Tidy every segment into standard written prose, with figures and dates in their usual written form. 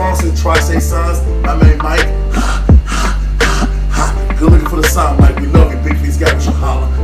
Boston, Tri-State Sons, my man Mike. Good looking for the sound, Mike. We love you. Big Face Gary Show, holla.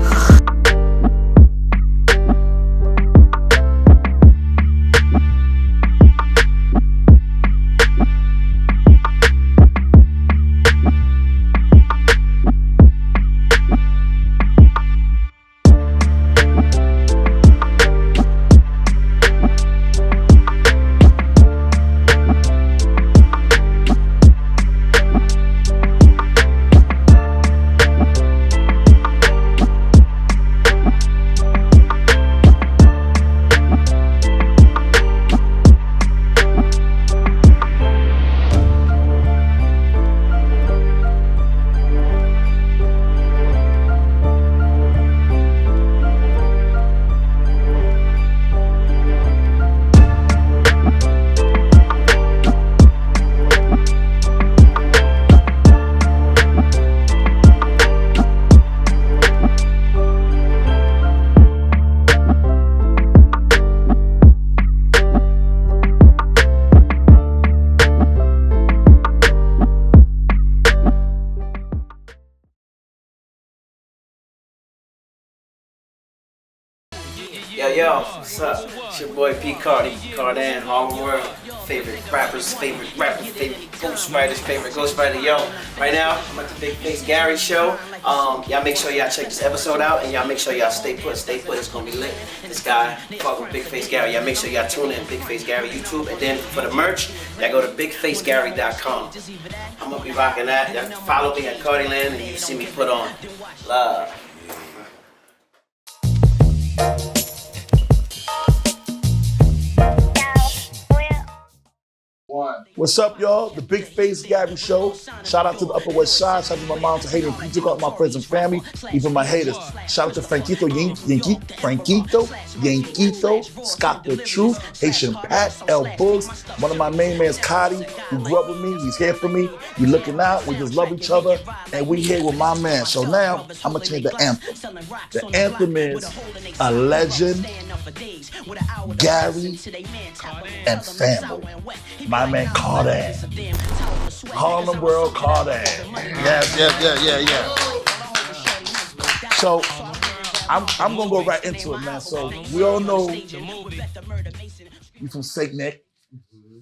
Yo, what's up? It's your boy P. Cardan, Harlem World. Favorite rappers, favorite ghostwriters, favorite ghostwriter. Yo, right now, I'm at the Big Face Gary Show. Y'all make sure y'all check this episode out, and y'all make sure y'all stay put. It's gonna be lit. This guy, fuck with Big Face Gary. Y'all make sure y'all tune in Big Face Gary YouTube, and then for the merch, y'all go to BigFaceGary.com. I'm gonna be rocking that. Y'all follow me at Cardiland, and you see me put on. Love. What's up, y'all? The Big Face Gary Show. Shout out to the Upper West Side. Shout out to my mom for hating pizza, all my friends and family, even my haters. Shout out to Franquito, Scott the Truth, Haitian Pat, L Boogs, one of my main mans, Cotty, who grew up with me. He's here for me. We looking out. We just love each other, and we here with my man. So now I'm gonna change the anthem. The anthem is a legend, Gary, and family. My man Cardan. Harlem World Cardan. Yes. So I'm gonna go right into it, man. So we all know you from St. Nick,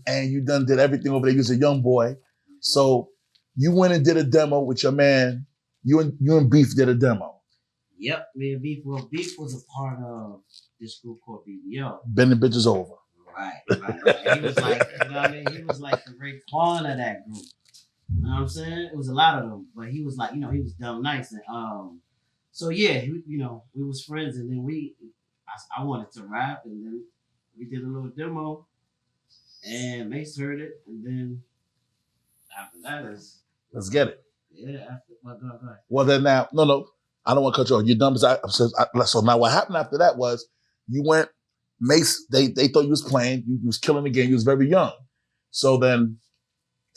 and you done did everything over there. You was a young boy. So you went and did a demo with your man. You and Beef did a demo. Yep, me and Beef. Well, Beef was a part of this group called BBO. Bending bitches over. Right. He was like, you know what I mean? He was like the Raekwon of that group. You know what I'm saying? It was a lot of them, but he was like, he was dumb nice. And so yeah, we was friends, and then I wanted to rap, and then we did a little demo, and Mase heard it, and then after that is let's get it. Yeah. Go ahead. Well then now, no, I don't want to cut you off. You're dumb as so now what happened after that was you went. Mase, they thought you was playing, you was killing the game, you was very young. So then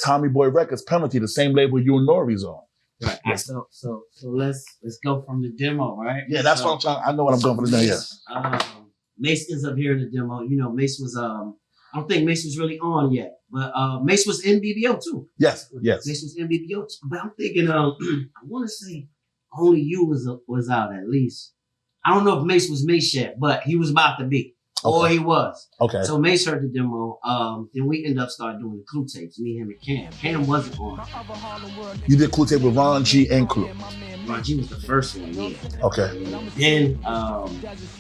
Tommy Boy Records, Penalty, the same label you and Nori's on. Right. Yes. So let's go from the demo, right? Yeah, that's what I'm trying. I know what I'm going for the demo. Yes. Mace ends up here in the demo. Mace was I don't think Mace was really on yet, but Mace was in BBO too. Yes. Mace was in BBO too. But I'm thinking I want to say Only You was out at least. I don't know if Mace was Mace yet, but he was about to be. Okay. Or he was. Okay. So Mace heard the demo. Then we ended up starting doing the Clue tapes, me, him, and Cam. Cam wasn't on. You did Clue tape with Ron G and Clue. Ron G was the first one, yeah. Okay. Then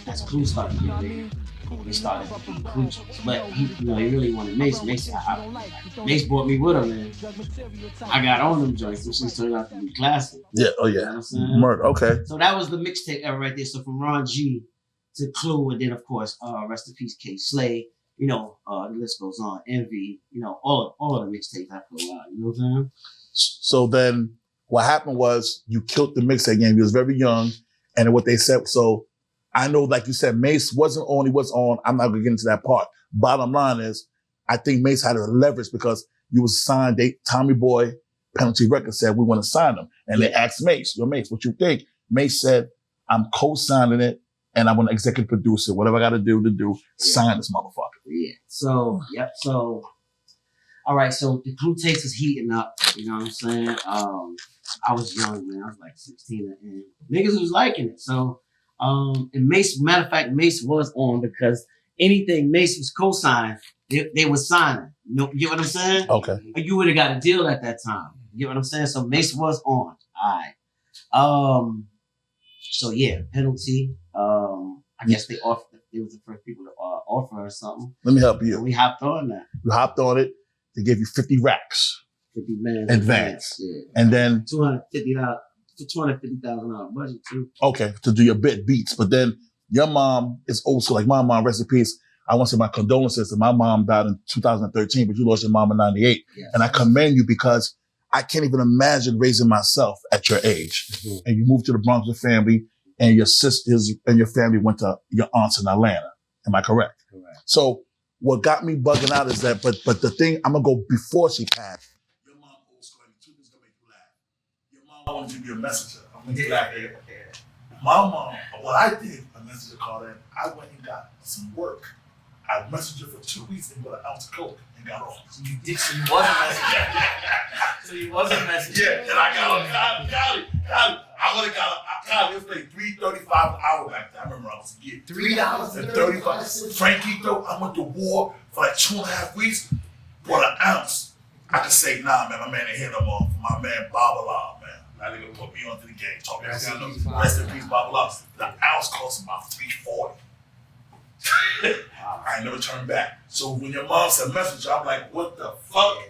as Clue started to get bigger, we started doing Clue tapes. But he really wanted Mace. Mace brought me with him, and I got on them joints. Them shit turned out to be classic. Yeah. Oh yeah. You know what I'm saying? Murder. Okay. So that was the mixtape era right there. So from Ron G to Clue, and then of course, rest in peace, K Slay. The list goes on. Envy. All of the mixtapes I put out. You know what I'm saying? So then, what happened was you killed the mixtape game. You was very young, and what they said. So I know, like you said, Mase wasn't on. He was on. I'm not gonna get into that part. Bottom line is, I think Mase had a leverage because you was signed. Tommy Boy, Penalty Records said we want to sign him, and they asked Mase, "Yo, Mase, what you think?" Mase said, "I'm co-signing it. And I'm an executive producer. Whatever I got to do, sign this motherfucker." Yeah. So, yep. So All right, so the crew takes was heating up. You know what I'm saying? I was young, man. I was like 16, and niggas was liking it. So, and Mase, matter of fact, Mase was on because anything Mase was co-signed, they was signing. You get what I'm saying? Okay. You would have got a deal at that time. You get what I'm saying? So Mase was on. All right. So yeah, penalty. I guess they offered. They was the first people to offer or something. Let me help you. And we hopped on that. You hopped on it. They gave you 50 racks. 50 man advance. Yeah. And then $250,000 budget too. Okay, to do your beats. But then your mom is also like my mom, rest in peace. I want to say my condolences to my mom died in 2013, but you lost your mom in 98. Yes. And I commend you because I can't even imagine raising myself at your age. Mm-hmm. And you moved to the Bronx with family and your sisters and your family went to your aunts in Atlanta. Am I correct? Correct. So what got me bugging out is that, but the thing, I'm going to go before she passed. Your mom old school, two things going to make you laugh. Your mom wanted you to be a messenger. I'm going to make you laugh here. My mom, what I did, a messenger called in, I went and got some work. I messaged her for 2 weeks and got an ounce of coke and got off. So you did, so you was a messenger. So you was a messenger. Yeah, and I got on, I would have got, it was like $3.35 an hour back then. I remember I was a kid. $3.35. Frankie, though, I went to war for like 2.5 weeks. Bought an ounce. I could say, nah, man, my man ain't here no more. My man, Babala, man. That nigga put me onto the game. Talk me rest in peace, Babala. The ounce cost about $3.40. I ain't never turned back. So when your mom said messenger, I'm like, what the fuck? Yeah.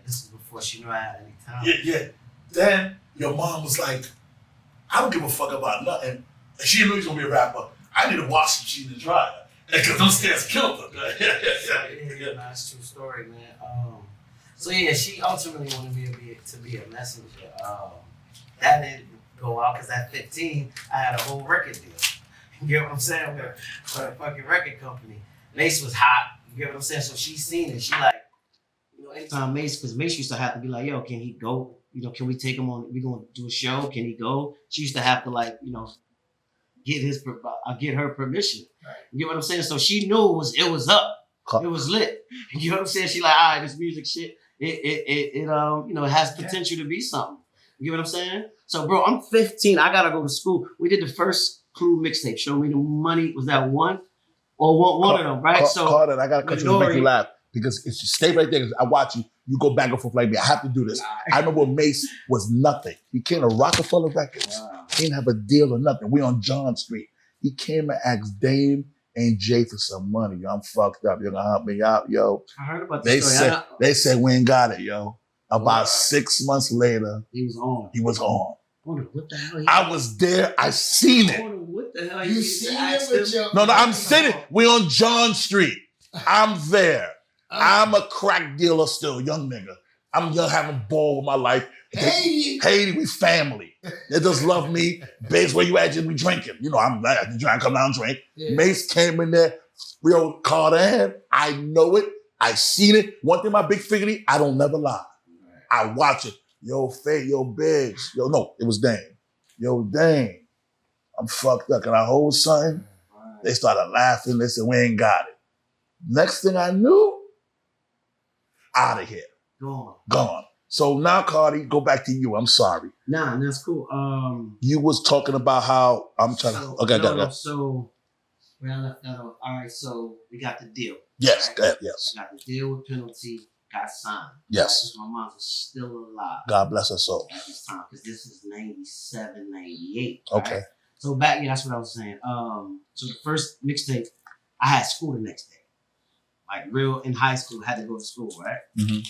This is before she knew I had any time. Yeah. Then your mom was like, I don't give a fuck about nothing. And she didn't know he was gonna be a rapper. I need to wash some shit in the dryer. Because them stairs killed her. Yeah, that's a true story, man. So yeah, she ultimately wanted me to be a messenger. That didn't go out because at 15, I had a whole record deal. You get what I'm saying? For a fucking record company. Mase was hot. You get what I'm saying? So she seen it. She like, anytime Mase, because Mase used to have to be like, yo, can he go? Can we take him on? We gonna do a show? Can he go? She used to have to like, get her permission. Right. You get what I'm saying? So she knew it was up. It was lit. You get what I'm saying? She like, all right, this music shit, it has potential to be something. You get what I'm saying? So bro, I'm 15. I gotta go to school. We did the first crew mixtape. Show Me the Money. Was that one? Or one of them, right? So Cardan, I gotta cut you to make you laugh. Because if you stay right there, because I watch you, you go back and forth like me. I have to do this. I remember when Mase was nothing. He came to Rocafella Records. Wow. He didn't have a deal or nothing. We on John Street. He came and asked Dame and Jay for some money. Yo, I'm fucked up. You're gonna help me out, yo. I heard about this story. They said we ain't got it, yo. About 6 months later, he was on. What the hell? I was there. I seen it. What the hell? You seen it with your... No, I'm sitting. We on John Street. I'm there. I'm a crack dealer still, young nigga. I'm young, having ball with my life. Haiti, we family. They just love me. Babes, where you at? We drinking. I'm glad to drink. Come down and drink. Yeah. Mase came in there. Real Cardan. I know it. I seen it. One thing about Big Figgy, I don't never lie. I watch it. Yo, Faye, yo, Biggs. Yo, no, it was Dame. Yo, Dame. I'm fucked up. Can I hold something? They started laughing. They said, we ain't got it. Next thing I knew, out of here. Gone. So now, Cardi, go back to you. I'm sorry. Nah, that's cool. You was talking about how I'm trying to. Okay, So where I left that off. All right, so we got the deal. Yes, right? yes. We got the deal with penalty. Got signed. Yes. My mom was still alive. God bless her soul. At this time, because this is 97, 98. Okay. Right? So back, that's what I was saying. So the first mixtape, I had school the next day. Like real in high school, had to go to school, right? Mm-hmm.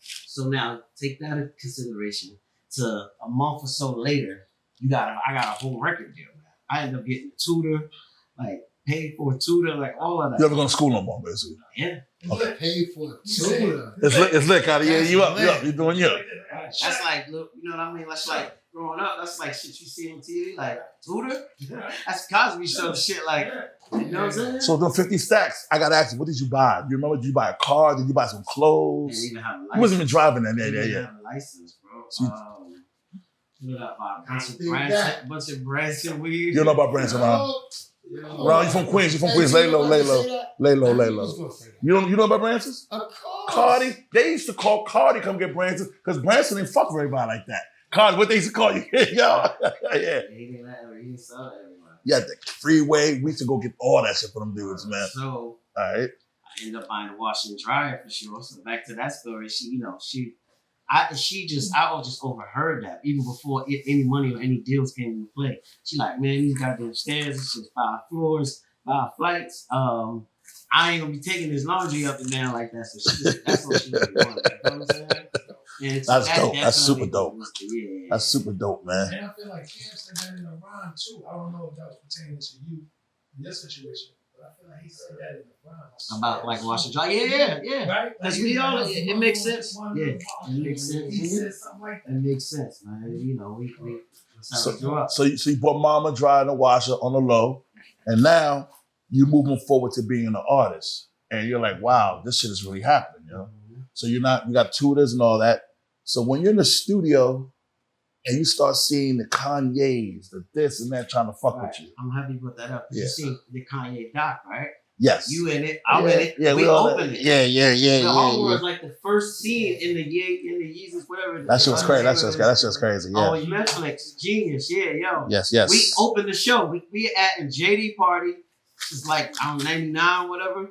So now take that into consideration. To a month or so later, I got a whole record deal, man. I ended up getting a tutor, like paid for a tutor, like all of that. You ever go to school no more, basically? Yeah. Okay. Paid for a tutor. It's lit, Cardi. Yeah, you up. You're doing you. That's like, look, you know what I mean? That's like growing up. That's like shit you see on TV, like tutor. That's Cosby Show shit, like. You know what I'm saying? So the 50 stacks, I gotta ask you, what did you buy? You remember? Did you buy a car? Did you buy some clothes? Didn't even have a license. You wasn't even driving that day. Didn't even have a license, bro. You know about a bunch of Branson weed. You don't know about Branson, Ron? Ron, you from Queens? You from Queens? Lay low. You know about Branson's? Of course. Cardi, they used to call Cardi come get Branson because Branson didn't fuck with everybody like that. Cardi, what they used to call you? Yo, yeah. He didn't sell to everybody. Yeah, the freeway. We used to go get all that shit for them dudes, man. So All right. I ended up buying a washer and dryer for sure. So back to that story, I all just overheard that even before any money or any deals came into play. She like, man, these goddamn stairs, it's just 5 floors, 5 flights. I ain't gonna be taking this laundry up and down like that. So that's what she really wanted. You know what I'm saying? And so That's dope. That's super dope. Yeah. That's super dope, man. And I feel like Cam said that in a rhyme too. I don't know if that was pertaining to you in this situation, but I feel like he said that in a rhyme. About like wash and dry. Yeah. Right? Because we all, it makes sense. Yeah, it makes sense. He said something like that. It makes sense, man. You know, we that's how we grew up. So you bought Mama Dry and a washer on the low, and now you moving forward to being an artist, and you're like, wow, this shit is really happening, you know. So you got tutors and all that. So when you're in the studio and you start seeing the Kanye's, the this and that trying to fuck with you. I'm happy you brought that up. Yeah. You seen the Kanye doc, right? Yes. You in it, I'm in it. Yeah, we opened it. Yeah. The whole was like the first scene in the Yeezus, whatever. That shit was crazy. That shit was crazy. Yeah. Oh, Netflix, genius. Yeah, yo. Yes. We opened the show. We at a JD party. It's like, I don't know, 99, whatever.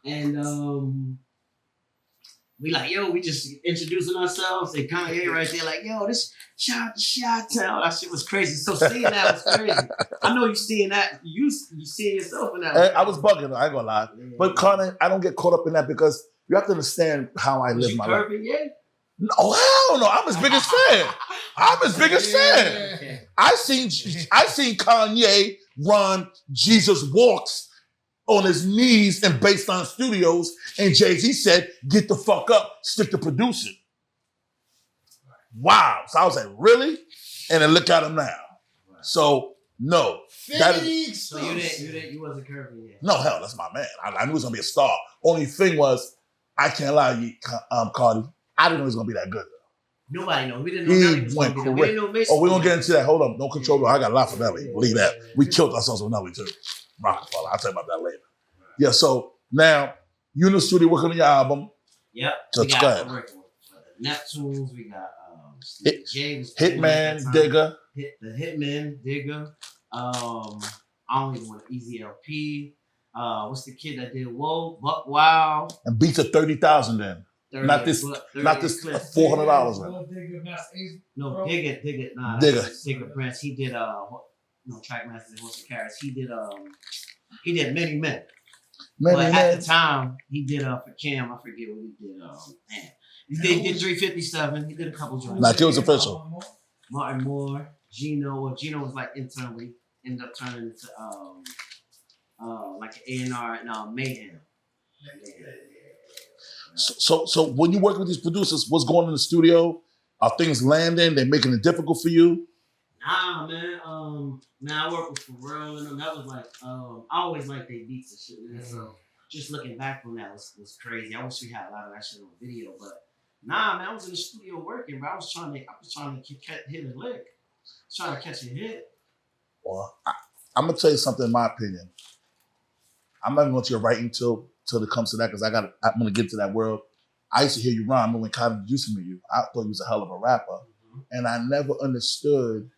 And we like, yo, we just introducing ourselves. And Kanye right there, like, yo, this shout to Chi-Town. That shit was crazy. So seeing that was crazy. I know you seeing that. You seeing yourself in that. I was bugging. I ain't gonna lie. Yeah. But Cardan, I don't get caught up in that because you have to understand how I live my life. Yeah. No, hell no. I'm his biggest fan. I'm his biggest fan. Okay. I seen Kanye run Jesus Walks on his knees in Baseline Studios, and Jay-Z said, get the fuck up, stick to producing. Wow. So I was like, really? And then look at him now. Right. So, no. That is, So you wasn't curvy yet. no, hell, that's my man. I knew he was going to be a star. Only thing was, I can't lie to you, Cardi, I didn't know he was going to be that good. Nobody knows. We didn't know Nelly was went gonna be there. We correct. didn't know Mason. Oh, we're going to get into that. Hold up. No control. I got a lot for Nelly. Believe that. We killed ourselves with Nelly, too. Rocafella. I'll tell you about that later. Yeah, so now you're in the studio working on your album. Yep. So We go got ahead. working with the Neptunes. We got James Hitman, Digger. The Hitman, Digger. I don't even want Easy LP. What's the kid that did Whoa, Buck Wow? And beats at 30,000 then. 30 Not this Clip. $400 then. No, Digger. Nah, Digger. Digger Prince. He did Trackmasters and What's the Carrots. He did Many Men. But at the time, he did for Cam, I forget what he did. He did 357. He did a couple joints. Like it was official. Martin Moore, Gino. Well, Gino was like intern, but he ended up turning into like an A&R and Mayhem. So when you work with these producers, what's going on in the studio? Are things landing? They making it difficult for you? Nah, man. I work with Pharrell and them. That was like, I always liked their beats and shit. Man. So just looking back on that was crazy. I wish we had a lot of that shit on video, but nah, man, I was in the studio working, but I was trying to hit a lick. Trying to catch a hit. Well, I'm gonna tell you something. In my opinion, I'm not going to your writing till it comes to that because I'm gonna get to that world. I used to hear you rhyme when Cardan introduced me to you. I thought you was a hell of a rapper, and I never understood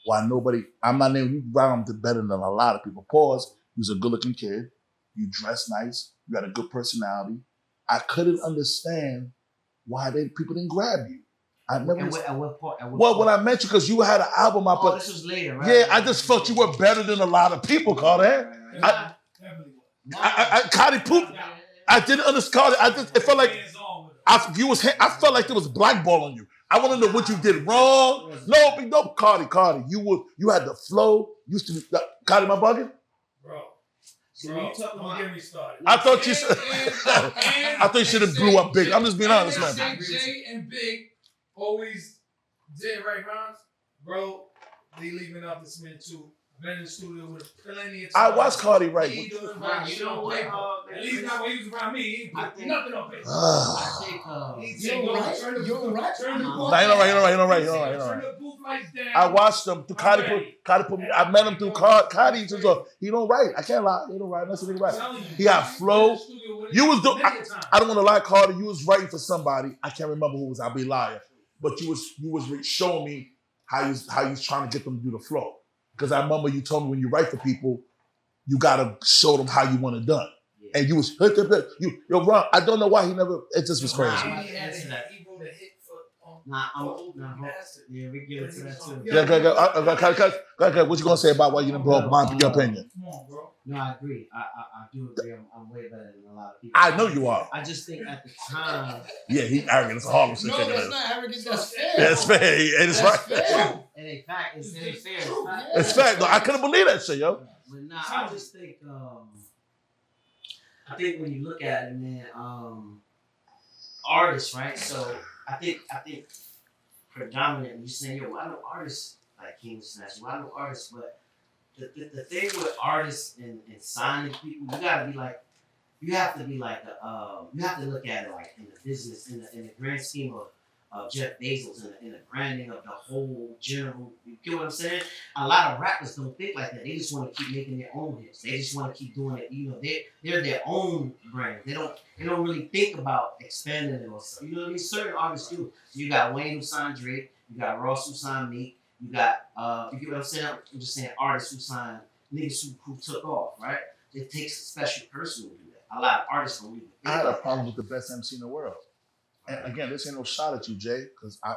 why nobody. I'm not naming you. Rhymed better than a lot of people. Pause. You was a good-looking kid. You dressed nice. You had a good personality. I couldn't understand why people didn't grab you. I never. At what part? Well, when I met you, because you had an album out, but this was later, right? yeah, I just felt you were better than a lot of people, Cardan. Cardi poop. I didn't understand. It felt like I felt like there was blackball on you. I want to know what you did wrong. No, Cardi. You had the flow. Used to be Cardi, my bugging. Bro, don't get me started. I thought you. I thought you should have blew up big. I'm just being honest, man. Jay and Big always did right rhymes, bro. They leaving out this man too. Been in the studio with plenty of time. I watched Cardi right. He doing right. You know what? At least not when he was around me. He ain't put nothing on paper. Ah. You're right. Turn the booth lights down. You're right. Turn the booth lights down. I watched him. Cardi put me. I met him through Cardi. He don't write. I can't lie. He don't write. That's what he write. He got flow. You was doing. Many a time. I don't want to lie, Carter. You was writing for somebody. I can't remember who it was. I'll be lying. But you was showing me how you trying to get them to do the flow. Because I remember you told me when you write for people, you gotta show them how you want it done. Yeah. And you was yo Ron. I don't know why he never. It just was crazy. Yeah, we give it to that too. Yeah, go. What you gonna say about why you didn't blow up my opinion? Come on, bro. No, I agree. I do agree. I'm way better than a lot of people. I know you are. I just think at the time. Yeah, he arrogant. It's a Harlem shit. No, that's not arrogant. That's fair. That's fair. And it's right. Fair. And in fact, it's fair. It's fact. No, I couldn't believe that shit, yo. But nah, I just think. I think when you look at it, man, artists, right? So I think predominantly you're saying, yo, I know artists like King Snatch. I know artists, but the thing with artists and signing people, you have to be like you have to look at it like in the business, in the grand scheme of Jeff Bezos and the branding of the whole general. You get what I'm saying? A lot of rappers don't think like that. They just want to keep making their own hits. They just want to keep doing it. You know, they're their own brand. They don't really think about expanding it or something. You know what I mean? Certain artists do. So you got Wayne who signed Drake. You got Ross who signed Meek. You got you get what I'm saying? I'm just saying artists who signed niggas who took off, right? It takes a special person to do that. A lot of artists don't even think I had a like problem with the best MC in the world. And again, this ain't no shot at you, Jay, because I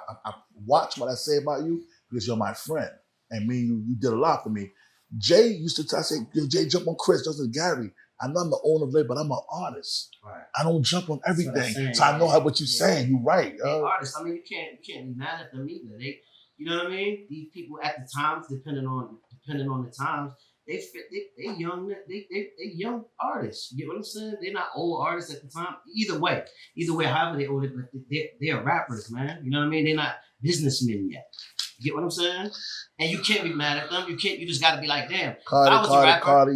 watch what I say about you because you're my friend. And me, you did a lot for me. Jay used to say, yo, Jay, jump on Chris, doesn't Gary. I know I'm the owner of label, but I'm an artist. Right. I don't jump on everything. Saying, so I know what you're saying. You're right. They artists. I mean, you can't be mad at them either. They, you know what I mean? These people at the times, depending on the times, they young artists. You get what I'm saying? They're not old artists at the time. Either way, however they old, but they're rappers, man. You know what I mean? They're not businessmen yet. You get what I'm saying? And you can't be mad at them. You can't. You just got to be like, damn. Cardi,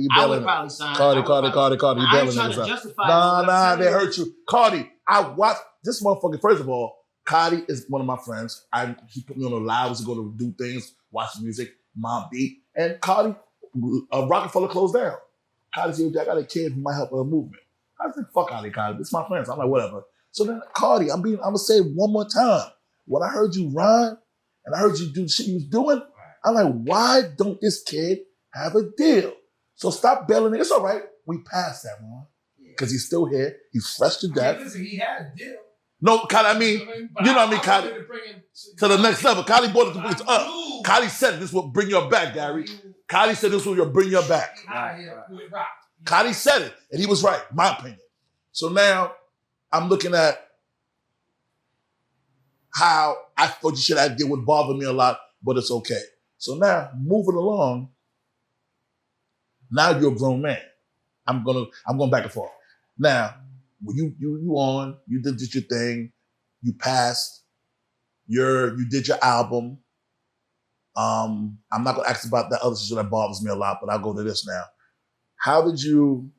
you I would belling probably sign. Cardi, you belling I ain't trying to justify. Nah, they hurt you. Cardi, I watched this motherfucker. First of all, Cardi is one of my friends. He put me on the live to go to do things, watch music, Mom Beat, and Cardi. Rocafella closed down. Cardi said, I got a kid who might help her movement. I said, fuck Cardi. It's my friends. I'm like, whatever. So then, Cardi, I'm gonna say it one more time. When I heard you rhyme and I heard you do the shit you was doing, I'm like, why don't this kid have a deal? So stop bailing it. It's all right. We passed that one. Because he's still here. He's fresh to death. Listen, he had a deal. No, Cardi, you know what I mean, Cardi? To the next level. Cardi brought it to bring it up. Cardi said this will bring you back, Gary. Cardi said this will bring you back. Cardi said it, and he was right, my opinion. So now I'm looking at how I thought you should have did would bother me a lot, but it's okay. So now moving along, now you're a grown man. I'm going back and forth. Now, when you did your thing, you passed, you did your album. I'm not gonna ask about that other shit that bothers me a lot, but I'll go to this now. How did you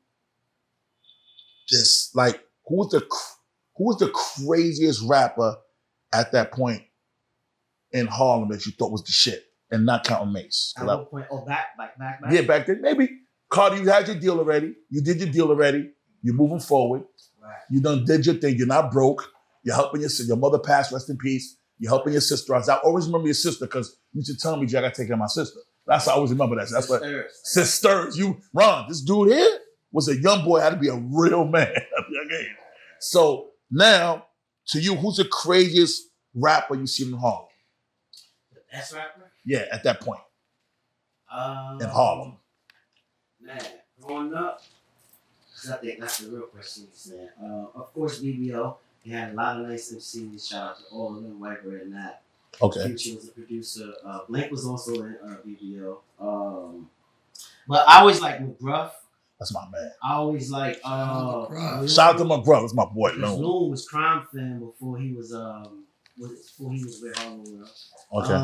who was the craziest rapper at that point in Harlem that you thought was the shit, and not counting Mase? At what point? Oh, back. Yeah, back then. Maybe Cardi, you had your deal already. You did your deal already. You're moving forward. Right. You done did your thing. You're not broke. You're helping your mother passed, rest in peace. You're helping your sister. I always remember your sister because you used to tell me, Jay, I got to take care of my sister. That's I always remember that. That's what sisters. Ron, this dude here was a young boy, had to be a real man at a young age. So now, to you, who's the craziest rapper you seen in Harlem? The best rapper? Yeah, at that point. In Harlem. Man, growing up, I think that's the real question you said. Of course, BBO. He had a lot of nice MCs. Shout out to all of them, Wiper and that. Okay. Future was a producer. Blake was also in BBO. But I always like McGruff. That's my man. I always like shout out to McGruff. That's my boy. Loon was Crime Fan before he was with Harlem World. Okay.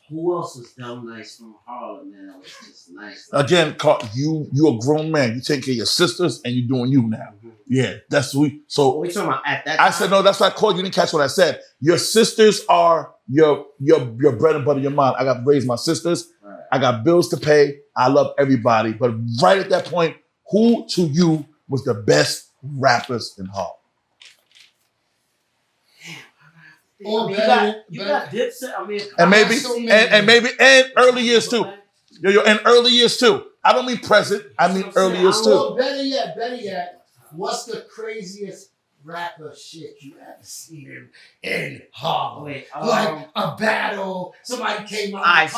Who else was dumb nice from Harlem, man? That was just nice. Again, you're a grown man. You take care of your sisters and you're doing you now. Mm-hmm. Yeah, that's sweet. So what are we talking about at that time? I said, no, that's what I called you. You didn't catch what I said. Your sisters are your bread and butter, your mom. I got to raise my sisters. Right. I got bills to pay. I love everybody. But right at that point, who to you was the best rappers in Harlem? I mean, you got dipset. I mean, and early years too. And early years too. I don't mean present. I mean early years too. Well, better yet, what's the craziest rapper shit you ever seen in Harlem? Like a battle, somebody came out.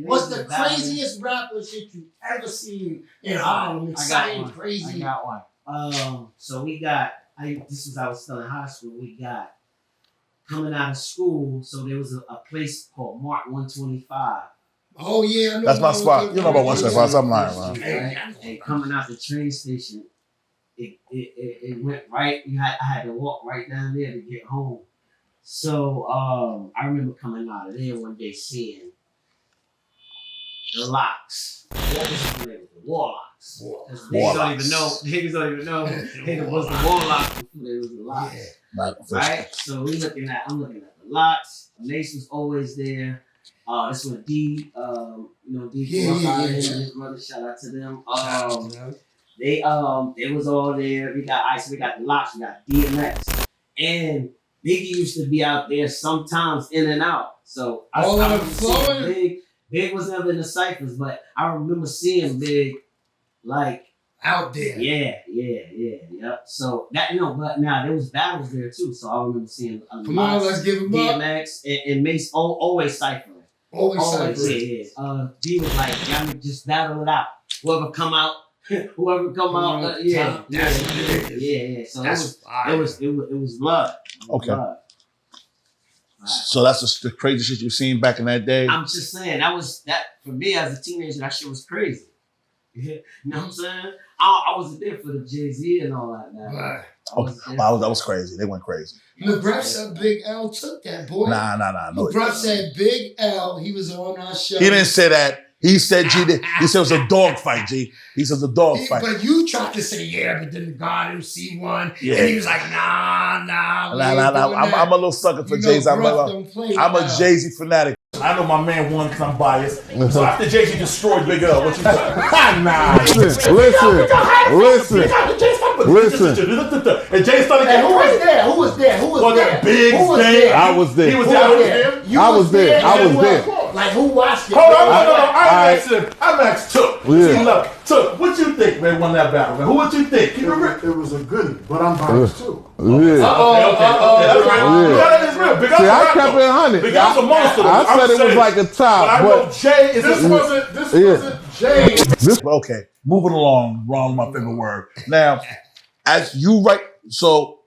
What's the craziest rapper shit you ever seen in Harlem? Exciting, crazy. I got one. So we got. This was I was still in high school. We got coming out of school. So there was a place called Mark 125. Oh yeah, I know. That's my spot. You know about 125. I'm lying, man. Hey, coming out the train station, it went right. I had to walk right down there to get home. So I remember coming out of there one day seeing the Locks. What was his name? The Warlocks. Niggas don't even know. Niggas was the Warlocks before they was the Locks. Yeah. Right? So I'm looking at the Locks. Mace was always there. This was D. D. And his brother. Shout out to them. They was all there. We got Ice. We got the Locks. We got DMX. And Biggie used to be out there sometimes in and out. So I was seeing Big was never in the ciphers, but I remember seeing Big like out there. Yeah. So that but now there was battles there too. So I remember seeing Come on, let's give him DMX and Mace always ciphering. Always ciphering. Yeah. D was like, y'all just battle it out. Whoever come out. So it was blood. Okay. Blood. Right. So that's the crazy shit you've seen back in that day. I'm just saying that for me as a teenager. That shit was crazy. You know what I'm saying? I wasn't there for the Jay-Z and all that. Right. That was crazy. They went crazy. McGruff said Big L took that, boy. Nah. No, McGruff said Big L. He was on our show. He didn't say that. He said He said it was a dog fight, G. He said it was a dog fight. But you tried to say, but then the God MC won. Yeah. And he was like, nah. I'm a little sucker for Jay-Z. I'm a Jay-Z fanatic. I know my man won because I'm biased. So after Jay-Z destroyed Big L, what you think? Nah. Listen. And Jay started getting Who was there? Big Jay. I was there. He was there. I was there. Like, who watched it? Hold on. I'm asked Took. Took, what you think, man, won that battle, man? Who would you think? You remember? It was a goodie, but I'm biased too. Okay. That's right. Big See, I kept it 100. Big L's a monster. I said it was like a top. But I know Jay is This wasn't Jay. Okay, moving along. Wrong, my favorite word. Now, as you write, so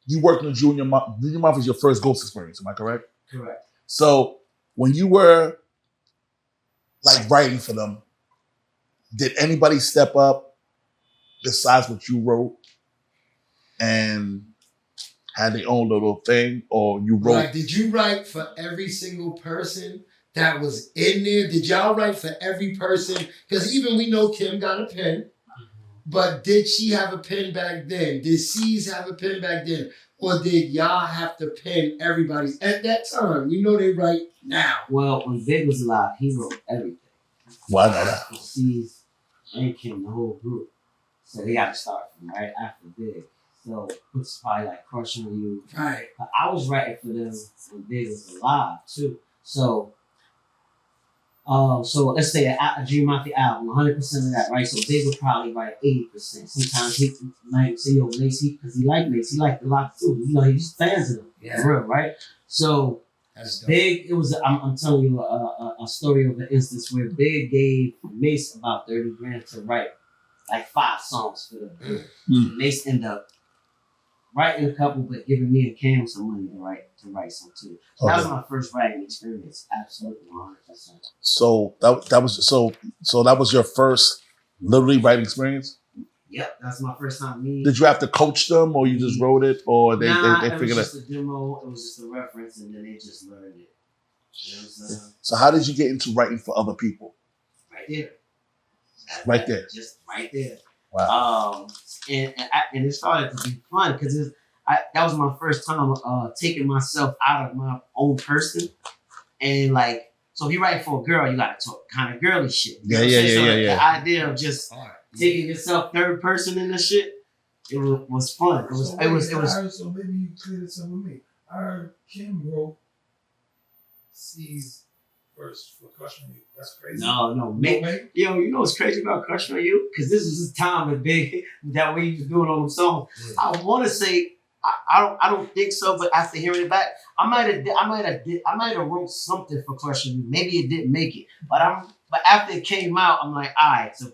you worked in the Junior Month. Junior Month was your first Ghost experience, am I correct? Correct. So when you were like writing for them, did anybody step up besides what you wrote and had their own little thing, or you wrote? Like, did you write for every single person that was in there? Did y'all write for every person? Because even we know Kim got a pen, but did she have a pen back then? Did C's have a pen back then? Or did y'all have to pen everybody's at that time? We know they write now. Well, when Big was alive, he wrote everything. Well, I know that. C's and Kim, the whole group. So they got to start from right after Big. So it's probably like Crushing on You. Right. But I was writing for them when Big was alive too. So let's say a Dream Out the album, 100% of that, right? So Big would probably write 80%. Sometimes he might say, yo, Mace, because he liked Mace. He liked the lot too. You know, he's fans of him. Yeah. For real, right? So Big, it was, I'm telling you a story of an instance where Big gave Mace about 30 grand to write like 5 songs for them. Mace ended up writing a couple, but giving me and Cam some money to write some too. So that was my first writing experience. Absolutely 100%. So that was your first literally writing experience? Yep, that's my first time. Did you have to coach them, or you just wrote it, or they figured it? It was just a demo. It was just a reference, and then they just learned it. You know what I'm saying? So how did you get into writing for other people? Right there. Right there. Just right there. Wow. And it started to be fun because that was my first time taking myself out of my own person, and like, so if you write for a girl, you gotta talk kind of girly shit. Yeah. The idea of just taking yourself third person in the shit. It was fun. It was. I heard, so maybe you cleared this up with me. I heard Kim wrote C's verse for Crush on You. That's crazy. No. Yo, you know what's crazy about Crush on You? Because this was the time that we was doing all them songs. Yeah. I want to say I don't think so, but after hearing it back, I might have wrote something for Crush on You. Maybe it didn't make it, but after it came out, I'm like, all right. So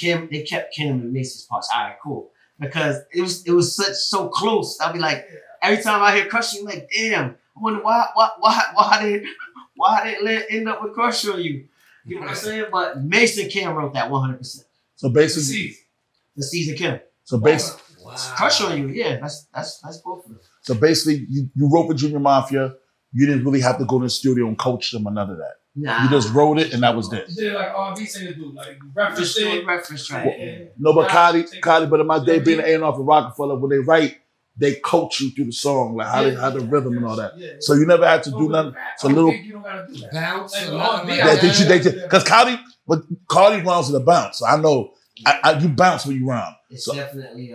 they kept Kim and Mace's parts. All right, cool. Because it was so close. I'll be like, every time I hear Crush on You, like, damn, I wonder why did end up with Crush on You? You know what I'm saying? But Mace and Kim wrote that 100%. So basically, the C's and Kim. So basically, Crush on You, yeah, that's both of them. So basically, you wrote for Junior Mafia. You didn't really have to go to the studio and coach them or none of that. Nah. You just wrote it and that was it. You did like R&B singer do, like reference track. No, but Cardi, but in my day being an A&R for Rocafella, when they write, they coach you through the song, like how the rhythm and all that. Yeah. So you never had to do nothing. So little you don't gotta do that. Bounce. Because Cardi rounds with a bounce. So I know you bounce when you round. It's definitely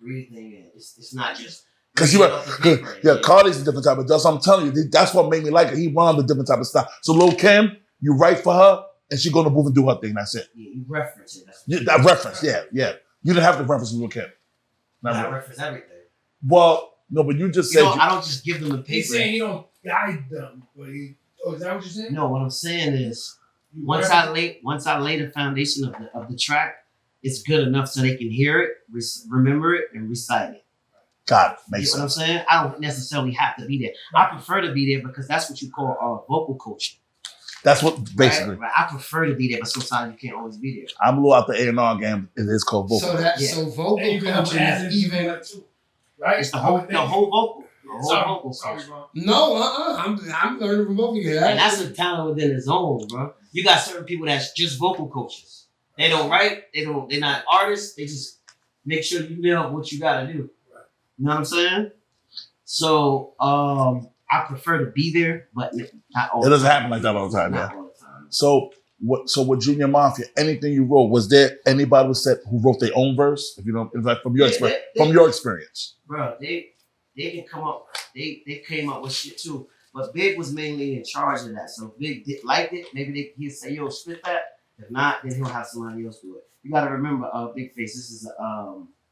breathing, and it's not just. Because Cardi's a different type of stuff. So I'm telling you, that's what made me like it. He wound a different type of stuff. So Lil' Kim, you write for her, and she's gonna move and do her thing. That's it. Yeah, you reference it. That reference, yeah. You didn't have to reference Lil' Kim. I reference everything. Well, no, but you just said I don't just give them the paper. He's saying he don't guide them, but is that what you're saying? No, what I'm saying is once I lay the foundation of the track, it's good enough so they can hear it, remember it, and recite it. Got it. You know what I'm saying? I don't necessarily have to be there. I prefer to be there because that's what you call vocal coaching. That's what basically. Right? I prefer to be there, but sometimes you can't always be there. I'm a little out the A&R game. It is called vocal. So vocal coaching is even right. It's the whole vocal. Sorry, bro. No, I'm learning from both of you. And that's a talent within its own, bro. You got certain people that's just vocal coaches. They don't write. They're not artists. They just make sure you know what you got to do. You know what I'm saying? So I prefer to be there, but not all the time. It doesn't happen like that all the time, yeah. So with Junior Mafia, anything you wrote, was there anybody who wrote their own verse? If you know, like from your experience, bro, they can come up. They came up with shit too, but Big was mainly in charge of that. So Big liked it. Maybe he'd say, "Yo, split that." If not, then he'll have somebody else do it. You got to remember, Big Face. This is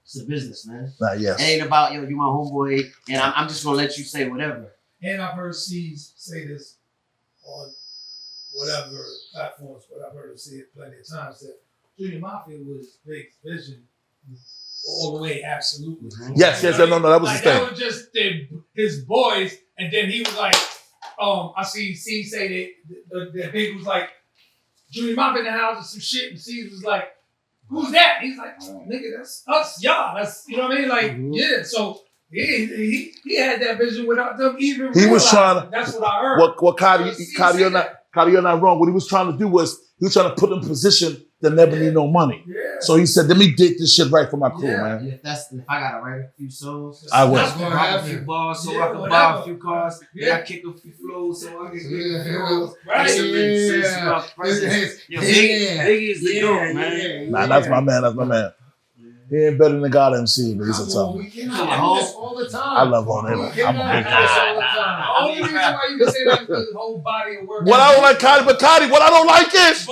it's a business, man. Yes. It ain't about you my homeboy, and I'm just gonna let you say whatever. And I've heard C's say this on whatever platforms, but I've heard him say it plenty of times that Junior Mafia was Big's vision all the way, absolutely. Yes, no, that was his thing. That was just his boys, and then he was like, I see C say that Big was like, Junior Mafia in the house and some shit, and C was like, who's that? He's like, oh, nigga, that's us, y'all. That's, you know what I mean? Like, yeah, so he had that vision without them even He was trying to, that's what I heard. What Cardi, you're not wrong. What he was trying to do was, he was trying to put in a position that never need no money. Yeah. So he said, let me dig this shit right for my crew, man. If I gotta write a few songs, I will. I can write a few bars so I can buy a few cars. Yeah. I kick a few flows so I can get a few flows. Biggie is the GOAT, man. Nah, that's my man. He ain't better than God MC, but he's a tough one. We cannot do this all the time. I love all that. I'm a big guy. The only reason why you can say that is because his whole body of work. What I don't like, Cardi, what I don't like is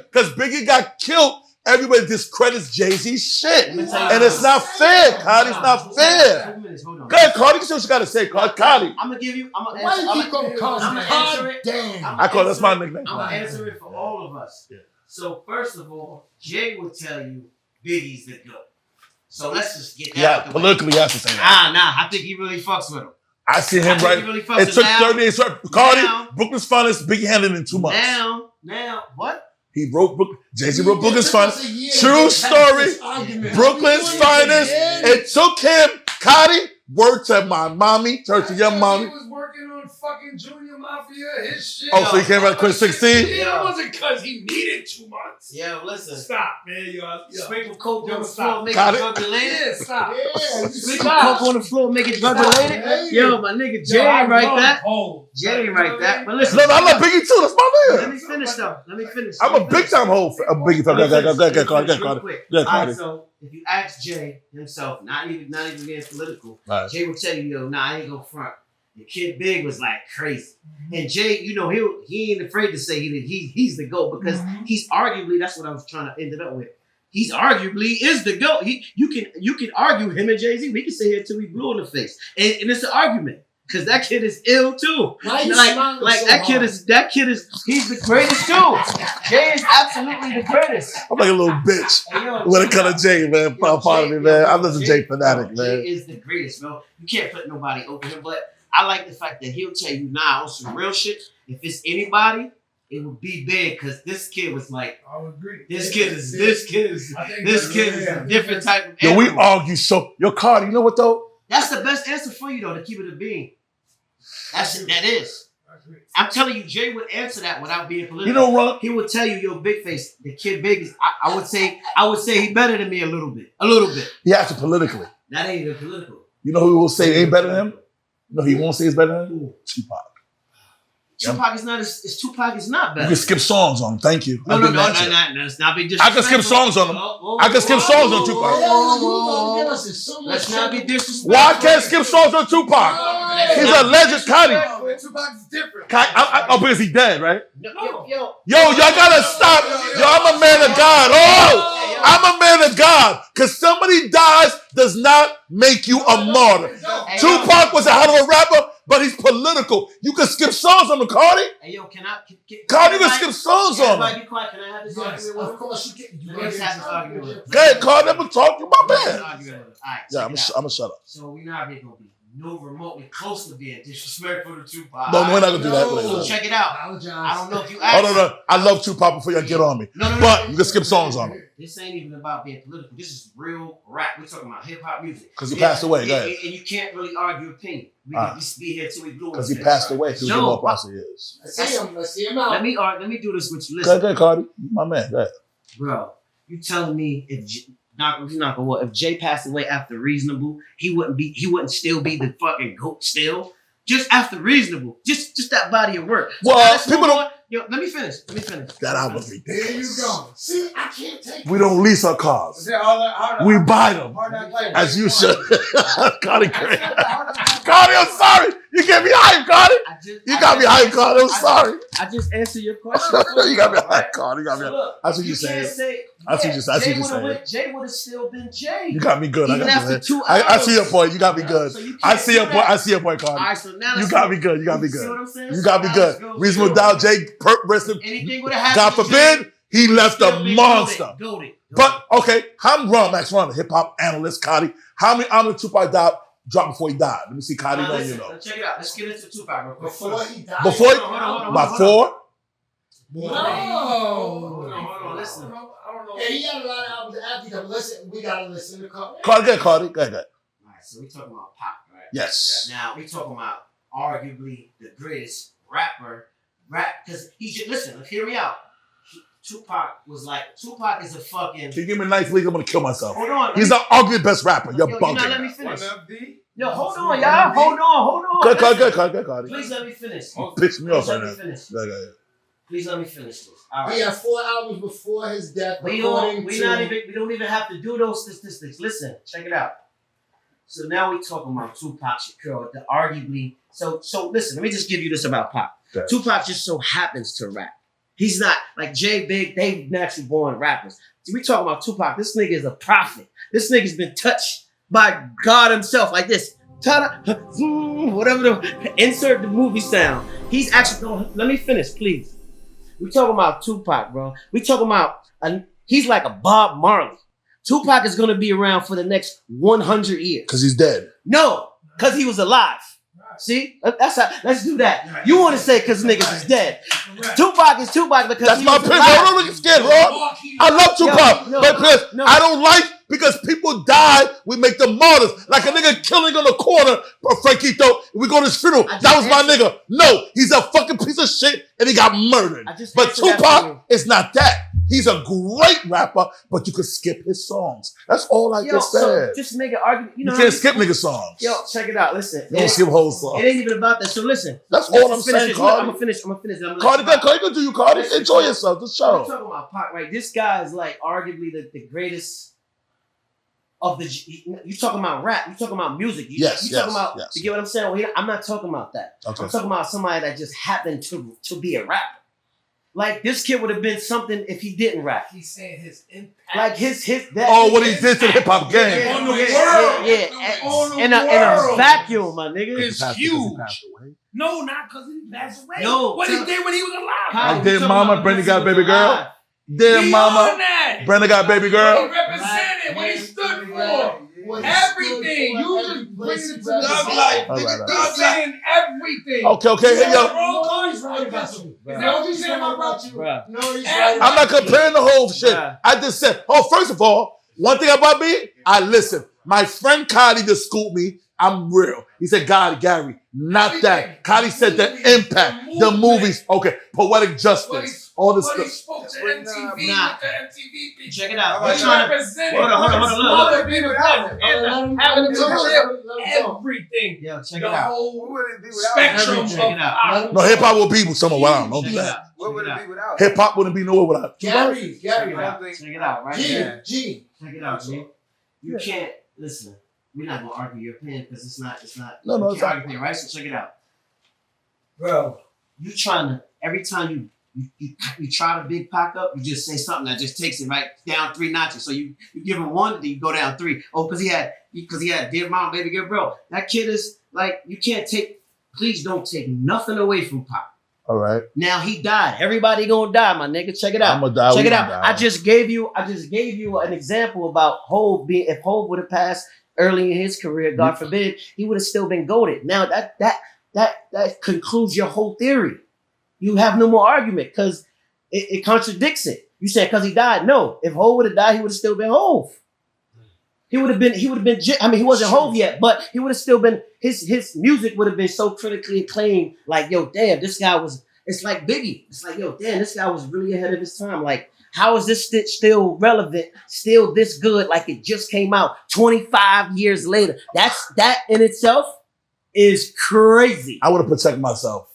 because Biggie got killed, everybody discredits Jay-Z's shit. And it's not fair, Cardi. It's not fair. Go ahead, Cardi. You see what you got to say, Cardi. I'm going to give you, I'm going to Why answer, you keep going answer it. Damn. I call that's my nickname. I'm going to answer it for all of us. Yeah. So first of all, Jay will tell you Biggie's the GOAT. So let's just get that. Yeah, politically, you have to say that. Nah. I think he really fucks with him. I see him right. It took 30 days. Cardi, Brooklyn's Finest, Biggie handled it in 2 months. Now, what? He wrote Jay-Z wrote Brooklyn's Finest. True story. Brooklyn's Finest. It took him, Cardi, word to my mommy, to your mommy. He was working on fucking Junior Mafia, his shit. Oh, so he came out quit 16? Yeah, it wasn't because he needed 2 months. Yo, listen. Stop, man. Yo. Sprinkle coke on the stop. floor, make Got it it. drug related. Yeah, stop. Yeah, Sprinkle coke on the floor, make it drug related. Yo, my nigga Jay ain't right that. Jay ain't right that. But listen. No, I love Biggie too. That's my Let man. me finish though. Let me finish. I'm a big time hoe for Biggie. Go ahead, Cardi. Real quick. Yeah, All right, Cardi. so if you ask Jay himself, not even being political, Right. Jay will tell you, yo, nah, I ain't gonna front. The Kid Big was like crazy, and Jay, you know, he ain't afraid to say he's the GOAT because he's arguably, that's what I was trying to end it up with. He's arguably is the GOAT. You can argue him and Jay-Z. We can sit here till we blue in the face, and it's an argument. Cause that kid is ill too. Why you like smiling so that hard? kid is he's the greatest too. Jay is absolutely the greatest. I'm like a little bitch Hey, yo, when it comes to Jay, man. Pardon me, man. I'm just a Jay fanatic, Jay man. is the greatest, bro. You can't put nobody over him. But I like the fact that he'll tell you, nah, on some real shit. If it's anybody, it would be Big. Cause this kid was like, I would agree. this kid is a different type of Yo, we animal. argue so. Yo, Cardi, you know what though? That's the best answer for you though, to keep it a bean. That is. I'm telling you, Jay would answer that without being political. You know, Ron. He would tell you, yo, Big Face, the Kid Big is. I would say he better than me a little bit. He has to politically. That ain't even political. You know who will say ain't better than him? No, he won't say it's better than him? Tupac. Tupac is not. Tupac is not You better. can skip songs on him. Thank you. No, I'll give him that shit. let's not be I disrespectful. can skip songs on him. I can skip songs on Tupac. Let's not be disrespectful. Why I can't skip songs on Tupac? He's a legend, Cardi. Tupac's different. Oh, because he dead, right? Yo, Yo, y'all gotta stop. Yo, I'm a man of God. Oh, I'm a man of God. Because somebody dies does not make you a martyr. Tupac was a hell of a rapper, but he's political. You can skip songs on the Cardi. Hey, yo, can Cardi, you can skip songs on him. Be quiet. Can I have this argument with him? Of course you can. Let's have this argument with him. Go ahead, Cardi. Never talk. You my Let's man. argue with him. All right, Yeah, check I'm it out. gonna shut up. So we're not really gonna be no remotely close to being disrespectful to Tupac. No, we're not gonna do that. So check it out. Apologize. I don't know if you Oh, asked. no. I love Tupac before y'all get on me. No. But you can skip songs on him. This ain't even about being political. This is real rap. We're talking about hip hop music. Because he passed away. Go ahead. And you can't really argue opinion. We can just be here till we blue. Because he passed away. So we know what process he is. Let's see him out. Let me do this with you. Go Listen, ahead, Cardi. My man. Go ahead. bro. You telling me if if Jay passed away after Reasonable, he wouldn't still be the fucking GOAT still? Just after Reasonable, just that body of work. So Well, let's people move don't- on. Yo, let me finish. That album was There you ridiculous. go. See, I can't take We don't lease our cars. Hard We buy them. As you should. Cardi great. Cardi, I'm sorry. You get me hyped, Cardi. You got me hyped, Cardi. I'm sorry. I just answered your question. You got me hyped, Cardi. You got me hyped. Look, I see what you you're can't saying. say. I see what you're saying. Jay would have still been Jay. You got me good. I Even got after you, 2 man. I hours. see your point. You got me good. So you can't I see your do point. that. I see your point, All Cardi. right, so now You let's got go. me good. You got me See what good. I'm saying? You got me Now good. let's go. Reasonable doubt, Jay, rest in, Anything would have happened. God to forbid, he left Jay, a still been monster. goated. But, okay, I'm Ron, Max Ron, the hip hop analyst, Cardi. How many albums Tupac dropped before he died? Let me see, Cardi, know you Listen, know. check it out. Let's get into Tupac real quick. Before he died. Before he, Hold on. about 4? Hold on. Listen. I don't know. And he had a lot of albums after that. Listen, we gotta listen to Cardi. Cardi, go ahead. All right, so we talking about Pac, right? Yes. Now we talking about arguably the greatest rapper, because listen, hear me out. Tupac is a fucking. Can you give me a knife, please? I'm going to kill myself. Hold on. He's the arguably best rapper. You're Yo, not let bunking. me finish. MFD? Yo, hold on, y'all. Hold on. Go ahead, Cardi. Please let me finish. You pissed me off Please right let me now. finish. Go ahead. Please let me finish this. All right. He had 4 albums before his death. We don't even have to do those statistics. Listen, check it out. So now we talking about Tupac Shakur, the arguably. So listen, let me just give you this about Pac. Okay. Tupac just so happens to rap. He's not like Jay Big, they naturally born rappers. So we talking about Tupac. This nigga is a prophet. This nigga's been touched by God himself, like this. Ta-da, whatever the insert the movie sound. He's actually let me finish, please. We talking about Tupac, bro. We talking about he's like a Bob Marley. Tupac is gonna be around for the next 100 years. Because he's dead. No, because he was alive. See, that's how. Let's do that. You want to say because niggas is dead. Tupac is Tupac because That's he my was opinion. alive. Don't get scared, bro. I love Tupac, no, but because no. I don't like because people die, we make them martyrs. Like a nigga killing on the corner, Franquito, we go to his funeral. That was my nigga. No, he's a fucking piece of shit and he got murdered. But Tupac is not that. He's a great rapper, but you could skip his songs. That's all I just said. So just make an argument. You know, can't skip nigga songs. Yo, check it out. Listen, You don't skip whole songs. it ain't even about that. So listen, That's all I'm saying, Cardi. I'm gonna finish. Cardi, go do you, Cardi. Enjoy yourself. The I'm show. talking about Pac, right? This guy is like arguably the greatest of the. You talking about rap? You talking about music? You talking about? Yes. You get what I'm saying? Well, I'm not talking about that. Okay. I'm talking about somebody that just happened to be a rapper. Like this kid would have been something if he didn't rap. He's saying his impact. Like his that. Oh, what he did to the hip hop game. On the world. Yeah. In a vacuum, my nigga. It's huge. No, not because he passed away. No, what he did when he was alive. Like Dear Mama, Brenda got baby girl. Dear Mama, Brenda got baby What girl. he represented, what he stood for. Everything. You just bring it to the Thug life. life. Thug saying everything. Okay, hey yo. Wrong Is that what you saying about you? No, he's right. I'm not comparing the whole shit. Bruh. I just said, first of all, one thing about me, I listen. My friend Cardi just schooled me. I'm real. He said, God, Gary, not that. Cardi said the impact, the movies. Okay, poetic justice, all this What he stuff. spoke to MTV, Nah. with the MTV people. Check it out. He We're trying to- represented. Hold on, Mother being a black man, having a relationship, everything. Yo, check it The out. whole What would it be without spectrum of Check it out. pop. No, hip hop will be with someone without him. Don't do Check it that. out. What would it be without? Hip hop wouldn't be nowhere without. Gary. Check it out, right? Check G. it out, G. You can't listen. We're not gonna argue your opinion because it's not. No, you it's can't not. argue opinion, right? So check it out, Bro, you trying to every time you try to big pack up, you just say something that just takes it right down 3 notches. So you give him 1, then you go down 3. Oh, because he had Dear Mom, Baby Girl, bro. That kid is like you can't take. Please don't take nothing away from Pop. All right. Now he died. Everybody gonna die, my nigga. Check it out. I'ma die. Check we it out. gonna die. I just gave you an example about Hov being. If Hov would have passed early in his career, God forbid, he would have still been goated. Now that concludes your whole theory. You have no more argument because it contradicts it. You said because he died. No, if Hov would have died, he would have still been Hov. He would have been. I mean, he wasn't Hov yet, but he would have still been. His music would have been so critically acclaimed. Like, yo, damn, this guy was. It's like Biggie. It's like, yo, damn, this guy was really ahead of his time. Like, how is this still relevant? Still this good? Like it just came out 25 years later. That in itself is crazy. I would have protected myself.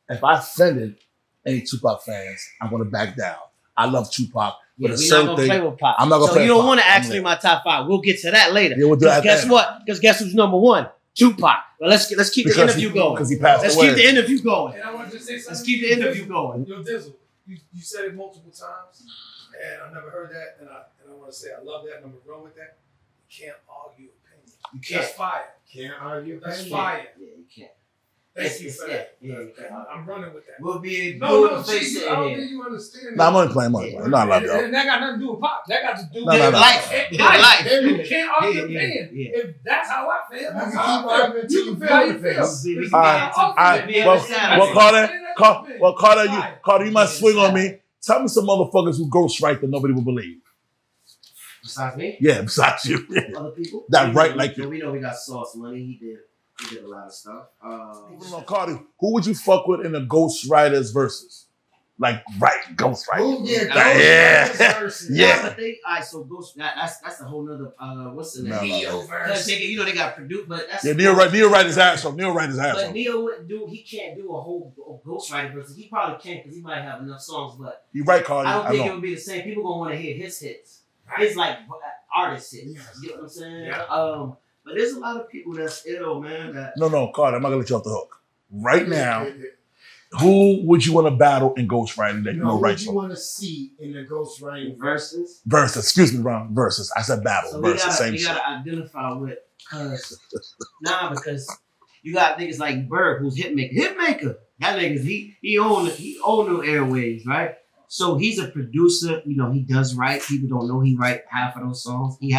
If I offended any Tupac fans, I'm gonna back down. I love Tupac, but the We're not same gonna thing. play with Pop. I'm not gonna so play you with don't Pop. want to ask I'm me there. my top 5. We'll get to that later. Yeah, we'll do that. Guess then. what? Because guess who's number 1? Tupac. But let's keep the interview going. Because he passed Let's away. keep the interview going. and I want to say something. Let's keep the interview going. Yo, Dizzle, you said it multiple times, and I never heard that, and I want to say I love that, and I'm going to run with that. You can't argue opinion. You can't. That's fire. Can't argue. That's fire. Yeah, you can't. Thank you for that. Yeah, you can't. I'm running with that. We'll be No, face see, it I don't here. think you understand. Nah, I'm only playing. No, I love y'all. And that got nothing to do with Pop. That got to do No, with no, no. Life. life. Life. You can't argue Yeah, opinion. yeah. If that's how I feel, that's You how keep I feel. arguing You till can you feel how you feel feel. it. It's All not right. ultimate. All right. Carter, you might swing on me. Tell me some motherfuckers who ghostwrite that nobody will believe. Besides me? Yeah, besides you. Other people? That right like you. We know we got Sauce Money. He did a lot of stuff. Carter, who would you fuck with in the ghostwriters versus? Like, right, ghostwriter. Oh, yeah. Yeah. Yeah. But alright, so Ghost, that's a whole nother, what's the No, name? no, no. Because you know they got produced, but that's. Yeah, Neil write his ass off. Neil write his ass But off. Neil wouldn't he can't do a whole ghostwriter versus. He probably can because he might have enough songs, but You right, Carter. I don't I think it know. would be the same. People gonna want to hear his hits. It's like artist hits. You know what I'm saying? Yeah. But there's a lot of people that's ill, man. That No, Carter, I'm not gonna let you off the hook. Right now, who would you want to battle in ghostwriting that you know What right do you for? want to see in the ghostwriting? verses. Versus, excuse me, wrong. Versus. I said battle. So versus, same we shit. gotta identify with because you got niggas like Bird who's Hitmaker. That nigga's he own the airwaves, right? So he's a producer, you know, he does write. People don't know he write half of those songs. He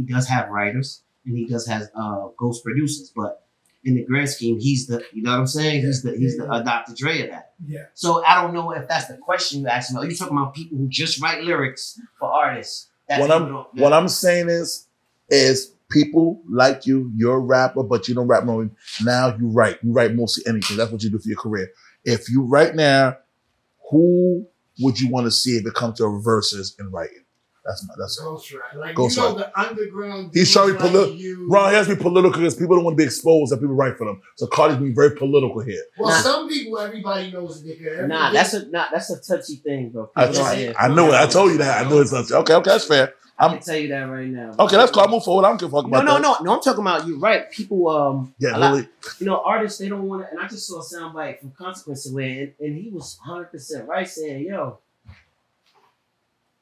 does have writers and he does have ghost producers, but in the grand scheme, he's the, you know what I'm saying? He's the Dr. Dre of that. Yeah. So I don't know if that's the question you asked me. Are you talking about people who just write lyrics for artists? What I'm saying is people like you, you're a rapper, but you don't rap no. Now you write mostly anything. That's what you do for your career. If you right now, who would you want to see if it comes to verses in writing? That's Ghostwriter. Like, Ghost you know, Rider. the underground. He's trying to be political. you. Ron has to be political because people don't want to be exposed that people write for them. So Cardi's being very political here. Well, some people, everybody knows a nigga. Nah, that's a touchy thing, bro. I know it. I told you that. I know it's not. Okay, that's fair. I can tell you that right now. Okay, that's cool. I'll move forward. I don't give a fuck about that. No. I'm talking about you, right? People, really. You know, artists, they don't want to. And I just saw a soundbite from Consequence Away, and he was 100% right, saying, "Yo,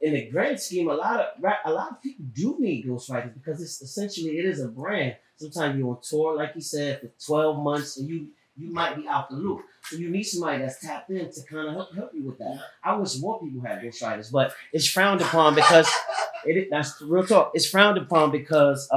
in the grand scheme, a lot of people do need ghostwriters because it's essentially it is a brand. Sometimes you're on tour, like you said, for 12 months, and you might be out the loop. So you need somebody that's tapped in to kind of help you with that. I wish more people had ghostwriters, but it's frowned upon because that's real talk. It's frowned upon because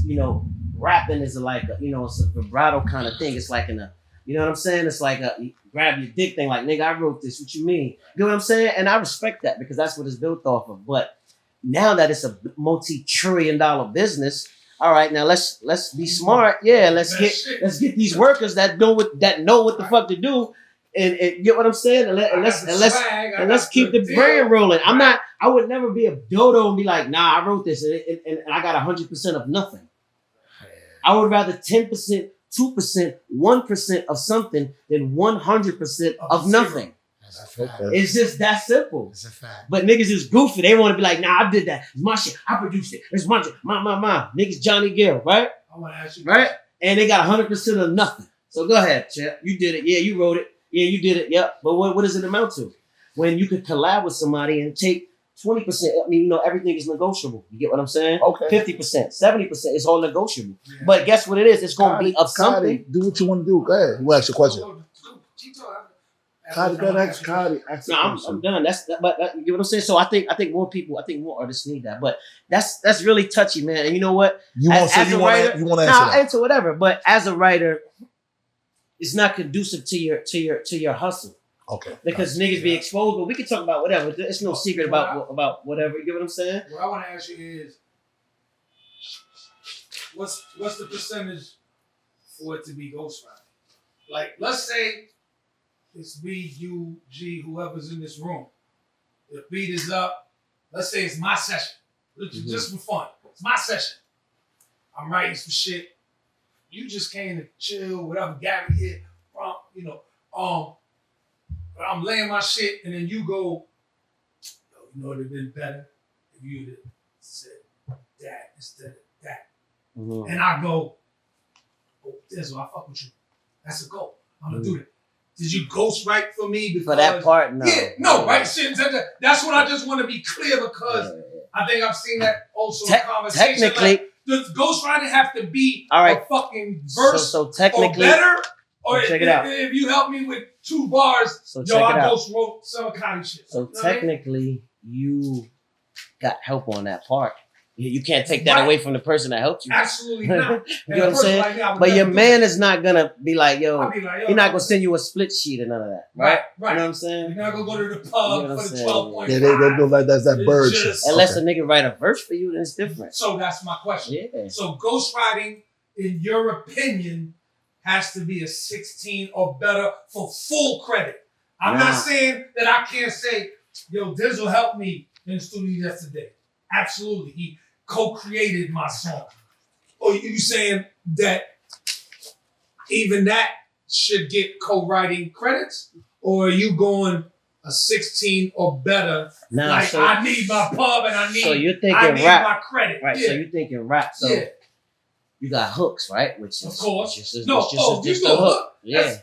you know, rapping is like a, you know, it's a vibrato kind of thing. It's like you know what I'm saying? It's like a grab your dick thing. Like, nigga, I wrote this. What you mean? You know what I'm saying? And I respect that because that's what it's built off of. But now that it's a multi-trillion-dollar business, all right, now let's be smart. Yeah, let's get these workers that know what the fuck to do, and get what I'm saying. And let's keep the brand rolling. I would never be a dodo and be like, nah, I wrote this and I got 100% of nothing. I would rather 10%, 2%, 1% of something than 100% of nothing. It's just that simple. It's a fact. But niggas is goofy. They want to be like, nah, I did that. It's my shit. I produced it. It's my shit. My. Niggas Johnny Gill, right? I want to ask you. Right? And they got 100% of nothing. So go ahead, Chip. You did it. Yeah, you wrote it. Yeah, you did it. Yep. But what does it amount to? When you could collab with somebody and take 20%, I mean, you know, everything is negotiable. You get what I'm saying? Okay. 50%, 70%, it's all negotiable. Yeah. But guess what it is? It's going to be of something. Do what you want to do. Go ahead. We'll ask you a question. Cardi, go ask Cardi. I'm done. But you get what I'm saying? So I think more artists need that. But that's really touchy, man. And you know what? You want to answer that? I'll answer whatever. But as a writer, it's not conducive to your hustle. Okay. Because niggas be exposed, but we can talk about whatever. It's no secret about whatever. You get what I'm saying? What I want to ask you is, what's the percentage for it to be ghostwriting? Like, let's say it's B, U, G, whoever's in this room. The beat is up. Let's say it's my session. Just for fun. It's my session. I'm writing some shit. You just came to chill, whatever, Gary hit, you know, I'm laying my shit, and then you go, yo, you know, it would have been better if you had said that instead of that. Mm-hmm. And I go, oh, Dizzle, I fuck with you. That's a goal. I'm going to do that. Did you ghostwrite for me? Because, for that part, no. Yeah, no, right? That's what I just want to be clear because I think I've seen that also in conversation. Technically, like, does ghostwriting have to be a fucking verse so technically, or better? Or check it out. If you help me with 2 bars, I ghost wrote some kind of shit. So technically, you got help on that part. You can't take that away from the person that helped you. Absolutely not. You know what I'm saying? But your man is not gonna be like, yo, he's not gonna send you a split sheet or none of that. Right? You know what I'm saying? You're not gonna go to the pub for the 12.5. Yeah, they do like that's that bird shit. Unless a nigga write a verse for you, then it's different. So that's my question. Yeah. So ghostwriting, in your opinion, has to be a 16 or better for full credit. I'm not saying that I can't say, yo, Dizzle helped me in the studio yesterday. Absolutely. He co-created my song. Or you saying that even that should get co-writing credits? Or are you going a 16 or better? I need my pub and I need rap, my credit. Right, so you're thinking rap. So you got hooks, right? Which is, of course. Just a hook. Yeah. That's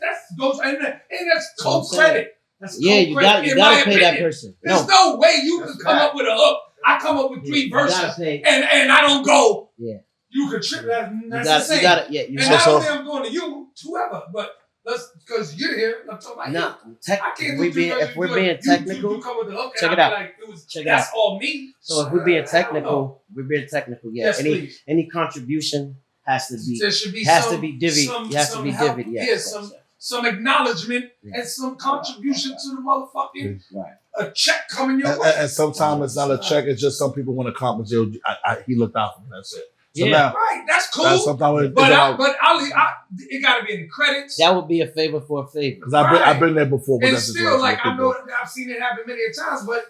co-credit. That's you gotta pay that person. There's no way you can come up with a hook. I come up with 3 verses and I don't go. Yeah. You can trip that. That's insane. And not only I'm going to you, whoever, but because you're here. I'm talking about you. If we're being technical, you come with the hook, check it out. Like, that's all me. So if we're being technical, yeah. Yes, any contribution has to be. There should be has some, to be divvied. It has to be help, divvied. Yeah, Yes. some acknowledgement Yeah. and some contribution to the motherfucking Right. a check coming your way. And sometimes it's not a check. It's just some people want to compensate. He looked out for me. That's it. So Yeah. now, Right, that's cool. sometimes But it got to be in the credits. That would be a favor for a favor. because I've been there before. With And that still, situation like, with I people. know I've seen it happen many a times, but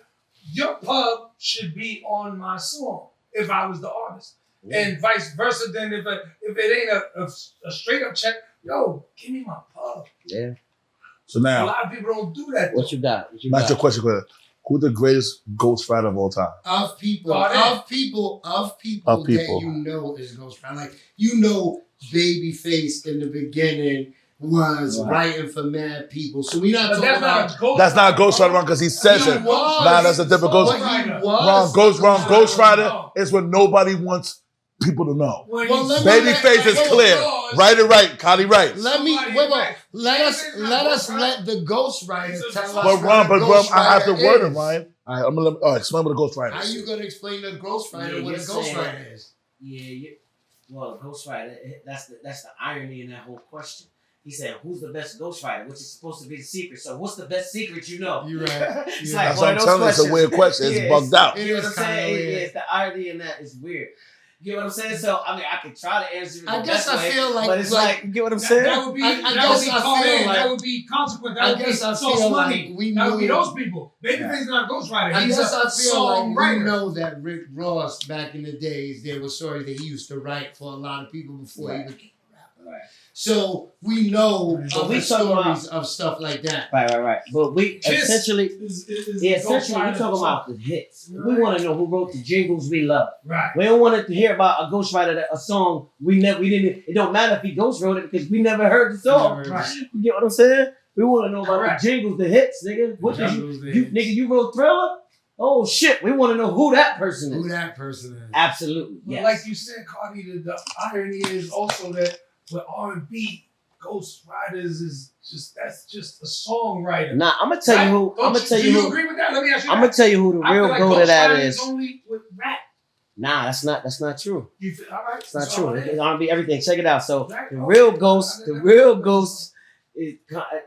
your pub should be on my song if I was the artist. Yeah. And vice versa, then if it ain't a straight up check, yo, give me my pub. Yeah. So A now, lot of people don't do that. What you got? What you that's got? your question, Claire. Who's the greatest ghostwriter of all time? Of people Of people. that you know is ghostwriter. Like, you know, Babyface in the beginning was writing for mad people. So we not But talking about. That's not a ghostwriter, Ron, because he says He it. was. Nah, that's a different ghost. But he Ron, was. ghostwriter is when nobody wants people to know. Well, let me- Babyface is clear. Right or right, Connie right. Let me wait. Let us let the ghostwriter tell us. But Ron, I have to ghostwriter word it, is. Ryan. All right, explain what a ghostwriter How is. you gonna explain the ghostwriter Yeah, what a you're saying- ghostwriter is? Yeah. Well, ghostwriter. That's the irony in that whole question. He said, "Who's the best ghostwriter?" Which is supposed to be the secret. So, what's the best secret you know? You're right. It's Yeah. like That's one what I'm of those telling you. It's a questions. weird question. It's Yeah, bugged out. It You know is what I'm saying? kinda weird. It's the irony in that is weird. You know what I'm saying? So, I mean, I can try to answer it the I guess best I way, feel like- but it's like- like, you get what I'm saying? That would be, I that would guess be I called feel in. like- That would be consequence. That I would be guess I Sauce feel Money. like we That would be knew- those people. Babyface not a ghostwriter. I He's guess a I feel like songwriter. we know that Rick Ross back in the days, there was stories that he used to write for a lot of people before he became a rapper. Right. So we know So of we the talking about- stories of stuff like that. Right. But we Kiss essentially, is essentially, we talking about the hits. We want to know who wrote the jingles we love. Right. We don't want to hear about a ghostwriter, a song we didn't. It don't matter if he ghost wrote it because we never heard the song. Never- Right. You get what I'm saying? We want to know about Correct. the jingles, the hits, nigga. What did nigga? You wrote Thriller? Oh shit! We want to know who that person Who is. that person is. Absolutely. But Yes. like you said, Cardi, the irony is also that with R&B, ghostwriters is that's just a songwriter. Nah, I'm gonna tell you who. Don't I'm gonna tell you Do you who. agree with that? Let me ask you I'm that. gonna tell you who the I real feel like goat of that ghostwriting is. only with rap. Nah, that's not true. You feel, all right? It's not So, true. It's R&B, everything. Check it out. So Right. the real ghost, is,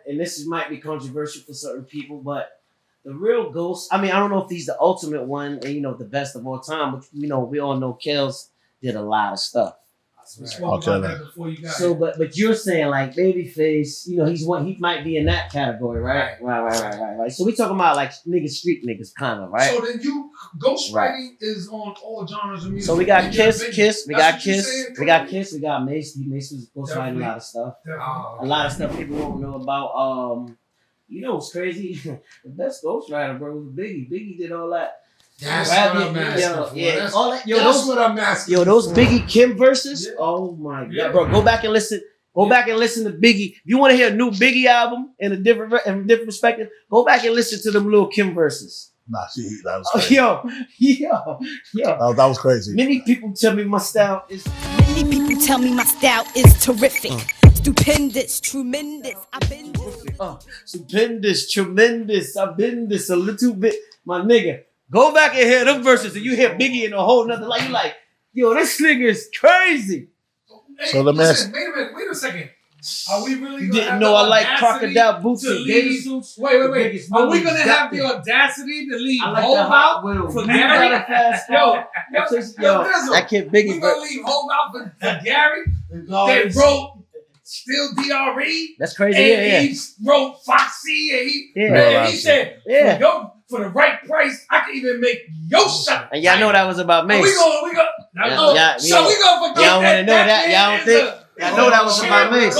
and this might be controversial for certain people, but the real ghost. I mean, I don't know if he's the ultimate one, and the best of all time. But we all know Kels did a lot of stuff. We spoke about that before you got So, here. but you're saying like Babyface, he's one. He might be in that category, right? Right. So we talking about like street niggas, kind of, right? So then ghostwriting is on all genres of music. So we got In your Kiss, opinion. we That's got what you're Kiss, saying, we got Cody? Kiss, we got Mace. Mace was ghostwriting a Definitely. lot of stuff. Definitely. A lot of stuff people won't know about. What's crazy? The best ghostwriter, bro, was Biggie. Biggie did all that. That's Rap, what I'm asking for. yeah. That's, All that, that's what I'm asking Yo, those for. Biggie Kim verses. Yeah. Oh my god, Yeah. bro! Go back and listen. Go back and listen to Biggie. If you want to hear a new Biggie album in a different perspective, go back and listen to them little Kim verses. Nah, that was Oh, crazy. yo. That was crazy. Many people tell me my style is. Many people tell me my style is terrific, stupendous, tremendous. I've been Stupendous, tremendous. I've been this a little bit, my nigga. Go back and hear them verses, and you hear Biggie in a whole nother like you like, yo, this nigga is crazy. Hey, So let me listen, wait a second. Are we really You gonna didn't have know the I like audacity crocodile boots to and gator leave- suits. Wait. Biggest Are we movies gonna got have the them. audacity to leave I like Hove the Hot out Wheel. for You Gary? got a fast Yo, car. yo, Dizzle, that kid we Biggie, gonna but leave Hove out for Gary? No, They it's- wrote Still DRE. that's crazy. And Yeah. he wrote Foxy, and he said, Yeah. for the right price, I can even make your shot. And y'all know that was about Mace. We gonna. Yeah, So we gonna forget y'all wanna know that? Y'all don't think? Y'all know that was about Mace.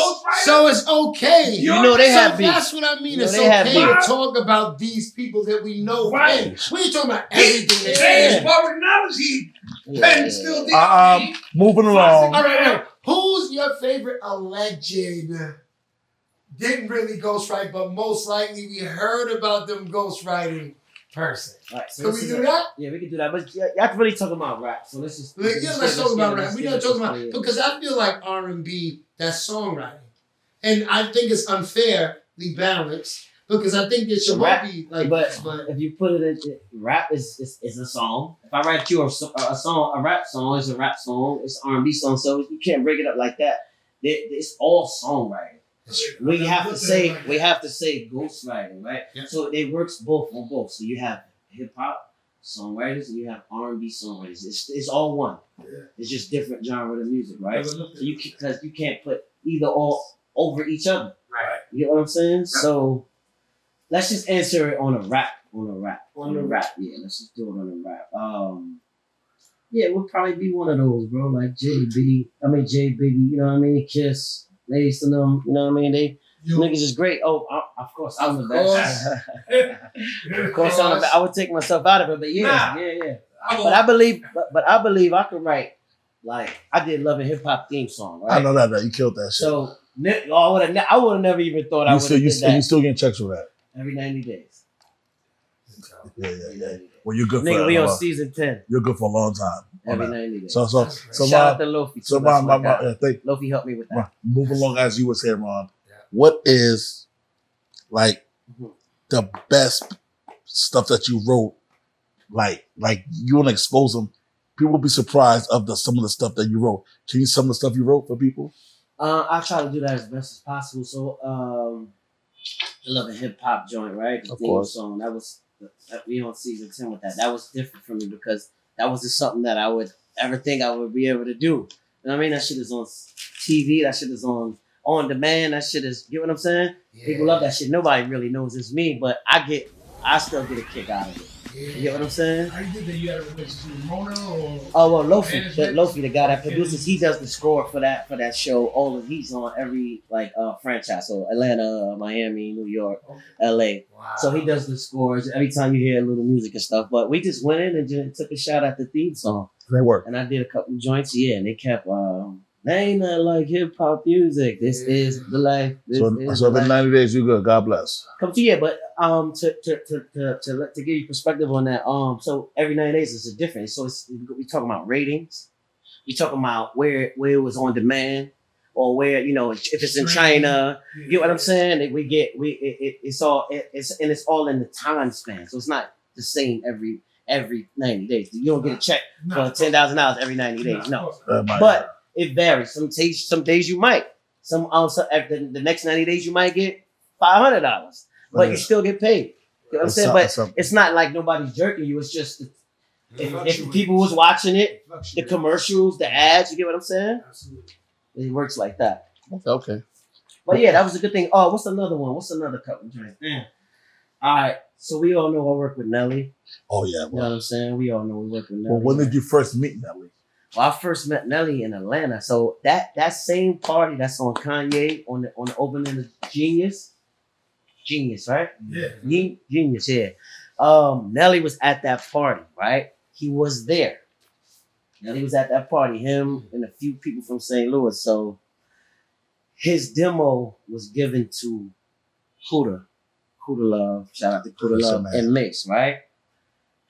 So it's okay. You know they have beef. That's what I mean. You know It's they have okay to beef. talk about these people that we know. Right. Right. We ain't talking about everything. Yeah. James Public Knowledge, he Yeah. still DRE. Moving along. All right. Who's your favorite alleged? Didn't really ghostwrite, but most likely we heard about them ghostwriting person. All right, so Can this we is do a- that? Yeah, we can do that. But y'all really talking about rap. So let's just. Let's talk about rap. We're not talking about because I feel like R&B, that's songwriting, and I think it's unfairly balanced Because I think there should Rap, be like, but if you put it in rap is a song. If I write you a song, a rap song is a rap song. It's R&B song, so you can't break it up like that. It's all songwriting. We have to say ghostwriting, right? Yeah. So it works both on both. So you have hip hop songwriters and you have R&B songwriters. It's all one. Yeah. It's just different genre of music, right? So you can't put either or over each other. Right. You get what I'm saying? So let's just answer it on a rap. Yeah, let's just do it on a rap. Yeah, it would probably be one of those, bro. Like J Biggie, you know what I mean? Kiss, Mase and them, you know what I mean? They niggas is great. Oh, of course, I'm the best. Of course, I would take myself out of it, but yeah. But I believe I could write, like, I did Love and Hip Hop theme song, right? I know that. You killed that shit. So I would have never even thought I would have did that. You still getting checks for that? Every 90 days. Yeah. Well, you're good Nigga, for we that. on season 10. You're good for a long time. Every 90 days. So Shout out to Lofi. So Lofi helped me with that. Move along as you were saying, Ron. What is like the best stuff that you wrote? Like you want to expose them. People will be surprised of some of the stuff that you wrote. Can you some of the stuff you wrote for people? I try to do that as best as possible. So the Love and Hip Hop joint, right? The theme song. That was we on season 10 with that. That was different for me because that wasn't something that I would ever think I would be able to do. You know what I mean? That shit is on TV. That shit is on demand. That shit is, you know what I'm saying? Yeah. People love that shit. Nobody really knows it's me, but I still get a kick out of it. Yeah. You get what I'm saying? How you did that? You had a relationship with Mona or? Oh well, Lofi, the guy that produces, he does the score for that show. He's on every franchise. So Atlanta, Miami, New York, LA. Wow. So he does the scores every time you hear a little music and stuff. But we just went in and just took a shot at the theme song. Great work. And I did a couple joints, and they kept they ain't nothing like hip hop music. This is the life. So in 90 days you good. God bless. But to give you perspective on that, so every 90 days is a different. So we talking about ratings, we talking about where it was on demand, or where if it's in China, you get what I'm saying? It's all in the time span. So it's not the same every 90 days. You don't get a check for $10,000 every 90 days. No, but it varies. Some days you might. The next 90 days you might get $500, but you still get paid. You know what I'm saying? But it's not like nobody's jerking you. It's just if people was watching it, the commercials, the ads. You get what I'm saying? Absolutely. It works like that. Okay. But yeah, that was a good thing. Oh, what's another one? What's another couple joints? All right. So we all know I work with Nelly. Oh yeah. You know what I'm saying? We all know we work with Nelly. Well, when did you first meet Nelly? Well, I first met Nelly in Atlanta. So that same party that's on Kanye on the opening of Genius, right? Yeah. Genius, yeah. Nelly was at that party, right? He was there. Nelly was at that party. Him and a few people from St. Louis. So his demo was given to Kuda Love. Shout out to Kuda Love and Mase, right?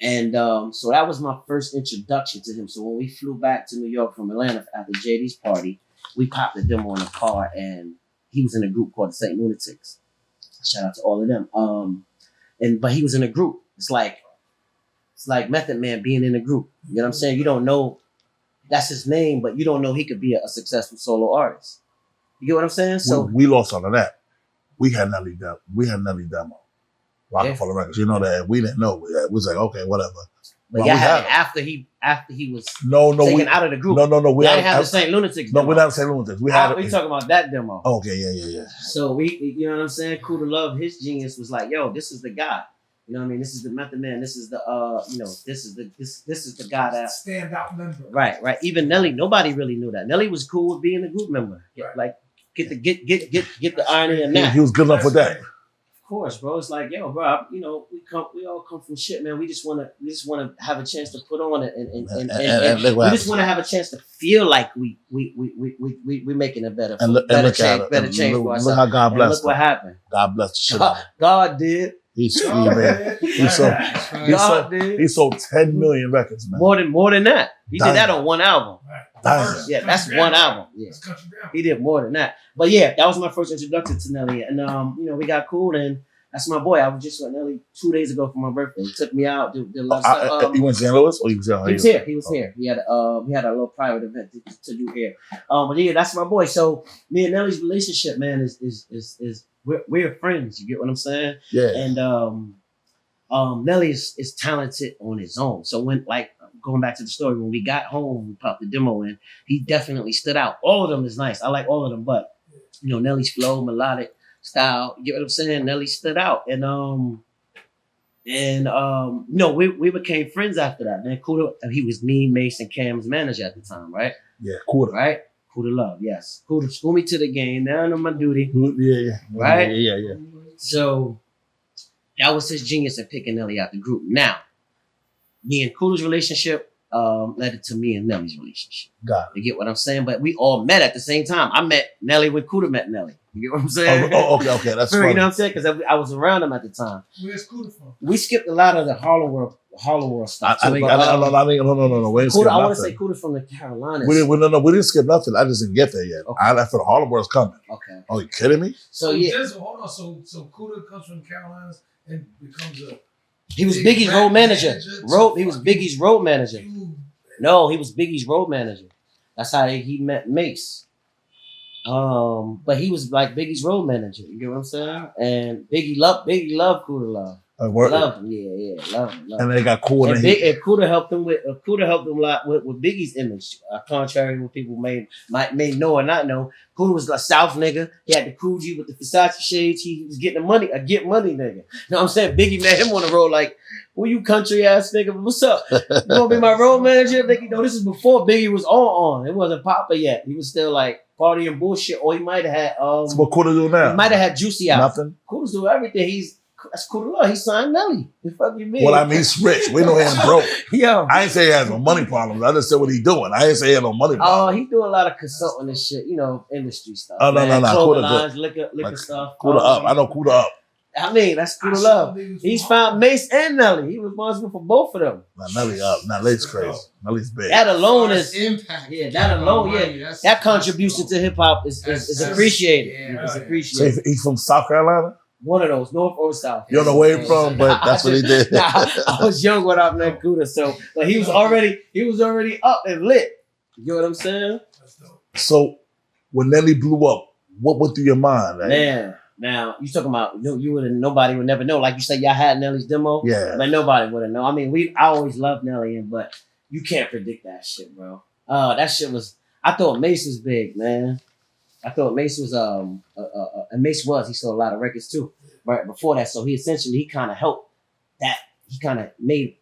And so that was my first introduction to him. So when we flew back to New York from Atlanta after JD's party, we popped the demo in the car, and he was in a group called the St. Lunatics. Shout out to all of them. But he was in a group. It's like Method Man being in a group. You know what I'm saying? You don't know that's his name, but you don't know he could be a successful solo artist. You get what I'm saying? So we lost all of that. We had Nelly demo. Rocafella Records. You know that we didn't know. We was like, okay, whatever. But y'all had it after he was taken out of the group. No. We didn't have the St. Lunatics demo. No, we didn't have the St. Lunatics. We talking about that demo. Okay, yeah. So you know what I'm saying? Kuda Love, his genius was like, yo, this is the guy. You know what I mean? This is the Method Man. This is the this is the guy that standout member. Right. Even Nelly, nobody really knew that. Nelly was cool with being a group member. Right. Like get the irony in that. He was good enough with that. Of course, bro. It's like, yo, bro, we all come from shit, man. We just wanna have a chance to put on it and we just wanna have a chance to feel like we making a better change for ourselves. Look how God blessed. Look what happened. God blessed the shit out of him. God did. He sold 10 million records, man. More than that. He did that on one album. Right. Yeah, that's one album. Yeah. He did more than that. But yeah, that was my first introduction to Nelly. And we got cool, and That's my boy. I was just with Nelly 2 days ago for my birthday. He took me out, did a lot of stuff. You went to St. Louis or you was out He was here. He was here. He had a little private event to do here. But yeah, that's my boy. So me and Nelly's relationship, man, is we're friends. You get what I'm saying? Yeah. And Nelly is talented on his own. So when, like, going back to the story, when we got home, we popped the demo in. He definitely stood out. All of them is nice. I like all of them, but you know, Nelly's flow, melodic style. You get what I'm saying? Nelly stood out, and you know, we became friends after that. Man, Kuda, he was me, Mase, and Cam's manager at the time, right? Yeah, Kuda. Right? Kuda Love, yes. Kuda school me to the game. Now I know my duty. Yeah. Right? Yeah. So that was his genius in picking Nelly out the group. Now, me and Kuda's relationship led it to me and Nelly's relationship. Got it. You get what I'm saying? But we all met at the same time. I met Nelly when Kuda met Nelly. You get what I'm saying? Okay. That's funny. You know what I'm saying? Because I was around him at the time. Where's Kuda from? We skipped a lot of the Harlem World stuff. No. We didn't skip Kuda, I want to nothing. say Kuda's from the Carolinas. We didn't skip nothing. I just didn't get there yet. Okay. I left for the Harlem World's coming. Okay. Oh, you kidding me? So yeah, Hold on. So Kuda comes from the Carolinas and becomes a. he was big Biggie's rap road manager. manager. He was Biggie's road manager. You- No, he was Biggie's road manager. That's how he met Mase. But he was like Biggie's road manager. You get what I'm saying? And Biggie loved Kuda Love. Love him, yeah, love him. And they got cool. And Kuda helped him with a lot with Biggie's image. Contrary to what people may know or not know, Kuda was a South nigga. He had the Coogee with the Versace shades. He was getting the money, a get money nigga. You know what I'm saying? Biggie met him on the road like, well, you country ass nigga, what's up? You gonna be my road manager? Nigga, you know, this is before Biggie was on. It wasn't Papa yet. He was still like partying bullshit. Or he might have had so what Kuda do now? he might have had Juicy out. Nothing. Kuda's do everything. That's Kuda Love. He signed Nelly. The fuck you mean? Well, I mean, he's rich. We know he's broke. Yo. I ain't say he has no money problems. I just said what he doing. I ain't say he had no money Oh, problems. he do a lot of consulting and shit, you know, industry stuff. Oh, no. Clothing Kuda lines, good. liquor Like, stuff. Kuda up. I know Kuda up. I mean, that's Kuda Love. He's found Mase and Nelly. He was responsible for both of them. Nah, Nelly up. Nelly's crazy. Nelly's big. That alone is impact. yeah. That alone, yeah. That contribution to hip hop is appreciated. Yeah, It's right. So appreciated. he's from South Carolina? One of those, North or South. You don't know where he's from, but that's what he did. Nah, I was young when I met Kuda, so but he was already up and lit. You know what I'm saying? So when Nelly blew up, what went through your mind? Like, Man, now you talking about nobody would never know. Like you said, y'all had Nelly's demo. Yeah. But nobody would have known. I mean, I always loved Nelly, but you can't predict that shit, bro. That shit was. I thought Mase was big, man. I thought Mase was and Mase was. He sold a lot of records too, right before that. So he kind of helped that. He kind of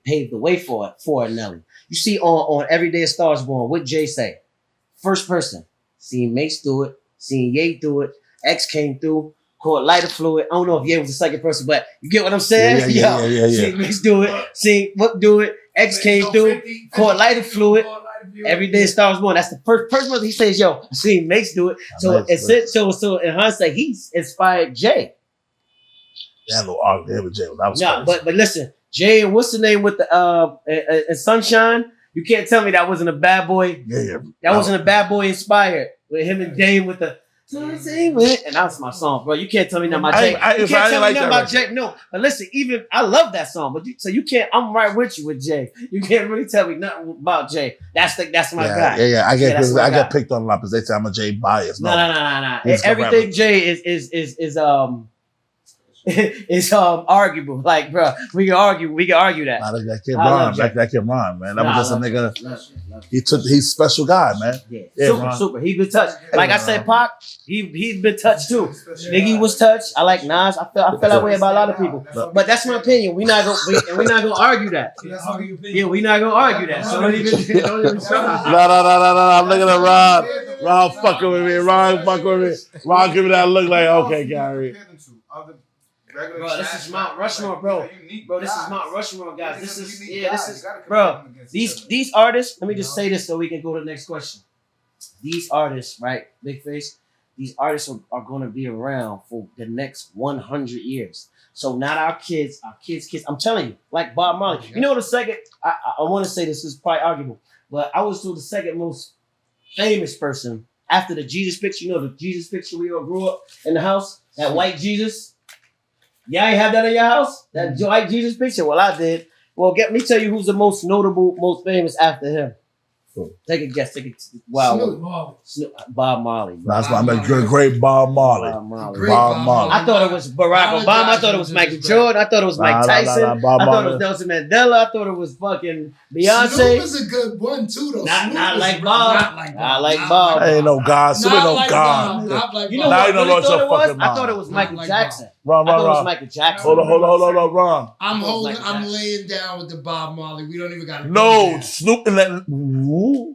paved the way for Nelly. You see on Every Day a Star Is Born, what Jay say? First person. Seeing Mase do it. Seeing Ye do it. X came through. Caught lighter fluid. I don't know if Ye was the second person, but you get what I'm saying? Yeah. Seeing Mase do it. Seeing Whoop do it. X came through. Caught lighter fluid. Every Day a Star Is Born. That's the first person he says, yo, I seen Mase do it. So in hindsight, he inspired Jay. That little argument with Jay. That was No, crazy. but listen, Jay, what's the name with the Sunshine? You can't tell me that wasn't a Bad Boy. Yeah. That wasn't a Bad Boy inspired with him and Dame with the. And that's my song, bro. You can't tell me nothing about Jay. You can't tell me nothing about Jay. No, but listen, even I love that song, but you can't. I'm right with you with Jay. You can't really tell me nothing about Jay. That's my guy. Yeah. I that's my guy. get picked on a lot because they say I'm a Jay bias. No. He's Everything Jay is it's arguable. Like, bro, we can argue that. Nah, that kid I love Ron, Jay. that kid Ron, man. That was just a nigga. Love you. He's a special guy, man. Yeah, Ron. super. He been touched. Like I said, Pac, he's been touched too. Yeah. Biggie was touched. I like Nas. I feel that way about a lot of people. But that's my opinion. We're not gonna argue that. Yeah, we're not gonna argue that. So don't even try. No. I'm looking at Ron. Ron fucking with me. Ron give me that look like, okay, Gary. Bro, this is Mount Rushmore, bro. Bro, this is Mount Rushmore, guys. This is bro. These artists. Let me just say this so we can go to the next question. These artists, right, Big Face. These artists are going to be around for the next 100 years. So not our kids, kids. I'm telling you, like Bob Marley. You know the second. I want to say this is probably arguable, but I was told the second most famous person after the Jesus picture. You know the Jesus picture we all grew up in the house. That white Jesus. Y'all ain't have that in your house? That White Jesus picture? Well, I did. Well, let me tell you who's the most notable, most famous after him. Take a guess. Wow. Bob Marley. That's why I'm a great Bob Marley. Bob Marley. I thought it was Barack Obama. I thought it was Michael Jordan. I thought it was Mike Tyson. I thought it was Nelson Mandela. I thought it was fucking Beyonce. Snoop is a good one too, though. Not like Bob. Not like Bob. Ain't no God. Snoop ain't no God. You know what I really thought it was? I thought it was Michael Jackson. Ron. I thought it was Michael Jackson. Hold on, Ron. I'm laying down with the Bob Marley. We don't even got to. No, Snoop and that. Whoa.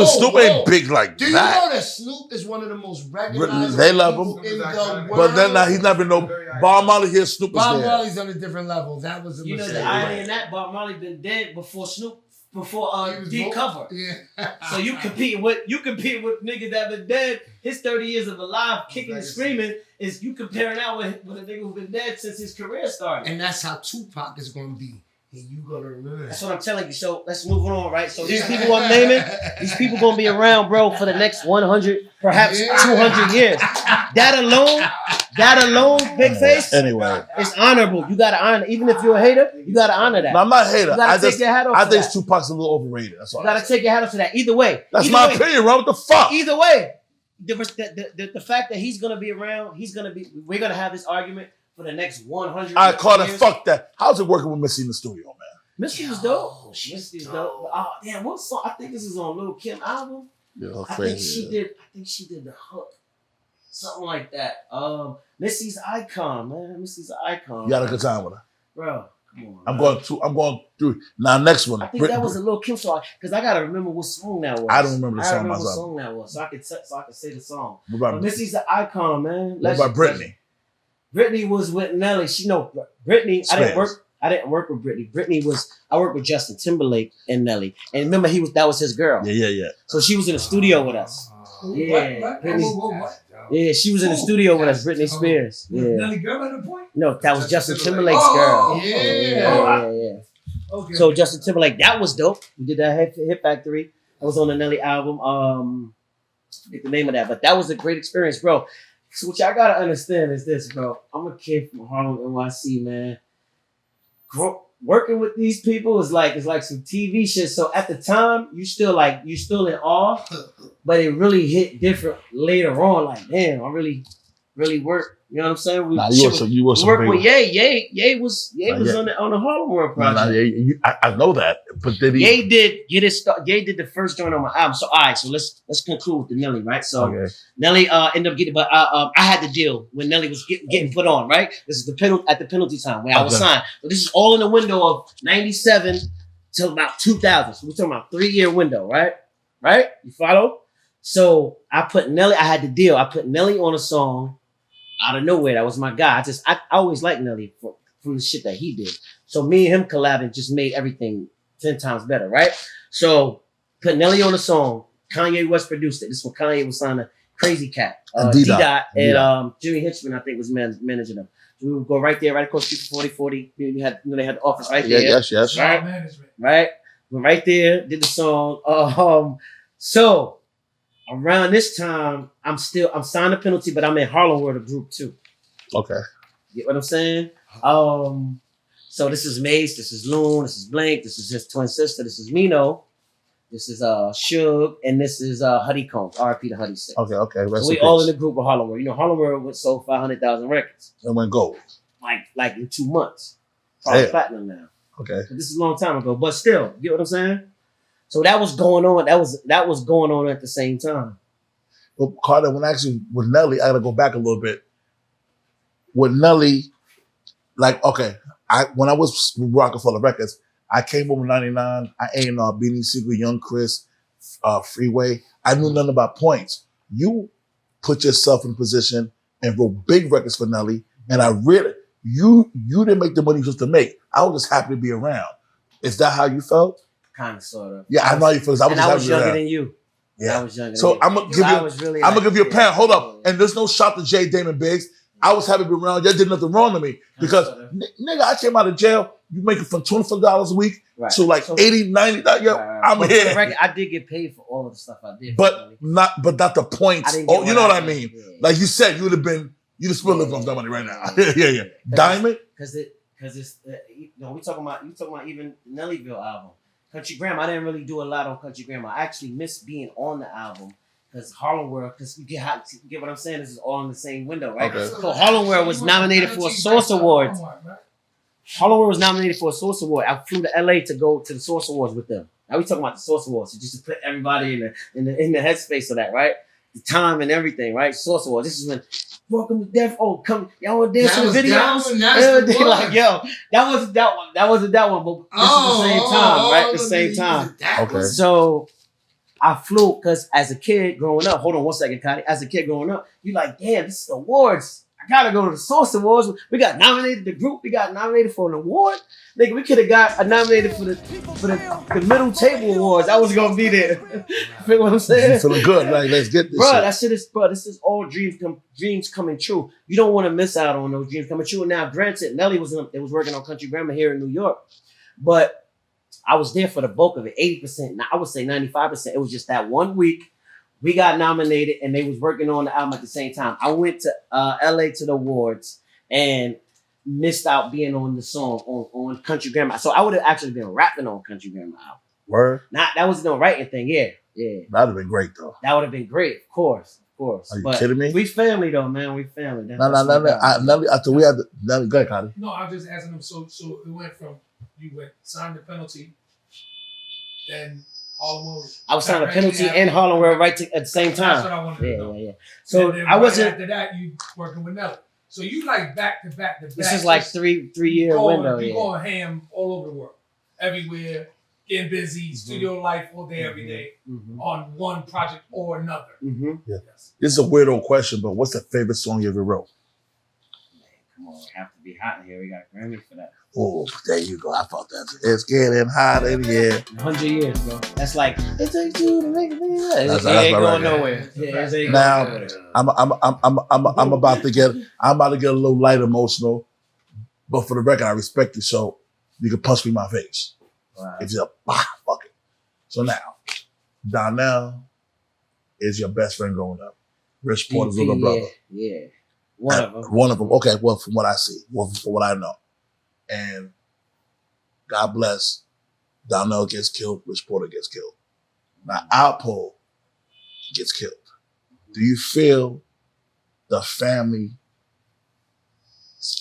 Snoop ain't big like that. Do you know that Snoop is one of the most recognized They love him. in the world? But then now he's not been no Bob Marley here. Snoop is Bob there. Marley's on a different level. That was a You know mistake. the irony in that Bob Marley been dead before Snoop, before D Cover. Yeah. So you compete with niggas that been dead. His 30 years of alive, kicking and screaming, is you comparing that with a nigga who's been dead since his career started. And that's how Tupac is going to be. And you got to remember that. That's what I'm telling you. So let's move on, right? So these people I'm naming, these people gonna be around, bro, for the next 100, perhaps 200 years. That alone, Big Face. Anyway, it's honorable. You gotta honor, even if you're a hater, you gotta honor that. No, I'm not a hater. I think Tupac's a little overrated. That's all. You gotta take your hat off to that. Either way. That's my opinion, bro. What the fuck? Either way, the fact that he's gonna be around, we're gonna have this argument for the next 100 I call it years. fuck that. How's it working with Missy in the studio, man? Missy was dope. Missy's dope. Oh, damn, what song? I think this is on Lil' Kim album. Yeah, I think she did the hook. Something like that. Missy's icon, man. Missy's an icon. You had a good time with her. Bro, come on. I'm going through. Now, next one. I think that was a Lil' Kim song. Because I gotta remember what song that was. I don't remember the song I remember myself. what song that was. So I could say the song. What about Missy's an icon, man. What about Britney? Britney was with Nelly. Britney. Spins. I didn't work with Britney. I worked with Justin Timberlake and Nelly. And remember, that was his girl. Yeah. So she was in the studio with us. Yeah. What? Yeah, she was in the studio with us, Britney Spears. Yeah. Nelly girl at the point? No, that was Justin Timberlake's girl. Yeah. Okay. So Justin Timberlake, that was dope. We did that Hit Factory. That was on the Nelly album. I forget the name of that, but that was a great experience, bro. So what y'all gotta understand is this, bro. I'm a kid from Harlem, NYC, man. Working with these people is like some TV shit. So at the time, you still in awe, but it really hit different later on. Like, damn, I really worked. You know what I'm saying? We worked with Ye. Ye was on the Harlem World project. I know that, but did he? Ye did the first joint on my album. So all right, so let's conclude with the Nelly, right? So Nelly ended up getting, but I had the deal when Nelly was getting put on, right? This is at the penalty time when I was signed. So this is all in the window of 97 till about 2000. So we're talking about 3-year window, right? Right? You follow? So I had the deal. I put Nelly on a song out of nowhere. That was my guy. I always liked Nelly from the shit that he did. So me and him collabing just made everything 10 times better, right? So put Nelly on a song. Kanye West produced it. This is when Kanye was signing Crazy Cat. D-Dot and Jimmy Hitchman, I think, was managing them. So we would go right there, right across the 40. They had the office right there. Yes. Right? Right? Went right there, did the song. So around this time, I'm signed a penalty, but I'm in Harlem World group too. Okay. Get what I'm saying? So this is Mase, this is Loon, this is Blink, this is his twin sister, this is Mino, this is Suge, and this is Honeycomb, RP to Honey Sick. Okay. So we all in the group of Harlem World. You know, Harlem World sold 500,000 records. And went gold. Like in 2 months. Probably platinum now. Okay. But this is a long time ago, but still, you get what I'm saying? So that was going on. That was going on at the same time. But Cardan, with Nelly, I gotta go back a little bit. With Nelly, when I was with Rocafella Records, I came over in 99. I ain't Beanie Siegel, Young Chris, Freeway. I knew nothing about points. You put yourself in a position and wrote big records for Nelly, and I really, you didn't make the money you supposed to make. I was just happy to be around. Is that how you felt? Kind of, sort of. Yeah, I know how you feel. I was younger than you. Yeah, I was younger. So I'm gonna give you a pen. Hold up, and there's no shot to J. Damon Biggs. I was happy to be around. You did nothing wrong to me because nigga, I came out of jail. You making from $25 a week to like 80, 90. I'm here. Record, I did get paid for all of the stuff I did. But not the points. You know what I mean? Yeah. Like you said, you would have been You just spilling from somebody right now. yeah. Diamond? Because it's you know, you talking about even the Nellyville album. Country Grammar, I didn't really do a lot on Country Grammar. I actually missed being on the album because Harlem World, because you get what I'm saying? This is all in the same window, right? Okay. So Harlem World was nominated for a Source Awards. Harlem World was nominated for a Source Award. I flew to LA to go to the Source Awards with them. Now we talking about the Source Awards, so just to put everybody in the headspace of that, right? The time and everything, right? Source Awards. This is when Welcome to Death. Oh, come, y'all want to dance in the videos? Like, yo, that wasn't that one. That wasn't that one. But this is the same time, right? The same time. Okay. So I flew because as a kid growing up, hold on one second, Connie. As a kid growing up, you like, damn, this is awards. I gotta go to the Source Awards. We got nominated. The group we got nominated for an award. Nigga, we could have got nominated for the Middle Table Awards. I was gonna be there. Feel what I'm saying? Feeling good. Like, let's get this. Bro, shit. that shit is, bro. This is all dreams coming true. You don't want to miss out on those dreams coming true. Now, granted, Nelly was working on Country Grammar here in New York, but I was there for the bulk of it. 80%. Now I would say 95%. It was just that 1 week. We got nominated and they was working on the album at the same time. I went to LA to the awards and missed out being on the song on Country Grammar. So I would have actually been rapping on Country Grammar album. Word? That was no writing thing. Yeah. That'd have been great though. That would have been great, of course. Are you kidding me? We family though, man. We family. No. After we had the go ahead, Connie. No, I'm just asking him. So it went from you signed the penalty, then Harlem. I was signing a penalty and Harlem World at the same time. That's what I wanted to know. Yeah. So then I wasn't. After that, you working with Nelly. So you like back to back to back. This is like three-year window. You going ham all over the world, everywhere, getting busy, studio life all day, every day, on one project or another. Yeah. This is a weirdo question, but what's the favorite song you ever wrote? Man, come on, we have to be hot in here. We got Grammy for that. Oh, there you go. I thought that. It's getting hot in here. 100 years, bro. That's like it takes two to make a thing. That's ain't going right. nowhere. Now, I'm about to get a little light emotional, but for the record, I respect you, so you can punch me in my face. Wow. If you're fuck it. So now, Donnell is your best friend growing up. Rich Porter's little brother. Yeah. One of them. One of them. Okay, well, from what I see, from what I know. And God bless, Donnell gets killed, Rich Porter gets killed. Now, Alpo gets killed. Do you feel the family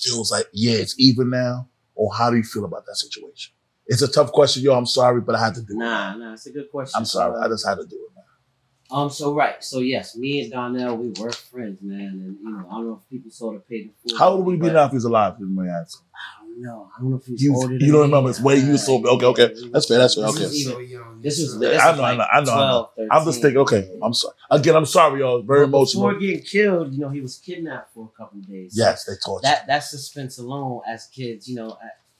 feels like, yeah, it's even now? Or how do you feel about that situation? It's a tough question, yo. I'm sorry, but I had to do it. Nah, it's a good question. I'm sorry. I just had to do it, man. So yes, me and Donnell, we were friends, man. And I don't know if people saw the page before. How old would we be now if he was alive? I don't know. I don't know if he was older than you don't me. remember? It's way you were so okay. That's fair. Okay. This was I know. 13. I'm just thinking. Okay, I'm sorry. Again, I'm sorry, y'all. Very emotional. Before getting killed, he was kidnapped for a couple of days. Yes, they told you. That suspense alone, as kids,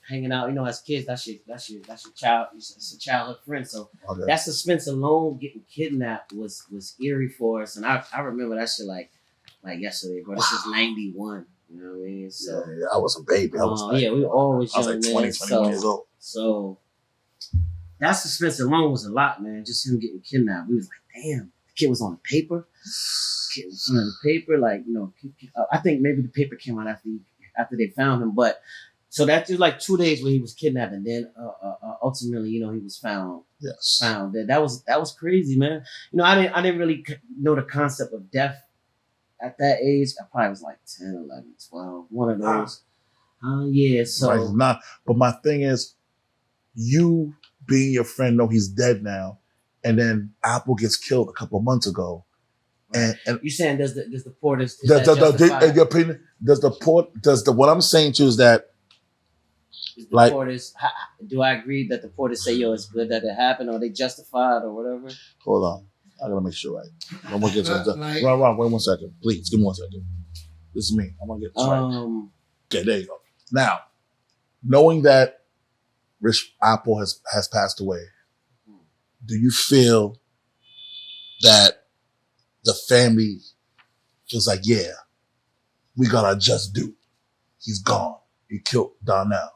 hanging out, as kids, that's your child, it's a childhood friend. So that suspense alone, getting kidnapped was eerie for us. And I remember that shit like yesterday, bro. This is 91. You know what I mean? So yeah, I was a baby. we were always young. I was like 20, 21 years old. So that suspense alone was a lot, man. Just him getting kidnapped. We was like, damn, the kid was on the paper. The kid was on the paper, I think maybe the paper came out after they found him, but. So that was like 2 days where he was kidnapped, and then ultimately, he was found. Yes. Found. That was crazy, man. I didn't really know the concept of death at that age. I probably was like 10, 11, 12, one of those. Yeah. So. Right, not. But my thing is, you being your friend, know he's dead now, and then Apple gets killed a couple months ago, and you saying does the Porter in your opinion, what I'm saying to you is that. Like, Porters, do I agree that the Porters say, yo, it's good that it happened, or they justified, or whatever? Hold on. I gotta make sure right. I'm gonna get something. Ron, wait 1 second. Please, give me 1 second. This is me. I'm gonna get this right. Okay, there you go. Now, knowing that Rich Apple has passed away, do you feel that the family feels like, yeah, we got our just due? He's gone. He killed Donnell.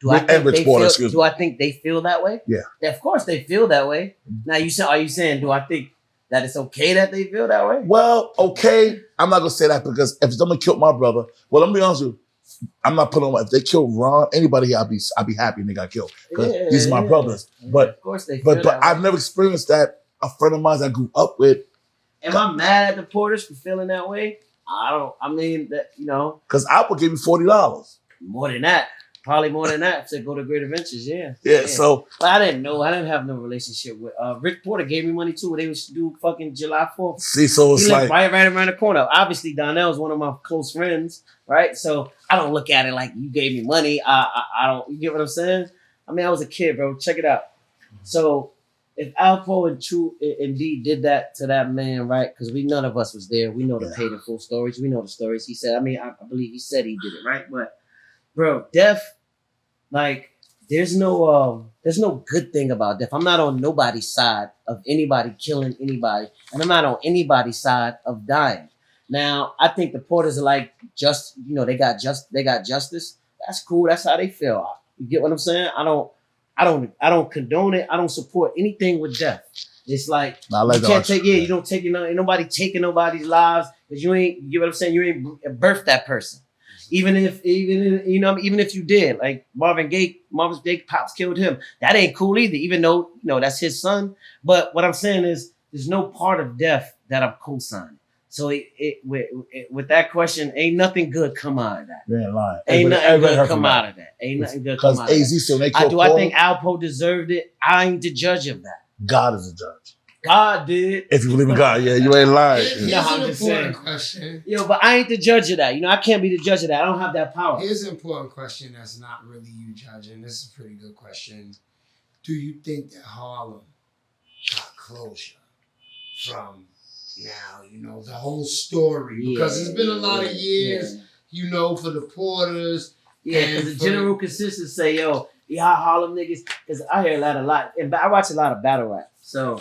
Do I think they feel that way? Yeah. Of course they feel that way. Now are you saying, do I think that it's okay that they feel that way? Well, okay. I'm not gonna say that because if someone killed my brother, well, let me be honest with you. I'm not putting on if they killed Ron, anybody here, I'll be happy they got killed. Because these are my brothers. But of course they feel but that way. I've never experienced that. A friend of mine I grew up with. Am I mad at the Porters for feeling that way? I mean that, you know. Because Alpo gave me $40. More than that. Probably more than that to go to Great Adventures, yeah. Yeah, so. But I didn't know. I didn't have no relationship with Rick Porter gave me money too. They used to do fucking July 4th. See, so it's he lived like. right around the corner. Obviously, Donnell's one of my close friends, right? So I don't look at it like you gave me money. I don't, you get what I'm saying? I mean, I was a kid, bro. Check it out. So if Alpo and True indeed did that to that man, right? Because none of us was there. We know the paid in full stories. We know the stories. He said, I believe he said he did it, right? But bro, death, like, there's no good thing about death. I'm not on nobody's side of anybody killing anybody, and I'm not on anybody's side of dying. Now, I think the Porters are like they got justice. That's cool. That's how they feel. You get what I'm saying? I don't condone it. I don't support anything with death. It's like you can't take you don't take ain't nobody taking nobody's lives because you get what I'm saying? You ain't birthed that person. Even if you did, like Marvin Gaye pops killed him. That ain't cool either, even though that's his son. But what I'm saying is there's no part of death that I'm co-signing. So with that question, ain't nothing good come out of that. You ain't lying. Ain't nothing good come out of that. Ain't nothing good come out of that. AZ still make Do I think Alpo deserved it? I ain't the judge of that. God is the judge. God did. If you believe in God, yeah, you ain't lying. Here's an important question. But I ain't the judge of that. I can't be the judge of that. I don't have that power. Here's an important question that's not really you judging. This is a pretty good question. Do you think that Harlem got closure from now, the whole story? Because it's been a lot of years, for the Porters. Yeah, because the general consensus say, y'all Harlem niggas, because I hear a lot, and I watch a lot of battle rap. So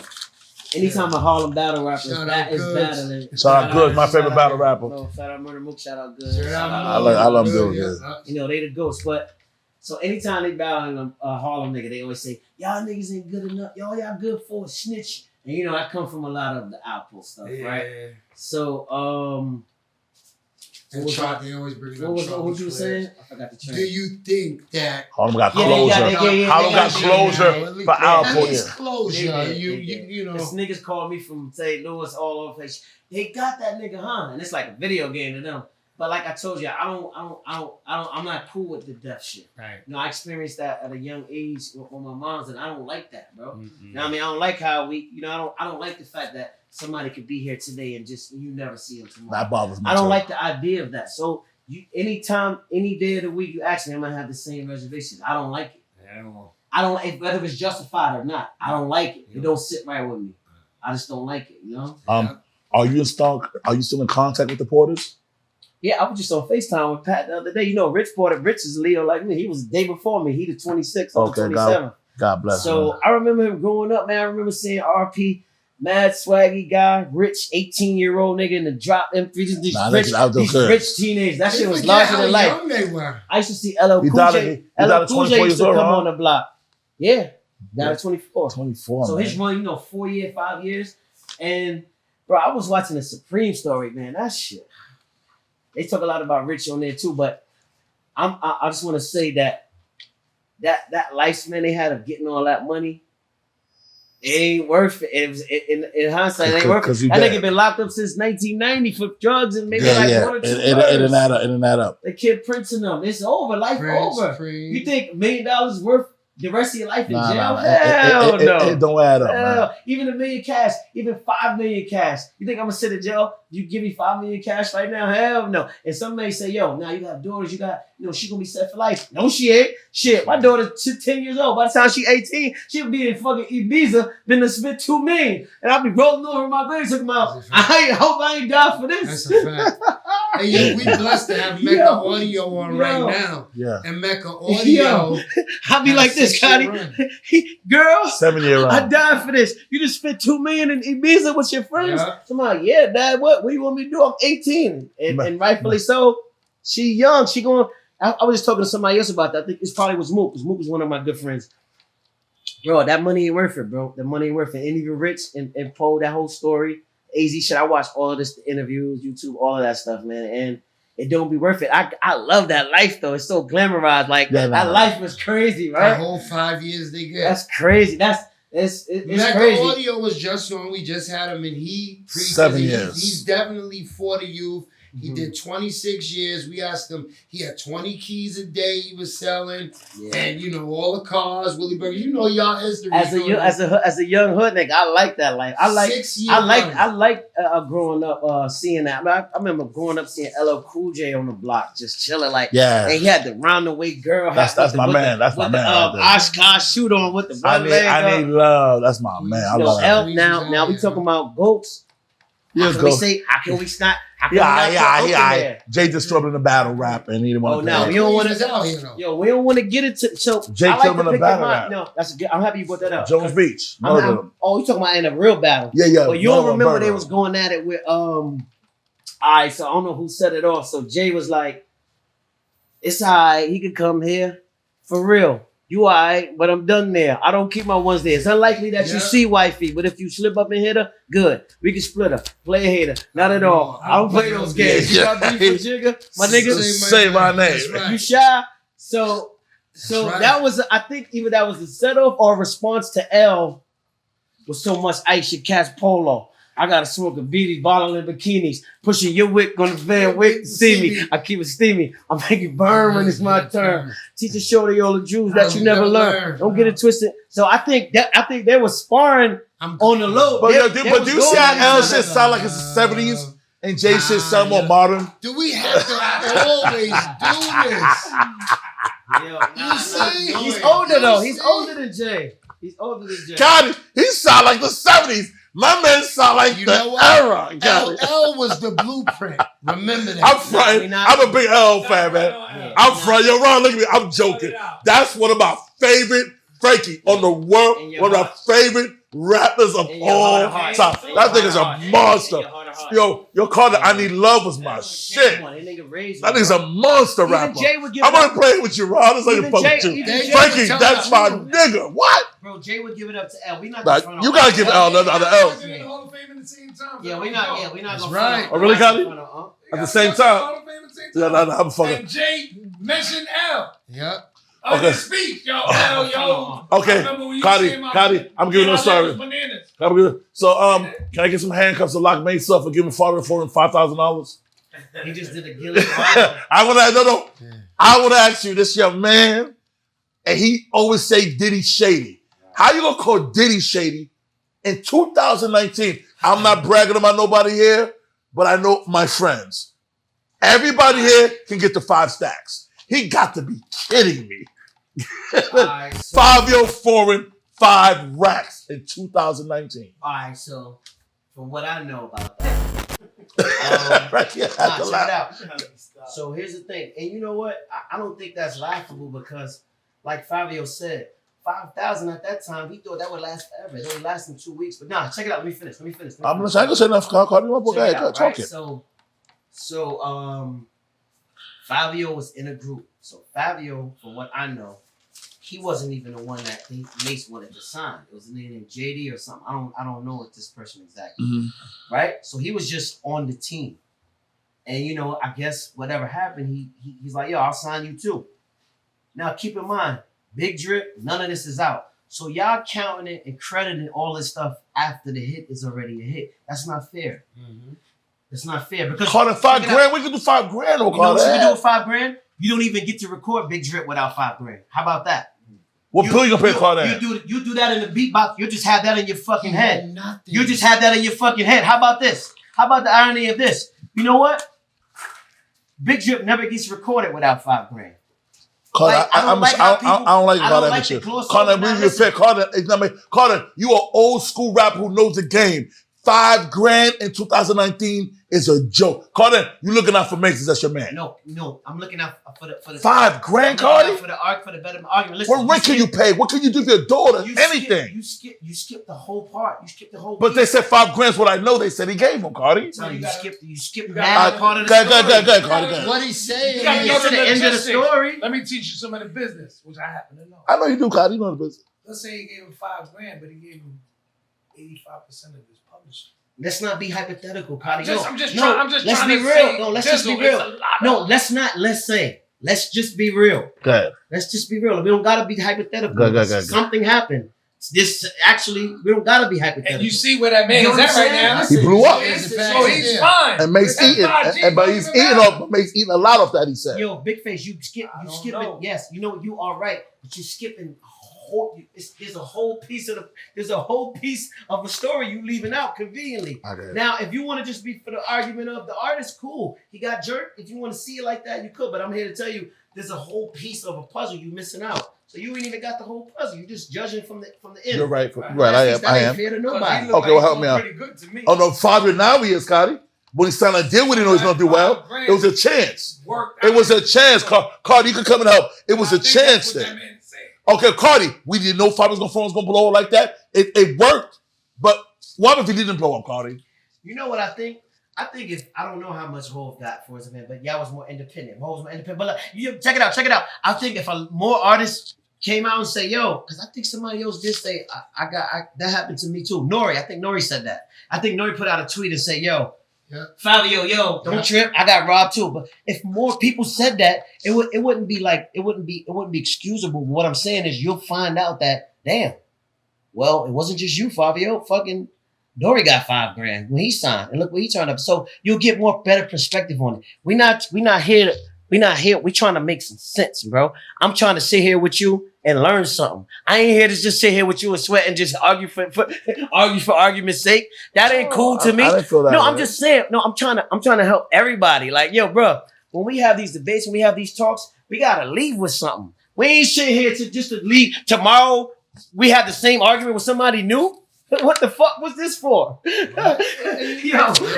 anytime a Harlem battle rapper is battling. Shout out Goods, my favorite battle rapper. Shout out Murder Mook, shout out Goods. I love Goods. They the ghosts. But so anytime they battling a Harlem nigga, they always say, y'all niggas ain't good enough. Y'all good for a snitch. And I come from a lot of the Alpo stuff, right? So they always bring up what you saying? I forgot the train. Do you think that Harlem got closure? Harlem got closure for Alpo. It's closure. This niggas called me from St. Louis all over the place. They got that nigga, huh? And it's like a video game to them. But like I told you, I'm not cool with the death shit. Right. I experienced that at a young age with my mom's, and I don't like that, bro. Mm-hmm. I don't like how I don't like the fact that somebody could be here today and just you never see them tomorrow. That bothers me. I don't like the idea of that. So anytime, any day of the week you ask me, I'm gonna have the same reservations. I don't like it. I don't whether it's justified or not. I don't like it. It don't sit right with me. I just don't like it. Are you still in contact with the Porters? Yeah, I was just on FaceTime with Pat the other day. Rich Porter, Rich is Leo like me. He was the day before me. He the 26th, I'm the 27th. God bless him. So I remember him growing up, man. I remember seeing RP, mad swaggy guy, rich 18-year-old nigga in the drop. These rich teenagers. That shit was larger than life. Young they were. I used to see LL Cool J. LL Cool J used to come on the block. Yeah, down at 24. 24. So his run, 4 years, 5 years. And bro, I was watching the Supreme story, man. That shit. They talk a lot about Rich on there too, but I just want to say that lifespan they had of getting all that money, it ain't worth it. It was in hindsight, it ain't worth it. That nigga been locked up since 1990 for drugs and maybe one or two it didn't add up. The Kid Prince and them, it's over. Life over. You think $1 million worth the rest of your life in jail? Hell no. It don't add up, man. Even $1 million cash, even $5 million cash. You think I'm gonna sit in jail? You give me $5 million cash right now? Hell no. And somebody say, yo, now you have daughters, she gonna be set for life. No, she ain't. Shit, my daughter's 10 years old. By the time she 18, she'll be in fucking Ibiza, been to spend $2 million. And I'll be rolling over my grave talking about, I hope I ain't die for this. That's a fact. Hey, we blessed to have Mecca Audio on right now. Yeah. And Mecca Audio. I'll be like this, Connie. Girl, 7 year old. I died for this. You just spent $2 million in Ibiza with your friends. Yeah. So I'm like, yeah, Dad, what do you want me to do? I'm 18. And rightfully so. She young. She going. I was just talking to somebody else about that. I think it probably was Mook, because Mook was one of my good friends. Bro, that money ain't worth it, bro. The money ain't worth it. And even Rich and Poe, that whole story, AZ shit. I watched all of this, the interviews, YouTube, all of that stuff, man. And it don't be worth it. I love that life though. It's so glamorized. Like that life was crazy, right? The whole 5 years they get. That's crazy. It's crazy. Audio was just on. We just had him, and he 7 years. He's definitely for the youth. He did 26 years. We asked him. He had 20 keys a day he was selling, and you know all the cars. Willie Burger. You know y'all history. As a young hood nigga, I like that life. I like growing up seeing that. I remember growing up seeing LL Cool J on the block just chilling like. And he had the roundaway girl. That's my man. That's my man. Oshkosh shoot on with the one leg. I need love. That's my man. I love that. Now we talking about goats. How can we say? How can we not? Jay just struggled in the battle rap and he didn't want to. No, we don't want to. Yo, we don't want to get into. So Jay killed in the battle rap. No, that's a good. I'm happy you brought that up. Jones Beach. You talking about in a real battle? Yeah. But you don't remember they was going at it with All right, so I don't know who set it off. So Jay was like, "It's all right. He could come here for real. You all right, but I'm done there. I don't keep my ones there. It's unlikely that you see wifey, but if you slip up and hit her, good. We can split her. Play a hater. Not at all. I don't play those games. You got beef with Jigga? My nigga, say my name. Right. You shy? So that was, I think either that was a set off or a response to L with so much ice, your cat's polo. I gotta smoke a beanie, bottle in bikinis, pushing your wick on the van, wait to see me. I keep it steamy. I make it burn when it's my turn. Teach a shorty all the Jews that you never learn. Don't get it twisted. So I think they were sparring on the low. But do you see how L shit sound like it's the 70s and J shit sound more modern? Do we have to always do this? You see? He's older though. He's older than Jay. God, he sound like the 70s. My man sound like the era. L was the blueprint. Remember that. I'm fronting. I'm a big L fan, man. I'm fronting. Yo, Ron, look at me. I'm joking. That's one of my favorite, Frankie, on the world. One of my favorite rappers of all time. That nigga's a monster. Yo, Cardan, I Need Love was my shit. That nigga's a monster rapper. I'm gonna play it with you, Ron. It's like a fuck with you. Frankie, that's my nigga. What? Bro, Jay would give it up to L. We not you gotta give L the other L. Yeah, we're not gonna right. Oh, really, Connie? At the same time? Yeah, I'm fucking. And Jay mentioned L. Yep. Okay. Speak, yo. L, yo. Okay, Connie, I'm giving you a story. So, can I get some handcuffs to lock Mase up for giving Fivio for him $5,000? He just did a guilty. I want to ask you, this young man, and he always say Diddy shady. How you gonna call Diddy shady in 2019? I'm not bragging about nobody here, but I know my friends. Everybody here can get the 5 stacks. He got to be kidding me. Fivio foreign 5 racks in 2019. All right, so from what I know about that, check it out. So here's the thing, and you know what? I don't think that's laughable because, like Fivio said, 5,000 at that time, he thought that would last forever. It only lasted 2 weeks. But nah, check it out. Let me finish. I'm gonna say enough. Cardi, go ahead, talk it. So Fivio was in a group. So Fivio, from what I know, he wasn't even the one that Mase wanted to sign. It was a name named JD or something. I don't know what this person exactly. Mm-hmm. Right? So he was just on the team. And you know, I guess whatever happened, he's like, yo, I'll sign you too. Now keep in mind, Big Drip, none of this is out. So y'all counting it and crediting all this stuff after the hit is already a hit. That's not fair. Mm-hmm. It's not fair because Cardan, $5,000. We can do $5,000. You know what you can do with $5,000? You don't even get to record Big Drip without $5,000. How about that? What bill you gonna pay Cardan? You do that in the beatbox. You just have that in your fucking head. You just have that in your fucking head. How about this? How about the irony of this? You know what? Big Drip never gets recorded without $5,000. Cardan, I don't like about that with you. Cardan, we fair. Cardan, you are old school rapper who knows the game. $5,000 in 2019 is a joke. Cardan, you looking out for Mase? That's your man. No, I'm looking out for the $5,000, Cardan. For the better argument. Listen, what rent can you pay? What can you do for your daughter? Anything. You skip the whole part. You skip the whole. But they said $5,000 is what I know. They said he gave him, Cardi. No, you skip mad part of the story. Go ahead. What he's saying. You gotta get to the end of the story. Let me teach you some of the business, which I happen to know. I know you do, Cardi. You know the business. let's say he gave him $5,000, but he gave him 85% of his publishing. Let's not be hypothetical, Cardi. I'm just trying to be real. say, No, let's just be real. No, let's just be real. Good. Let's just be real. We don't gotta be hypothetical. Good. Something happened. This actually, we don't gotta be hypothetical. And you see where that man is at right now. He blew up. So he's fine. And Mace eating, but he's eating a lot of that. He said. Yo, Big Face, you skipping. Yes, you know you are right, but you're skipping. There's a whole piece of the story you leaving out conveniently. Now, if you want to just be for the argument of the artist, cool. He got jerked. If you want to see it like that, you could. But I'm here to tell you, there's a whole piece of a puzzle you missing out. So you ain't even got the whole puzzle. You just judging from the end. You're right. Right. I am. Fair to nobody. Okay, well, help me out. Oh no, Fivio now he is, Scotty. When he signed a deal with him, he was gonna do well. It was a chance. It was a chance. Cardi, you can come and help. It was a chance there. Okay, Cardi, we didn't know Fivio's phone was gonna blow up like that. It worked, but what if he didn't blow up, Cardi? You know what I think? I think if I don't know how much Hov got for his event, but y'all was more independent. Hov was more independent. But look, you check it out. I think if more artists came out and say, yo, because I think somebody else did say, that happened to me too. Nori, I think Nori said that. I think Nori put out a tweet and said, yo, Fivio, don't trip. I got robbed too. But if more people said that, it wouldn't be excusable. But what I'm saying is you'll find out that, damn, well, it wasn't just you, Fivio. Fucking Nori got $5,000 when he signed. And look where he turned up. So you'll get better perspective on it. We're not here. We're trying to make some sense, bro. I'm trying to sit here with you and learn something. I ain't here to just sit here with you and sweat and just argue for argument's sake. That ain't cool to me. I didn't feel that. I'm just saying. No, I'm trying to help everybody. Like, yo, bro, when we have these debates, when we have these talks, we gotta leave with something. We ain't sit here to leave tomorrow. We have the same argument with somebody new. What the fuck was this for? Yo,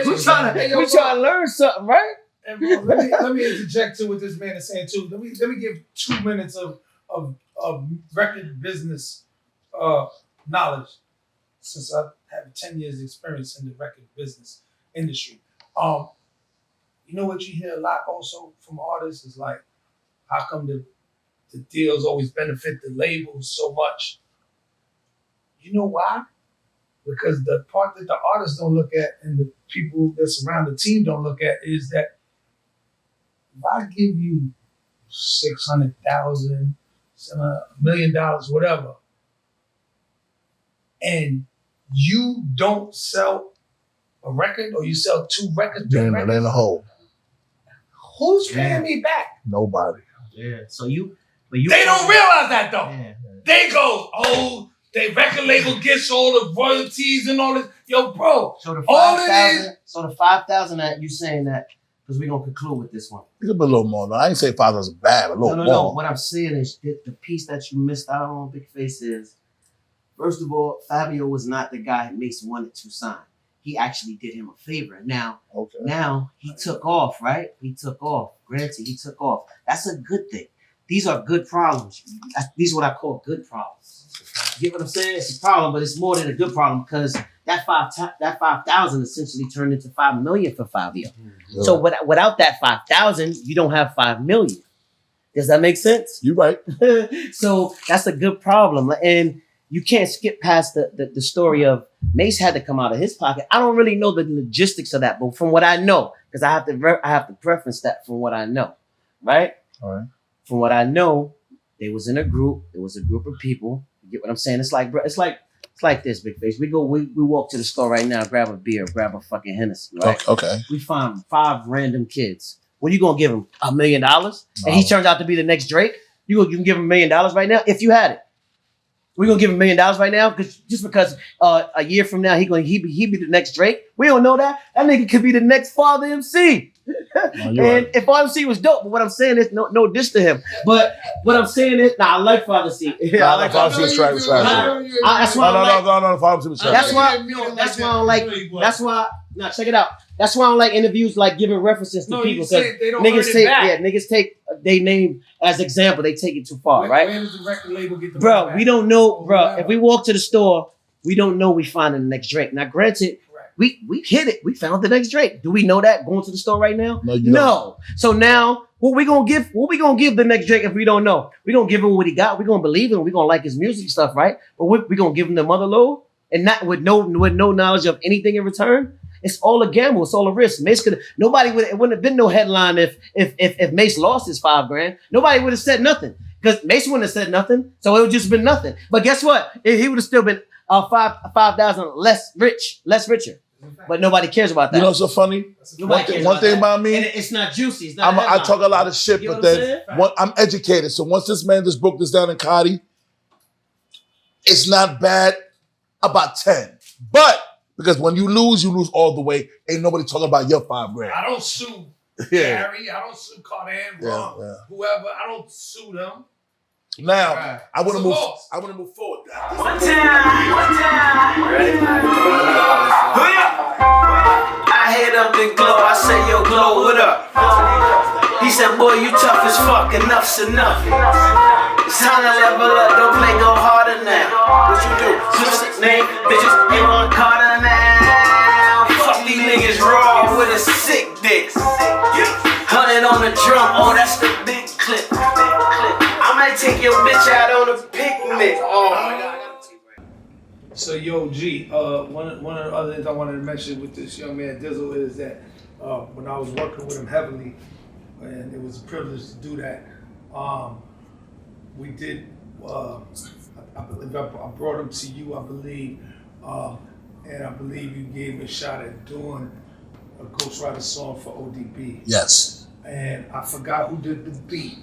we trying to learn something, right? And bro, let me interject to what this man is saying too. Let me give 2 minutes of record business knowledge, since I have 10 years experience in the record business industry. You know what you hear a lot also from artists is like, how come the deals always benefit the labels so much? You know why? Because the part that the artists don't look at and the people that surround the team don't look at is that if I give you $600,000, $1 million, whatever, and you don't sell a record or you sell 2 records, They're in the hole. who's paying me back? Nobody. Yeah. They don't realize that though. Yeah. They go, they record label gets all the royalties and all this. Yo, bro. So the all it is. 5,000. So the 5,000 that you saying that, because we're gonna conclude with this one. It's a little more. No, I ain't say $5,000 bad. A little more. No. What I'm saying is the piece that you missed out on, Big Face, is first of all, Fivio was not the guy Mace wanted to sign. He actually did him a favor. Now he took off, right? He took off. Granted, he took off. That's a good thing. These are good problems. These are what I call good problems. You get what I'm saying? It's a problem, but it's more than a good problem because that 5,000 essentially turned into 5 million for Fivio. Yeah. So without that 5,000, you don't have 5 million. Does that make sense? You're right. So that's a good problem, and you can't skip past the story of Mace had to come out of his pocket. I don't really know the logistics of that, but from what I know, because I have to preference that from what I know, right? All right. From what I know, they was in a group. It was a group of people. You get what I'm saying? It's like this, Big Face. We walk to the store right now, grab a beer, grab a fucking Hennessy, right? Okay. We find 5 random kids. What are you gonna give them? $1 million? No. And he turns out to be the next Drake? You can give him $1 million right now if you had it. We're gonna give him $1 million right now because a year from now he be the next Drake. We don't know that. That nigga could be the next Father MC. And right. If Father MC was dope, but what I'm saying is no diss to him. But what I'm saying is, I like Father C. I like Father C. That's why check it out. That's why I don't like interviews like giving references to people because niggas take they name as example. They take it too far, right? Where does the record label get the bro? We don't know, bro. If we walk to the store, we don't know we finding the next Drake. Now, granted, we hit it. We found the next Drake. Do we know that going to the store right now? No, you don't. So now what we gonna give the next Drake if we don't know? We gonna give him what he got. We gonna believe him. We gonna like his music stuff, right? But we gonna give him the mother load and not with no knowledge of anything in return. It's all a gamble. It's all a risk. Mace it wouldn't have been no headline if Mace lost his $5,000. Nobody would have said nothing because Mace wouldn't have said nothing. So it would just been nothing. But guess what? He would have still been 5,000 less richer. But nobody cares about that. You know what's so funny? One thing about me, and it's not juicy. It's not. I talk a lot of shit, You know but what then I'm saying? I'm educated. So once this man just broke this down in Cardi, it's not bad about 10. But because when you lose all the way. Ain't nobody talking about your $5,000. I don't sue Yeah. Gary. I don't sue Cardan, Yeah. whoever. I don't sue them. Now Right. I want to It's a move. loss. I want to move forward. One time. Ready? I hit up Big Glow. I say, yo, Glow, what up? He said, boy, you tough as fuck. Enough's enough. It's time to level up. Don't play, go harder now. What you do? Switch the name, bitches. Ain't on Cardan now. Fuck these niggas raw with a sick dick. 100 on the drum. Oh, that's the big clip. I might take your bitch out on a picnic. Oh my God. So yo, G, one of the other things I wanted to mention with this young man Dizzle is that when I was working with him heavily, and it was a privilege to do that, we did. I believe I brought him to you, I believe, and I believe you gave him a shot at doing a Ghostwriter song for ODB. Yes. And I forgot who did the beat,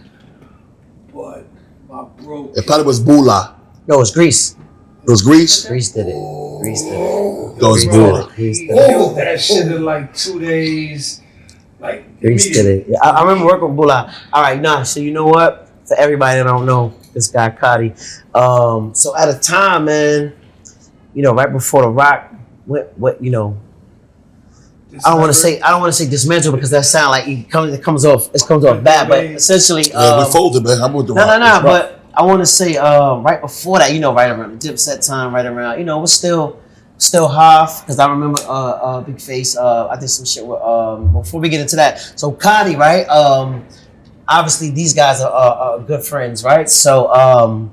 but my bro. It probably was Bula. No, it's Grease. It was Grease. Grease did it. Grease did it. It was Bula. He killed that shit in like 2 days. Like Grease did it. Yeah, I remember working with Bula. All right, nah. So you know what? For everybody that don't know, this guy Cotty. So at a time, man, you know, right before the Rock, what you know. I don't want to say dismantle because that sound like it comes off bad, but essentially, Yeah, we folded, man. I'm with the Rock. No. But I want to say right before that, you know, right around the dipset time, right around, you know, it was still half because I remember Big Face. I did some shit with before we get into that. So Cotty, right? Obviously these guys are good friends, right? So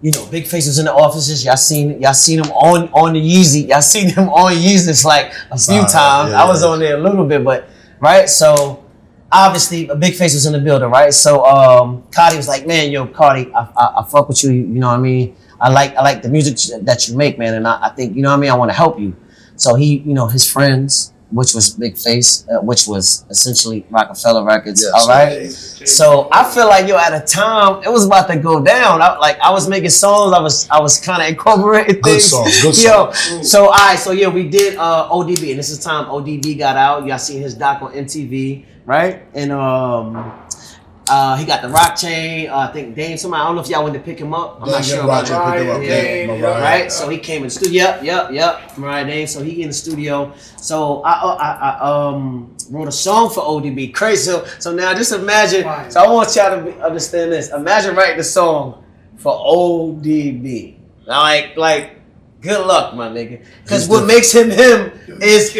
you know, Big Face was in the offices. Y'all seen him on the Yeezy. Y'all seen him on Yeezus like a few times. Yeah, I was on there a little bit, but right. So obviously a Big Face was in the building, right? So Cardi was like, man, yo, Cardi, I fuck with you. You know what I mean? I like the music that you make, man, and I think, you know what I mean. I want to help you. So he, you know, his friends, which was Big Face, which was essentially Rocafella Records. Yes. All right. So I feel like, yo, at a time it was about to go down. I was making songs. I was kind of incorporating things. Good song. Yo, so so yeah, we did ODB, and this is time ODB got out. Y'all seen his doc on MTV, right? And he got the rock chain. I think Dame. Somebody, I don't know if y'all went to pick him up. I'm not sure about that. Right. So he came in the studio. Yep. Right, Dame. So he in the studio. So I wrote a song for ODB. Crazy. So now just imagine. So I want y'all to understand this. Imagine writing a song for ODB. Now, like. Good luck, my nigga. Because what makes him him is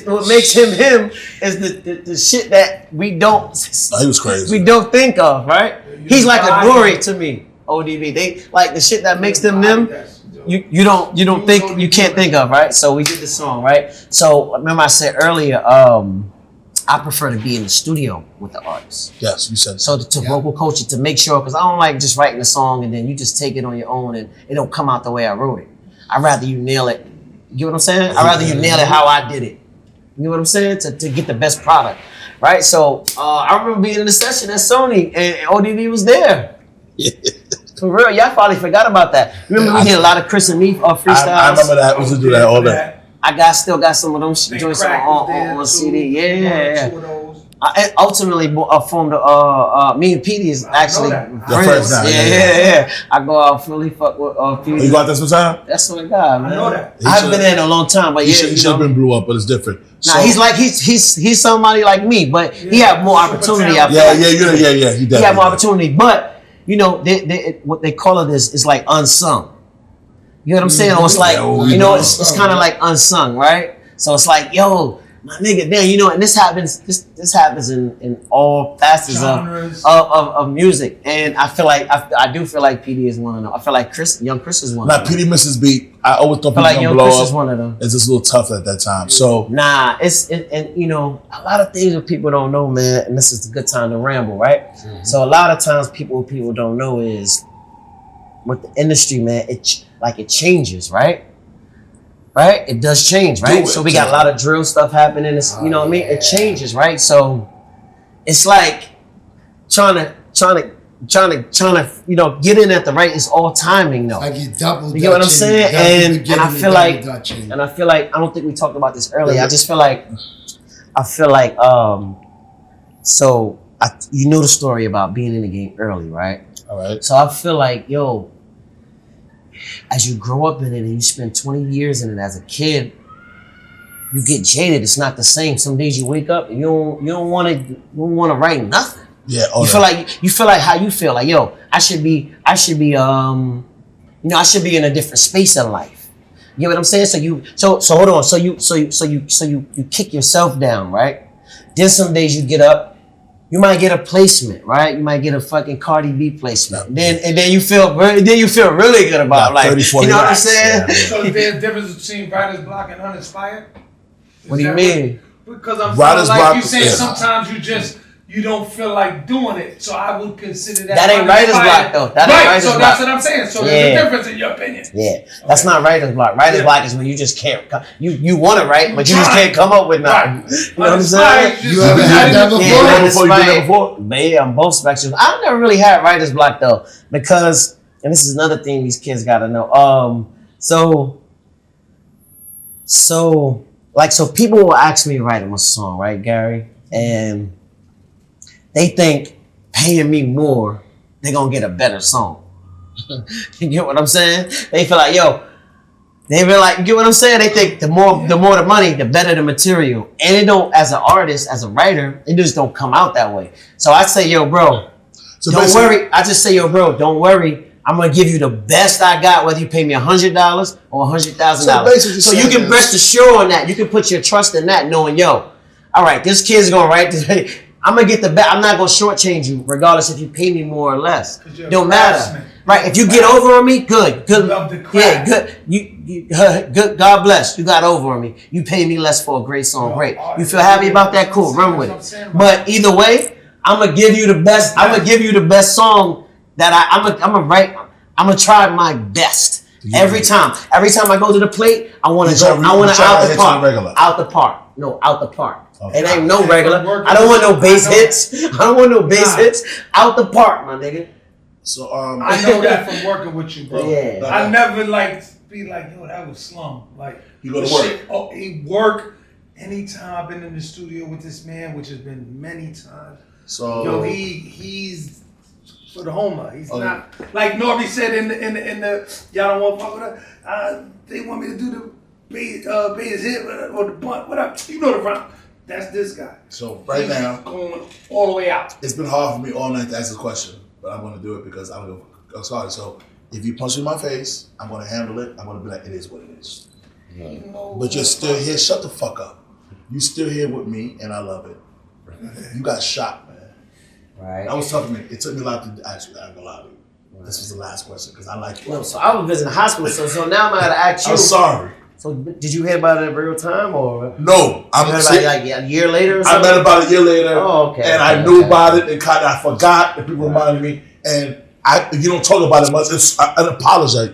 what makes him him is the shit that we don't. He was crazy. We don't think of, right? He's like a Dory to me. ODB. They like the shit that makes them them. You don't think, you can't think of, right? So we did the song, right? So remember I said earlier, I prefer to be in the studio with the artist. Yes, you said so. To vocal coach it, to make sure, because I don't like just writing a song and then you just take it on your own and it don't come out the way I wrote it. I'd rather you nail it. You know what I'm saying? I'd rather you nail it how I did it. You know what I'm saying? To get the best product, right? So I remember being in the session at Sony and ODB was there. Yeah. For real, y'all probably forgot about that. Remember we did a lot of Chris and me freestyles. I remember that. We used to do that all day. I still got some of them joints on CD. Yeah. I ultimately formed me and Petey is actually friends. Yeah. I go out fully fuck with Petey. You got that sometime? That's what I got, man. I know that. I haven't been there in a long time, but he should have been blew up, but it's different. Nah, he's somebody like me, but he had more opportunity. Yeah. He had more opportunity, but you know, what they call it is like unsung. You know what I'm saying? Or it's like, you know, it's kind of like unsung, right? So it's like, yo, my nigga, damn, you know, and this happens in all facets of music. And I feel like, I do feel like PD is one of them. I feel like Young Chris is one of them. Nah, PD misses beat. I always thought like Young Chris is one of them. It's just a little tough at that time. So nah, and you know, a lot of things that people don't know, man, and this is a good time to ramble, right? Mm-hmm. So a lot of times people don't know is with the industry, man, it changes, right? Right? It does change, right? So we got a lot of drill stuff happening. It's, you know what I mean? It changes, right? So it's like trying to, you know, get in at the right. It's all timing, though. Like you double. You get what I'm saying? And I feel like, I don't think we talked about this earlier. I just feel like, so you know the story about being in the game early, right? All right. So I feel like, yo, as you grow up in it and you spend 20 years in it as a kid, you get jaded. It's not the same. Some days you wake up and you don't want to write nothing. Yeah. You feel like how you feel. Like, yo, I should be I should be in a different space in life. You know what I'm saying? So hold on. So you kick yourself down, right? Then some days you get up. You might get a placement, right? You might get a fucking Cardi B placement. And then you feel really good about life. 30, 40 you know what I'm racks. saying? Yeah. So there's a difference between writer's block and uninspired? What do you mean? Because I'm Writer's like block, you saying yeah. sometimes you don't feel like doing it. So I would consider that. That ain't writer's block though. That ain't writer's block. That's what I'm saying. So there's a difference in your opinion. Yeah. That's not writer's block. Writer's block is when you just can't you want to write, but you just can't come up with nothing. Right. You know what I'm saying? You ever had that before? You did that before? But yeah, on both spectrums. I've never really had writer's block though, because, and this is another thing these kids gotta know. So people will ask me to write them a song, right, Gary? And they think paying me more, they're gonna get a better song. You get what I'm saying? They feel like, yo, they feel like, you get what I'm saying? They think the more the money, the better the material. And it don't, as an artist, as a writer, it just don't come out that way. So I say, yo, bro, don't worry. I just say, yo, bro, don't worry. I'm gonna give you the best I got, whether you pay me $100 or $100,000. So you can rest assured on that. You can put your trust in that, knowing, yo, all right, this kid's gonna write this. I'm gonna get the best. I'm not gonna shortchange you, regardless if you pay me more or less. Don't matter, right? If you get over on me, good. Yeah, good. You good. God bless. You got over on me. You pay me less for a great song, great. You feel happy about that? Cool. Run with it. But either way, I'm gonna give you the best. I'm gonna give you the best song that I'm gonna write. I'm gonna try my best every time. Every time I go to the plate, I want to go. I want to out the park. Out the park. No, out the park. Okay. It ain't no regular. I don't want no bass hits. I don't want no bass hits. Out the park, my nigga. So I know that from working with you, bro. Yeah. I never be like, yo, that was slum. Like you go to work. He work anytime I've been in the studio with this man, which has been many times. So yo, he's for the homer. He's not like Norby said in the y'all don't want to fuck with her. They want me to do the bass hit or the bunt, whatever. You know the rhyme. That's this guy. So right now, going all the way out. It's been hard for me all night to ask this question, but I'm going to do it because I don't know. I'm sorry. So if you punch me in my face, I'm going to handle it. I'm going to be like, it is what it is. But you're still here. Shut the fuck up. You still here with me, and I love it. You got shot, man. Right. That was tough for me. It took me a lot to ask you. I'm gonna lie to you. This was the last question because I like you. No, so I was visiting the hospital. So now I'm gonna ask you. I'm sorry. So did you hear about it in real time or? No, I'm like a year later or something? I met about a year later. Oh, okay. And I knew about it and kind of I forgot and people reminded me. And you don't talk about it much. I apologize.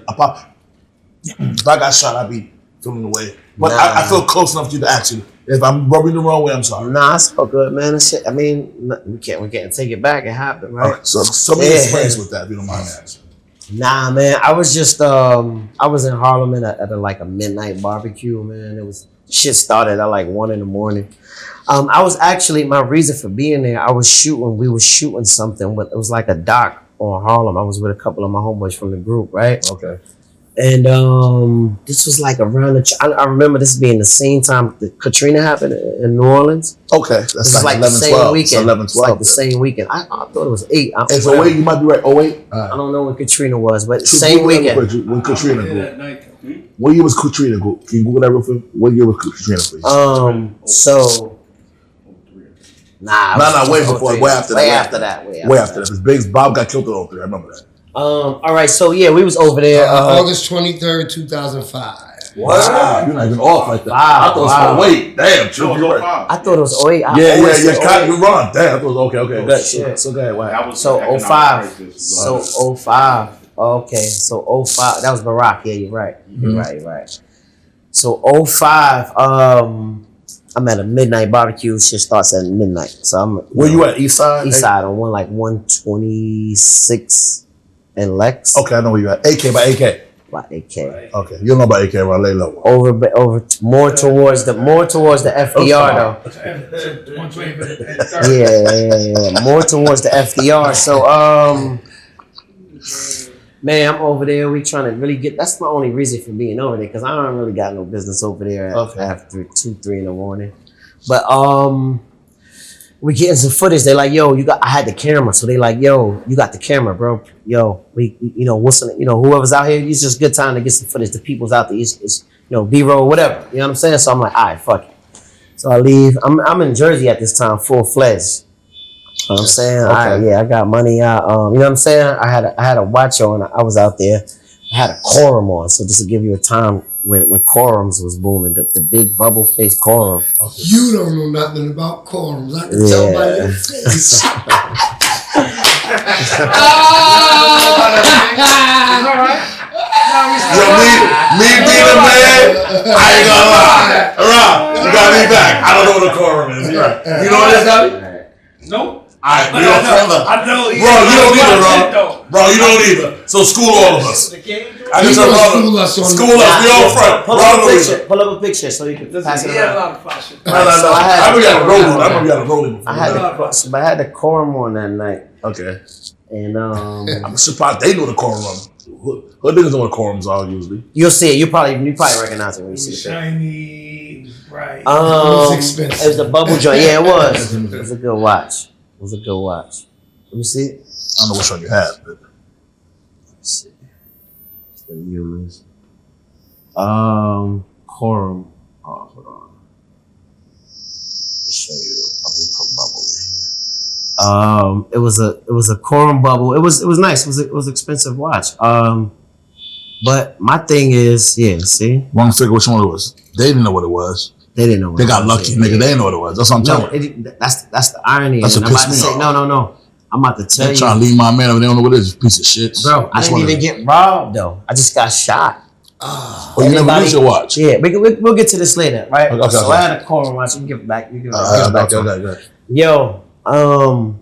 If I got shot, I'd be feeling the way. But I feel close enough to you to ask you. If I'm rubbing the wrong way, I'm sorry. Nah, it's all good, man. Shit. I mean, we can't take it back. It happened, right? All right. So many experience with that, if you don't mind me asking. Nah, man. I was just I was in Harlem at a midnight barbecue, man. It was shit started at like 1 a.m. I was actually, my reason for being there, we were shooting something, but it was like a doc on Harlem. I was with a couple of my homeboys from the group, right? Okay. And this was like around the. I remember this being the same time that Katrina happened in New Orleans. Okay, that's This is like like the 11, same 12. weekend. 11, It's like 12. the same weekend. I thought it was 8. It's 08, you might be right. 08? I don't know when Katrina was, but same weekend. When Katrina grew. That night. What year was Katrina grew? Can you Google that real quick? What year was Katrina, please? So. Nah, way before, way after that. Way after that. Way after that. Because Biggs, Bob got killed in 03. I remember that. All right, so yeah, we was over there. August 23rd, 2005. Wow, you're not even off like that. Wow, I thought it was 08. Damn, true. You're right. I thought it was 08. Yeah. You wrong. Damn, I thought it was okay. Good shit. So go ahead. Wow. So 05. So 05. Okay, so 05. That was Barack. Yeah, you're right. You're right. So 05. I'm at a midnight barbecue. Shit starts at midnight. So I'm. Where you at? East Side? East Side on 126 and Lex. Okay, I know where you at. AK by AK. By AK. Okay, you don't know about AK, right? Lay low. Over more towards the FDR though. Yeah. More towards the FDR. So man, I'm over there. We trying to really get. That's my only reason for being over there because I don't really got no business over there after 2, 3 in the morning. But we getting some footage. They like, yo, I had the camera, so they like, yo, you got the camera, bro. Yo, whoever's out here, it's just a good time to get some footage. The people's out there, it's B-roll, whatever. You know what I'm saying? So I'm like, all right, fuck it. So I leave. I'm in Jersey at this time, full-fledged. You know what I'm saying? Okay. I got money out. You know what I'm saying? I had a watch on. I was out there. I had a quorum on. So just to give you a time when quorums was booming, the big bubble face quorum. You don't know nothing about quorums. I can tell by your face. Yo, me being a man, I ain't gonna lie. Rob, you got me back. I don't know what a quorum is. You know what it is, Gabby? Nope. Alright, we don't tell them. I know. Bro, you don't either, bro. Bro, you don't either. So school all of us. I just School us. School us. We all front. Pull up a picture so you can pass it He had a around. lot of fashion. No. I remember you had a rolling. I remember you had a rolling before. I had the quorum on that night. Okay. And I'm surprised they know the quorum. Hood niggas know what quorums are usually. you'll see it. You probably recognize it when you see it. Shiny, right. It was expensive. It was a bubble joint. Yeah, it was. It was a good watch. Let me see it. I don't know which one you had, but Let's see. It's the humans. Quorum. Oh, hold on. Let me show you. I'll put bubble in here. It was a quorum bubble. It was nice. It was expensive watch. But my thing is, see. Wrong figure which one it was. They didn't know what it was. They didn't know. They got lucky, nigga. They didn't know what it was. That's what I'm telling you. That's the irony. That's and what I'm about to pissed me say, off. no. I'm about to tell They you. trying to leave my man over. They don't know what it is. Piece of shit. Bro, I didn't even get robbed though. I just got shot. Oh, you never lose your watch. Yeah, we'll get to this later, right? Okay. So I had a quorum watch. You can give it back. You give it back. Okay. Yo, so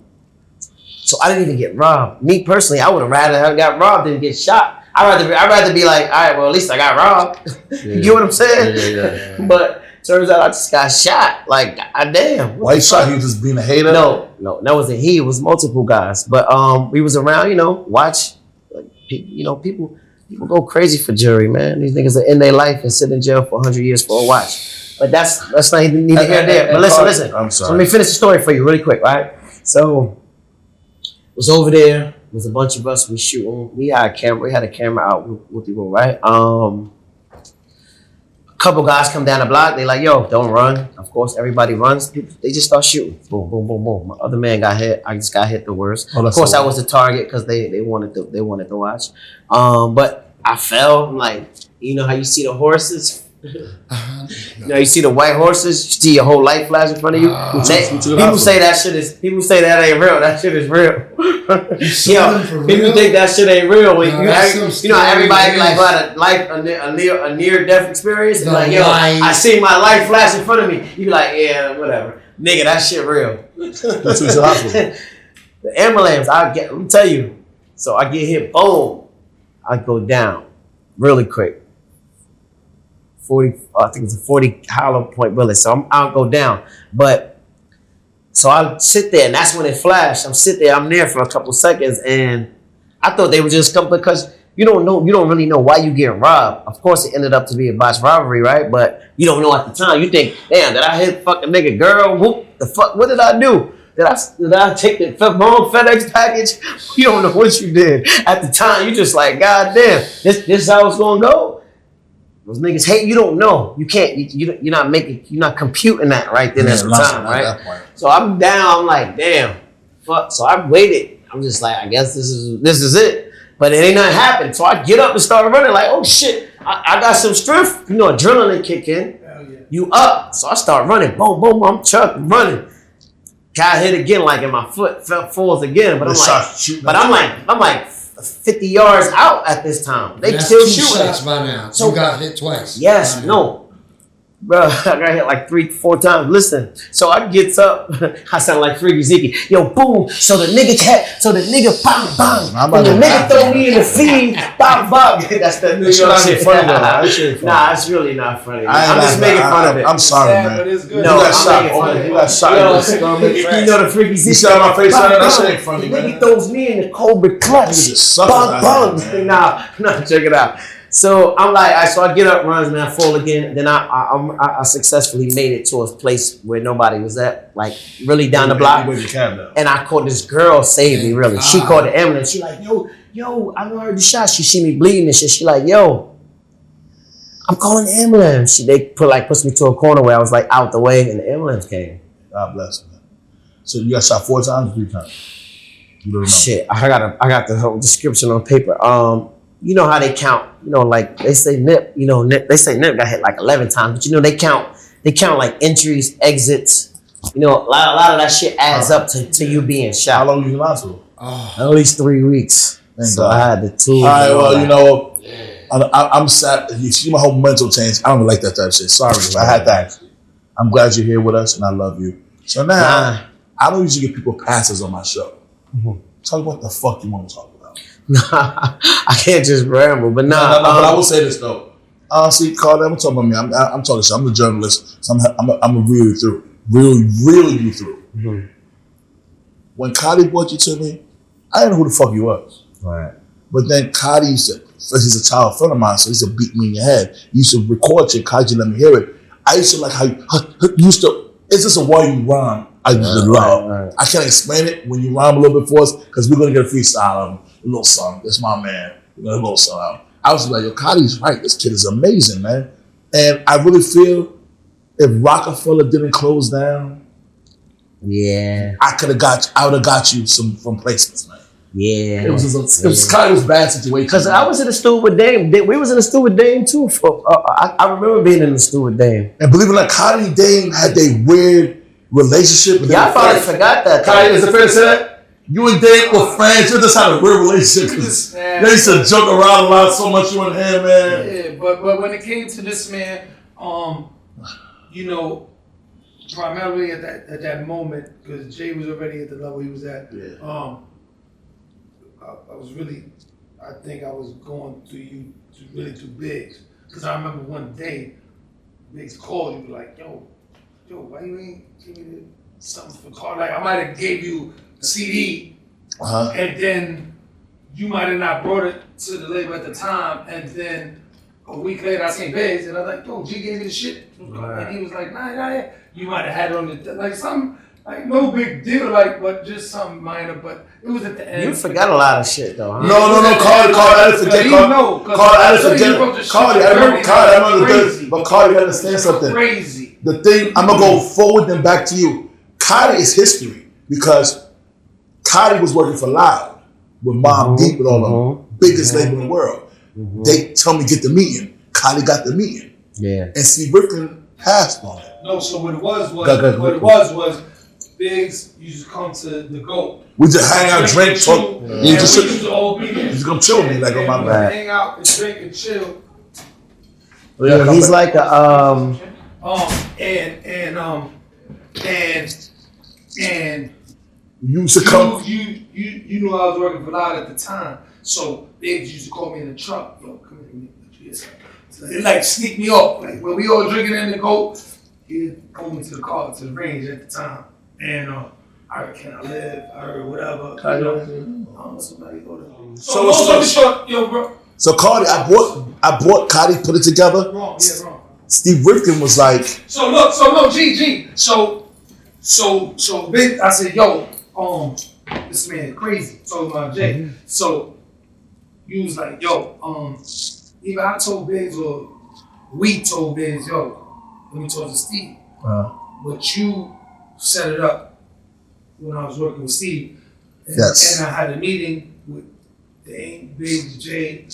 I didn't even get robbed. Me personally, I would have rather have got robbed than get shot. I'd rather be like, all right, well, at least I got robbed. You get what I'm saying? Yeah. But turns out I just got shot. Like, goddamn. Why you shot? He was just being a hater? No, that wasn't he. It was multiple guys. But we was around, watch. Like, people go crazy for jury, man. These niggas are in their life and sit in jail for 100 years for a watch. But that's not neither here nor there. But listen. I'm sorry. So let me finish the story for you really quick, right? So was over there. It was a bunch of us. We shooting. We had a camera out with people, right? A couple guys come down the block. They like, yo, don't run. Of course, everybody runs. They just start shooting. Boom, boom, boom, boom. My other man got hit. I just got hit the worst. Of course, I was the target because they wanted to watch. But I fell. Like, you know how you see the horses? You see the white horses, you see your whole life flash in front of you. People say that ain't real. That shit is real. People think that shit ain't real. When everybody like who had a near death experience. Like, yo, I see my life flash in front of me. You be like, yeah, whatever, nigga, that shit real. The ambulance, let me tell you. So I get hit, boom, I go down really quick. 40, I think it's a 40 hollow point bullet. So I'll go down. But so I'll sit there and that's when it flashed. I'm there for a couple seconds and I thought they would just come because you don't really know why you getting robbed. Of course, it ended up to be a botched robbery, right? But you don't know at the time. You think, damn, did I hit fucking nigga girl? Whoop, the fuck, what did I do? Did I take the wrong FedEx package? You don't know what you did. At the time, you just like, God damn, this how it's gonna go? Those niggas hate, you don't know. You can't, you're not computing that right then at the time, right? So I'm down, I'm like, damn, fuck. So I waited. I'm just like, I guess this is it. But it ain't nothing happened. So I get up and start running like, oh shit, I got some strength. You know, adrenaline kick in. You up. So I start running. Boom, boom, I'm chucking, running. Got hit again, like in my foot, falls again. But I'm like 50 yards out at this time. They still shooting. Shots by now. So you got hit twice. Yes, no. Bro, I got hit like 3-4 times. Listen, so I gets up. I sound like Freaky Zeke. Yo, boom. So the nigga bang, bang. And the nigga throw me in the feed. Bang, bang. That's the New York shit. Nah, it's really not funny. I'm just making fun of it. I'm sorry, man. But it's good. No, you got shot. You know the Freaky Zeke. You shot my face. That shit ain't funny, man. The nigga throws me in the Cobra clutch. Bang, bang. Nah, check it out. So I'm like, so I get up, runs, man, I fall again. Then I successfully made it to a place where nobody was at, like really down the block. And I called this girl, saved me, really. She called the ambulance. She like, yo, I heard the shot. She see me bleeding and shit. She like, yo, I'm calling the ambulance. They pushed me to a corner where I was like out the way, and the ambulance came. God bless, man. So you got shot 4 times or 3 times? You don't know. Shit, I got the whole description on paper. You know how they count, you know, like they say Nip, they say Nip got hit like 11 times, but you know, they count like entries, exits, you know, a lot of that shit adds up to you being shot. How long you in hospital? At least 3 weeks. Thank so God. I had the 2. All right, well, you know, I'm sad. You see my whole mental change. I don't like that type of shit. Sorry, I had that. I'm glad you're here with us, and I love you. So now, I don't usually give people passes on my show. Talk about the fuck you want to talk about. I can't just ramble, but No, but I will say this though. See, Cardan, I'm talking about me. I'm talking shit. I'm a journalist, so I'm a reel you through. When Cardi brought you to me, I didn't know who the fuck he was. Right. But then Cardi used to, he's a child friend of mine, so he used to beat me in your head. He used to record shit, Cardi, let me hear it. I used to like how you used to, it's just a why you rhyme. I used to love. Right. I can't explain it when you rhyme a little bit for us, because we're going to get a freestyle of him. A little song. That's my man. We're going to go song out. I was like, yo, Cardi's right. This kid is amazing, man. And I really feel if Rocafella didn't close down, I would have got you from placements, man. Yeah. It was kind of a bad situation. Because I was in the studio with Dame. We was in the studio with Dame too. I remember being in the studio with Dame. And believe it or not, Cardi and Dame had their weird relationship. Yeah, I probably forgot that. Cardi, is it fair to say that? You and Dame were friends. You just had a weird relationship. They used to joke around a lot so much, you and him, man. Yeah, but when it came to this man, you know, primarily at that moment, because Jay was already at the level he was at. Yeah. I was really, I think I was going through you really too big, because I remember one day, Biggs called you like, yo, why you ain't give me something for Cardan? Like I might have gave you a CD, and then you might have not brought it to the label at the time, and then a week later I seen Biggs, and I was like, yo, G gave me the shit, and he was like, nah, you might have had it on the, like something, like no big deal, like, but just something minor, but it was at the end. You forgot a lot of shit though, huh? No, Cardi, I didn't forget. But Cardi, you understand something. Crazy. The thing, I'm gonna go forward and back to you. Cardi is history, because Cardi was working for Loud with Mom Deep with all the biggest label in the world. They tell me get the meeting. Cardi got the meeting. Yeah. And Steve Rifkin passed on it. No, so what it was Biggs used to come to the GOAT. We just hang out, drink, talk. We used to all be there. He's gonna chill with me like on my back. Hang out and drink and chill. Yeah, he's like a and you used to come. You knew I was working for Loud at the time, so Biggs used to call me in the truck. Yo, come here, so they like sneak me off. Like when we all drinking in the GOAT, he'd pull me to the car to the range at the time, and I heard Can I Live, I heard whatever. Somebody go to. So short, yo, bro. So Cardi, I bought Cardi, put it together. Wrong. Steve Rifkin was like, So look, G. So big. I said, yo, this man crazy. So Jay. So you was like, yo, either I told Biggs or we told Biggs, yo, let me talk to Steve. But you set it up when I was working with Steve. And I had a meeting with Dane, Biggs, Jay,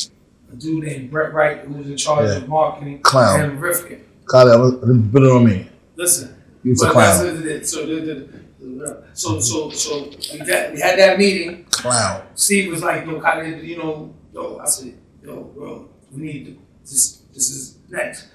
a dude named Brett Wright, who was in charge of marketing. Clown. And Rifkin. Cardi, put it on me. Listen. He was a clown. So we had that meeting. Clown. Steve was like, yo, Cardi, you know, yo, I said, yo, bro, we need to, this is next.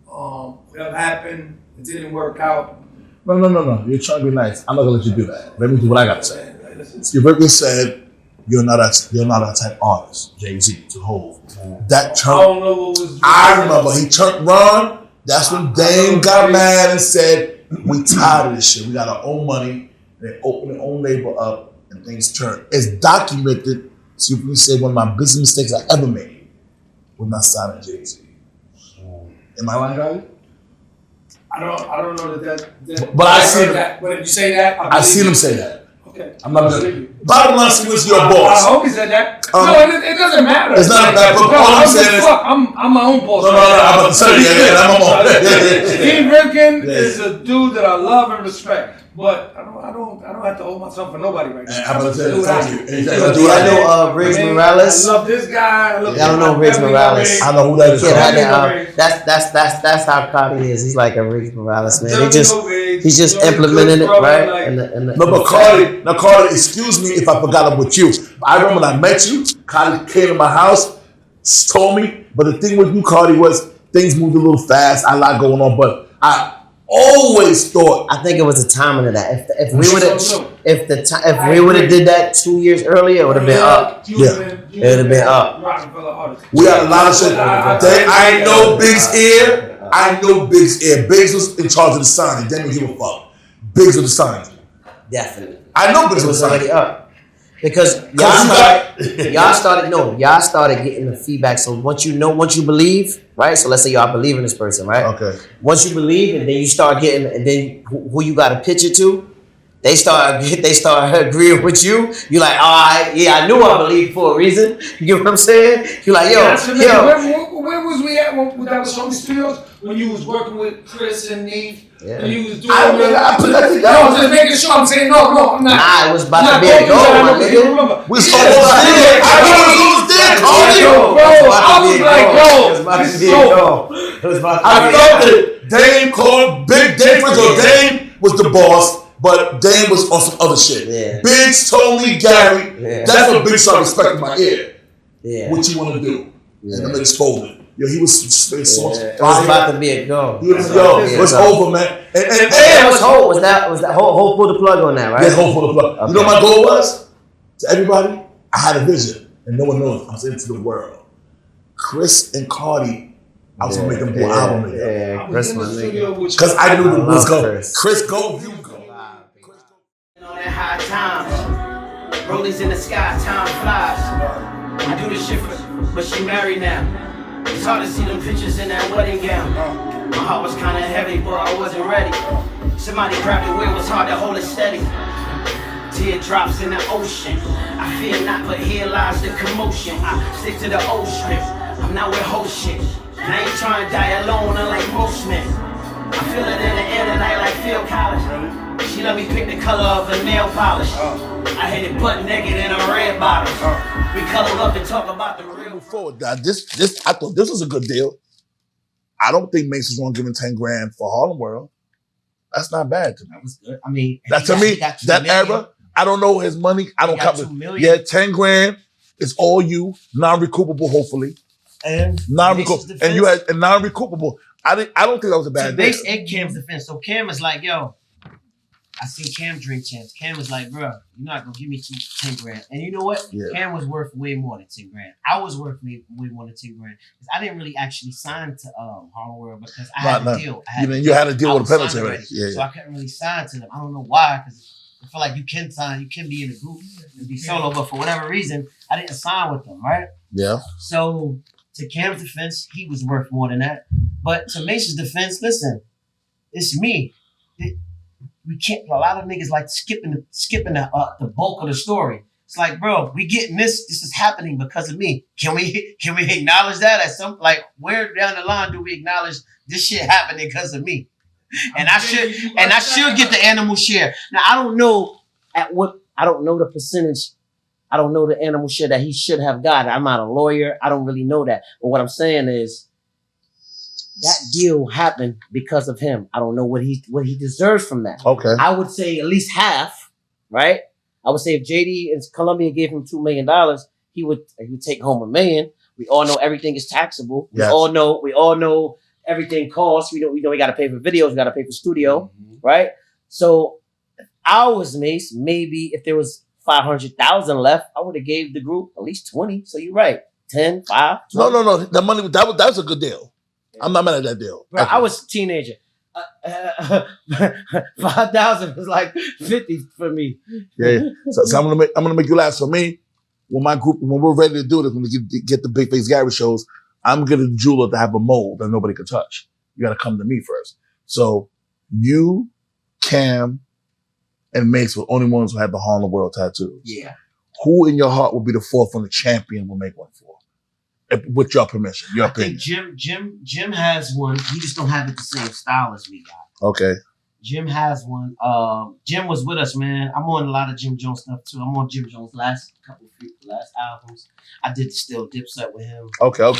Whatever happened, it didn't work out. No. You're trying to be nice. I'm not gonna let you do that. Let me do what I gotta say. Steve Rifkin said, you're not a type artist, Jay-Z, to hold. That turned, I don't know what was. I remember he turned Ron. That's when Dame got mad and said, we tired of this shit. We got our own money. They opened their own label up and things turned. It's documented. So you can say one of my biggest mistakes I ever made was not signing Jay-Z. Am I lying, guys? I don't know that. But I see that. But if you say that, I seen him say that. Okay. I'm not gonna. Bottom line, he was your boss. I hope he said that. No, it doesn't matter. It's not that. But all I'm saying is, I'm my own boss. No, I'm about to tell you. I'm on. Steve Rifkin is a dude that I love and respect, but I don't have to hold myself for nobody right now. I'm about to tell you. I know Riggs Morales. I love this guy. I don't know Riggs Morales. I know who that is. That's how Cardi is. He's like a Riggs Morales, man. He's just implementing it, right? No, but Cardi, excuse me if I forgot I'm with you. I remember when I met you, Cardi came to my house, told me, but the thing with you, Cardi, was things moved a little fast, a lot going on, but I always thought. I think it was the timing of that. If we would have did that 2 years earlier, it would have been up. Yeah. It would have been up. We had a lot of shit. I know Big's ear. I know Big's ear. Biggs was in charge of the signing. Didn't give a fuck. Biggs was the signing. Definitely. I know Biggs was already up. Because y'all started getting the feedback. So once you believe, right? So let's say y'all believe in this person, right? Okay. Once you believe, and then you start getting, and then who you got to pitch it to, they start agreeing with you. You're like, all right, yeah, I knew I believed for a reason. You get what I'm saying? You're like, where was we at when that was Sony Studios? When you was working with Chris and Neve? Yeah. And you was doing I put that together. I'm just making sure. I'm saying no, I'm not. Nah, it was about to be a goal, my nigga. We saw I was there, Cardi. I felt it. Dame called Big Dame. Dame was the boss, but Dame was on some other shit. Yeah. Biggs told me, Gary, that's what Biggs started respecting my ear. Yeah. What you want to do? And the niggas folded. Yo, he was so it was about to be a go. It was over, man. And was that Hope pulled the plug on that, right? Yeah, Hope pulled the plug. Okay. You know what my goal was? To everybody, I had a vision, and no one knows. I was into the world. Chris and Cardi, I was gonna make them do an album together. Yeah, Chris was because I knew it was going. Chris, go, you go. On that high times, rollies in the sky, time flies. I do this shit but she married now. It's hard to see them pictures in that wedding gown. My heart was kinda heavy, but I wasn't ready. Somebody grabbed the wheel, it was hard to hold it steady. Teardrops in the ocean. I fear not, but here lies the commotion. I stick to the old script. I'm not with whole shit. And I ain't trying to die alone, unlike most men. I feel it in the air tonight like Phil Collins. She let me pick the color of her nail polish. I hit it butt naked in a red bottle. We cuddle up and talk about the real. Forward, I thought this was a good deal. I don't think Mase was going to give him 10 grand for Harlem World. That's not bad to me. That was good. I mean, to me, that era, I don't know his money. I don't cover. Yeah, 10 grand is all you, non-recoupable, hopefully. And non-recoupable. And you had a non-recoupable. I don't think that was a bad deal. Base and Cam's defense. So Cam is like, yo, I seen Cam drink champs. Cam was like, bro, you're not gonna give me 10 grand. And you know what? Yeah. Cam was worth way more than 10 grand. I was worth way more than 10 grand. Because I didn't really actually sign to Harlem World because I had a deal. You had a deal with a penalty already. So I couldn't really sign to them. I don't know why, because I feel like you can sign, you can be in a group and be solo, but for whatever reason, I didn't sign with them, right? Yeah. So to Cam's defense, he was worth more than that. But to Mace's defense, listen, it's me. We can't. A lot of niggas like skipping the bulk of the story. It's like, bro, we getting this. This is happening because of me. Can we acknowledge that at some where down the line do we acknowledge this shit happening because of me? And I should get the animal share. Now I don't know the percentage. I don't know the animal share that he should have got. I'm not a lawyer. I don't really know that. But what I'm saying is that deal happened because of him. I don't know what he deserves from that. Okay. I would say at least half, right? I would say if JD and Columbia gave him $2 million, he would take home $1 million. We all know everything is taxable. Yes. We all know everything costs. We know we got to pay for videos. We got to pay for studio, right? So if I was Mace, maybe if there was 500,000 left, I would have gave the group at least 20. So you're right, 10, 5. 20. No. The money that was a good deal. I'm not mad at that deal. Bro, I was a teenager. 5,000 was like 50 for me. Yeah. So I'm gonna make you laugh. So me, when we're ready to do this, when we get the Big Face Gary shows, I'm gonna do jeweler to have a mold that nobody can touch. You gotta come to me first. So you, Cam, and Mace were the only ones who had the Harlem World tattoo. Yeah. Who in your heart would be the fourth one the champion will make one for? With your permission, your opinion. I think Jim has one. He just don't have it the same style as we got. Okay. Jim has one. Jim was with us, man. I'm on a lot of Jim Jones stuff too. I'm on Jim Jones' last albums. I did still dipset with him. Okay. All of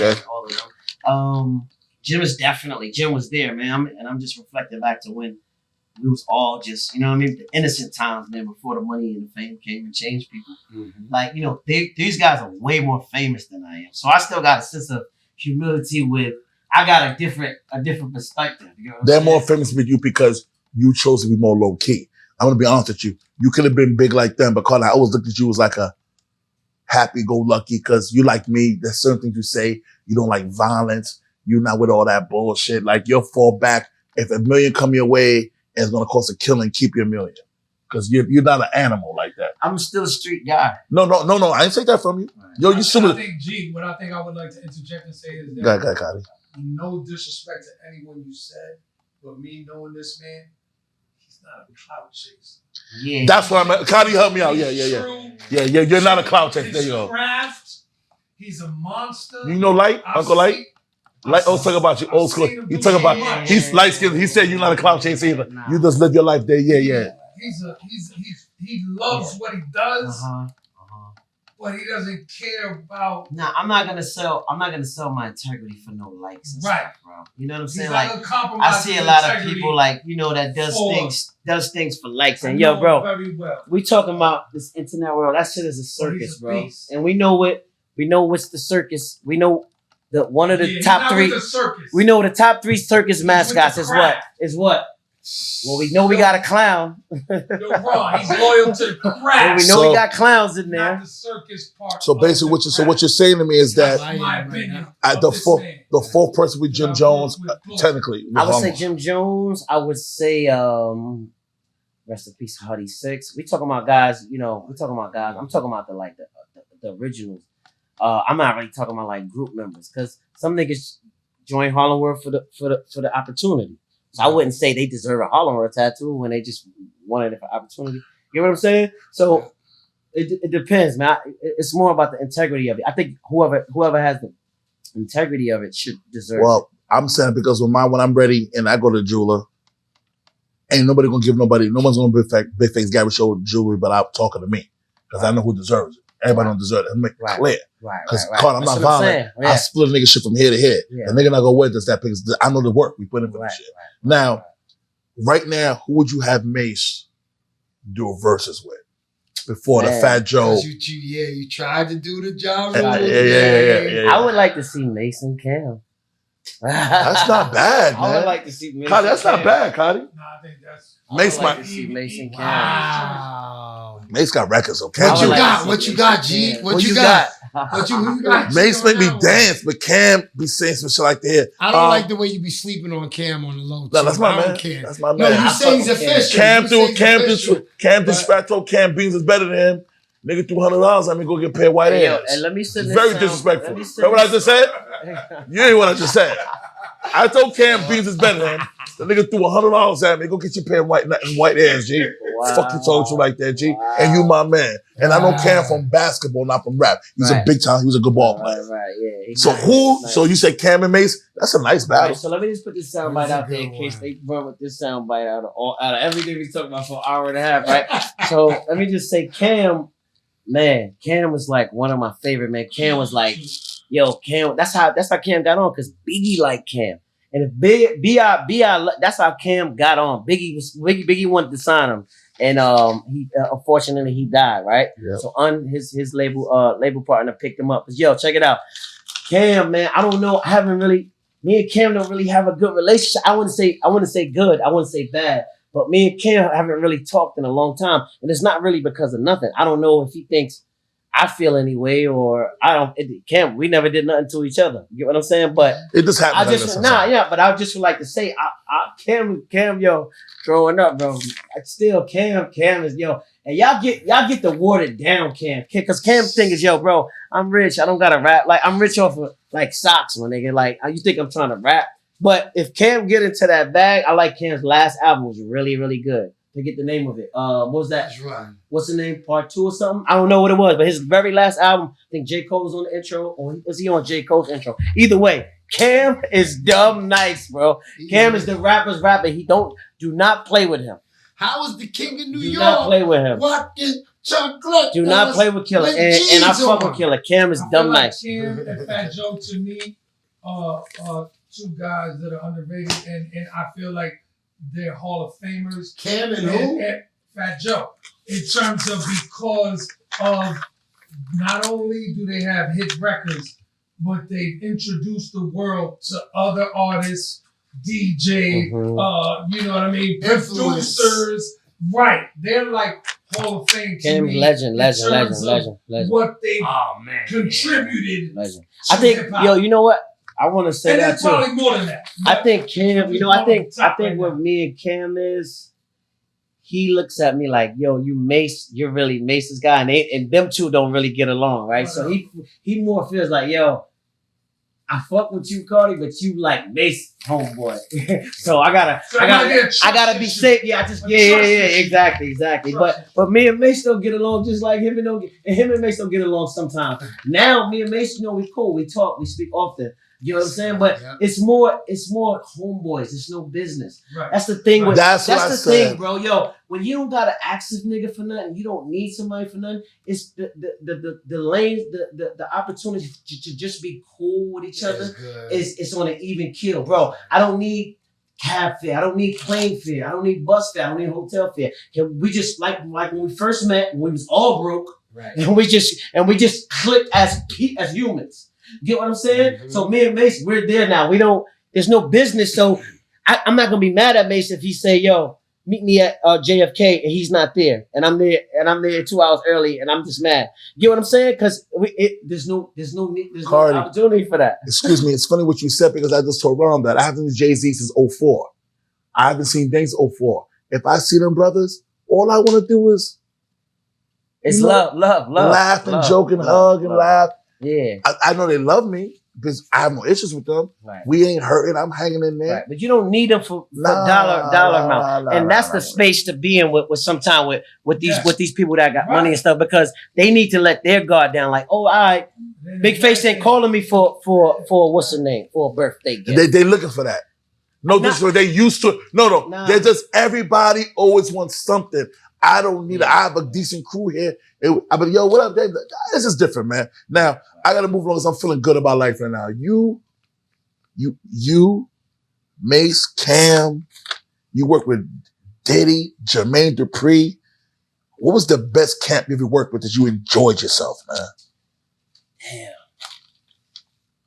them. Jim was there, man. I'm just reflecting back to when we was all just, you know what I mean? The innocent times, man, before the money and the fame came and changed people. Mm-hmm. Like, you know, these guys are way more famous than I am. So I still got a sense of humility I got a different perspective. You know They're more famous with you because you chose to be more low key. I'm going to be honest with you. You could have been big like them, but Cardan, I always looked at you as like a happy-go-lucky because you like me. There's certain things you say. You don't like violence. You're not with all that bullshit. Like, you'll fall back. If $1 million come your way, it's going to cost a killing, keep your $1 million. Because you're not an animal like that. I'm still a street guy. No. I didn't take that from you. Right. Yo, you super. What I think I would like to interject and say is that Go ahead, Cotty. no disrespect to anyone you said, but me knowing this man, he's not a clout chaser. Yeah. That's what I'm at. Cotty, help me out. Yeah. True. Yeah, you're not a clout chaser. There you go. Craft, he's a monster. You know Light? Uncle Light? Light, talk about you old school. You talk about, he's light skinned. He said you're not a clout chaser either. Nah. You just live your life there. Yeah. He loves what he does, but he doesn't care about. Nah, I'm not gonna sell my integrity for no likes and stuff, bro. You know what I'm saying? Like I see a lot of people that does things for likes. And yo, bro, very well. we talking about this internet world. That shit is a circus, bro. And we know what's the circus. We know one of the top three. We know the top 3 circus mascots is what? Well, we know we got a clown. You're wrong. He's loyal to the craft. Well, we know we got clowns in there. Not the circus part. So basically, what you're saying to me is that my opinion. the fourth person with Jim Jones, technically. I would say Jim Jones. I would say rest in peace, Huddy 6. We talking about guys. You know, I'm talking about the originals. I'm not really talking about like group members because some niggas join Harlem World for the opportunity. So I wouldn't say they deserve a Harlem World tattoo when they just wanted it for opportunity. You know what I'm saying? So it depends, man. It's more about the integrity of it. I think whoever has the integrity of it should deserve it. Well, I'm saying because when I'm ready and I go to the jeweler, ain't nobody gonna give nobody. No one's gonna Big Face Gary show jewelry, but I'm talking to me because I know who deserves it. Everybody don't deserve it. Let me make it clear. Because Cardan, I'm not violent. Yeah. I split a nigga shit from head to head. Yeah. The nigga not gonna wear this that because I know the work we put in for this shit. Now, right now, who would you have Mace do a versus with before the Fat Joe? You tried to do the job. Yeah. I would like to see Mace and Cam. That's not bad, man. I would like to see Mace. Cotty, that's not bad, Cotty. No, I think that's. Mace might see Mace and Cam. Wow. Mace got records, okay? What you got, G? What you got? Who you got? Mace make me dance, but Cam be saying some shit like that. I don't like the way you be sleeping on Cam on the low. No, that's my man. That's my man. No, you say he's official. Cam Distrato, Cam Beans is better than him. Nigga threw $100 at me, go get paid white Hey, yo, ass. and let me send this Very sound- disrespectful. let me send Remember what I this- just said? You ain't what I just said. I told Cam beans is better than him. The nigga threw $100 at me. Go get your paid white ass, G. Wow. Fuck you told you like that, G. Wow. And you my man. And I know Wow. Cam from basketball, not from rap. He's a Right. big time. He was a good ball player. Right, yeah. He So nice, who? nice. So you say Cam and Mace? That's a nice battle. Right, so let me just put this soundbite That's a out there in good case one. they run with this soundbite out of everything we talked about for an hour and a half, right? So let me just say, Cam was like one of my favorite, man. Cam was like, yo, Cam. That's how Cam got on, because Biggie liked Cam, and if B.I. that's how Cam got on. Biggie wanted to sign him, and he unfortunately he died, right? Yep. So his label partner picked him up. But yo, check it out, Cam, man. I don't know. Me and Cam don't really have a good relationship. I wouldn't say good. I wouldn't say bad. But me and Cam haven't really talked in a long time. And it's not really because of nothing. I don't know if he thinks I feel any way or I don't. Cam, we never did nothing to each other. You get what I'm saying? But It just happened. but I just would like to say, Cam, yo, growing up, bro, Cam is, yo, and y'all get the watered down Cam, because Cam thing is, yo, bro, I'm rich. I don't gotta rap. Like, I'm rich off of like socks, my nigga. Like, you think I'm trying to rap? But if Cam get into that bag, I like Cam's last album was really, really good. Forget the name of it. What was that? That's right. What's the name? Part 2 or something? I don't know what it was, but his very last album, I think J. Cole was on the intro, or was he on J. Cole's intro? Either way, Cam is dumb nice, bro. Cam is the rapper's rapper. Do not play with him. How is the king of New Do York? not play with him. Walking chocolate. Do not play with Killer. And I fuck with Killer. Cam is I feel dumb like nice. Cam and Fat Joe, to me, are two guys that are underrated, and I feel like they're Hall of Famers. Cam and who? And Fat Joe. In terms of, because of not only do they have hit records, but they've introduced the world to other artists, DJ, you know what I mean, Influence. producers. Right. They're like Hall of Fame to Cam me. legend. in terms of Legend. What they man. contributed. Legend. to I think, hip-hop. yo, you know what? I want to say And that it's too. probably more than that. I think Cam, you know, I think Top right what now. me and Cam is, he looks at me like, yo, you're really Mace's guy, and them two don't really get along, right? So he more feels like, yo, I fuck with you, Cardi, but you like Mace homeboy. So I gotta be safe. Yeah, exactly. But me and Mace don't get along just like him and Mace don't get along sometimes. Now me and Mace, you know, we cool, we talk, we speak often. You know what I'm saying? But it's more homeboys. It's no business. Right. That's the thing with That's what I the said. thing, bro. Yo, when you don't gotta ask this nigga for nothing, you don't need somebody for nothing. It's the lanes, the opportunity to just be cool with each other is on an even kill, bro. I don't need cab fare. I don't need plane fare. I don't need bus fare. I don't need hotel fare. We just like when we first met, when we was all broke, Right. and we just clicked as humans. Get what I'm saying? Mm-hmm. So me and Mace, we're there now. There's no business. So I'm not gonna be mad at Mace if he say, yo, meet me at JFK and he's not there. And I'm there 2 hours early and I'm just mad. Get what I'm saying? Because there's no Cardi. opportunity for that. Excuse me, it's funny what you said because I just told Ron that I haven't seen Jay-Z since 04. I haven't seen things 04. If I see them brothers, all I want to do is It's you know, love, laugh and love, joke and love, hug and love. laugh. Yeah. I know they love me because I have no issues with them. Right. We ain't hurting. I'm hanging in there. Right. But you don't need them for dollar amount. And that's the space to be in with sometime with these people that got money and stuff, because they need to let their guard down. Like, oh, all right, Big Face ain't calling me for what's the name? For a birthday gift. They looking for that. No, this is they used to it. No. Nah. They're just everybody always wants something. I don't need I have a decent crew here. I mean, yo, what up? This is different, man. Now, I gotta move along because I'm feeling good about life right now. You, Mace, Cam, you work with Diddy, Jermaine Dupri. What was the best camp you ever worked with that you enjoyed yourself, man? Damn.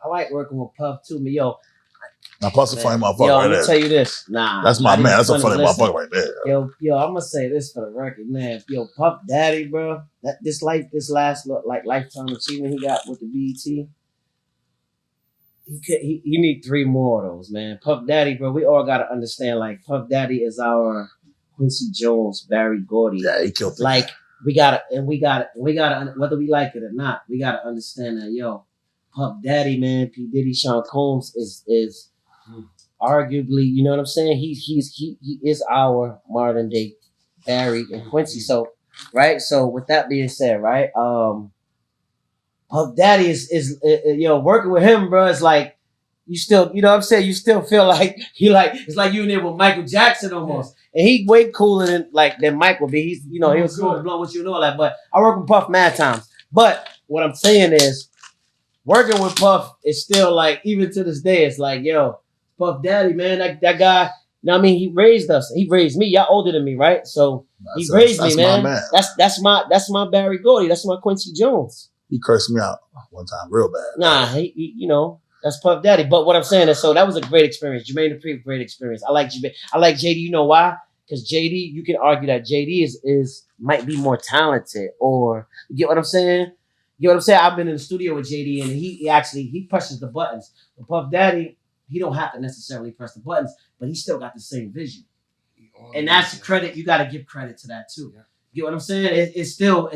I like working with Puff too, but yo. Now, Puff's a funny motherfucker Yo, right I'm there. gonna tell you this. Nah. That's my not man. even That's a funny Listen. motherfucker right there. Yo, I'm gonna say this for the record, man. Yo, Puff Daddy, bro. This last lifetime achievement he got with the BET. He need 3 more of those, man. Puff Daddy, bro. We all gotta understand, like, Puff Daddy is our Quincy Jones, Barry Gordy. Yeah, he killed it. Like, we gotta, whether we like it or not, we gotta understand that, yo, Puff Daddy, man, P. Diddy, Sean Combs is arguably, you know what I'm saying? He is our modern day Barry and Quincy. So, right. So with that being said, right, Puff Daddy is working with him, bro. It's like you still, you know what I'm saying? You still feel like it's like you in there with Michael Jackson almost. And he way cooler than Michael be. He's, he was cool to blow with you and all that. But I work with Puff mad times. But what I'm saying is, working with Puff is still like, even to this day, it's like, yo, Puff Daddy, man, that guy, you know what I mean? He raised us. He raised me. Y'all older than me, right? So he raised me, man. That's my Barry Gordy. That's my Quincy Jones. He cursed me out one time real bad. Nah, he that's Puff Daddy. But what I'm saying is, so that was a great experience. Jermaine Dupri, great experience. I like JD. You know why? Because JD, you can argue that JD is might be more talented, or you get what I'm saying? You know what I'm saying? I've been in the studio with JD, and he pushes the buttons. But Puff Daddy, he don't have to necessarily press the buttons, but he still got the same vision. And that's the credit. You got to give credit to that too. Yeah. You know what I'm saying? It's still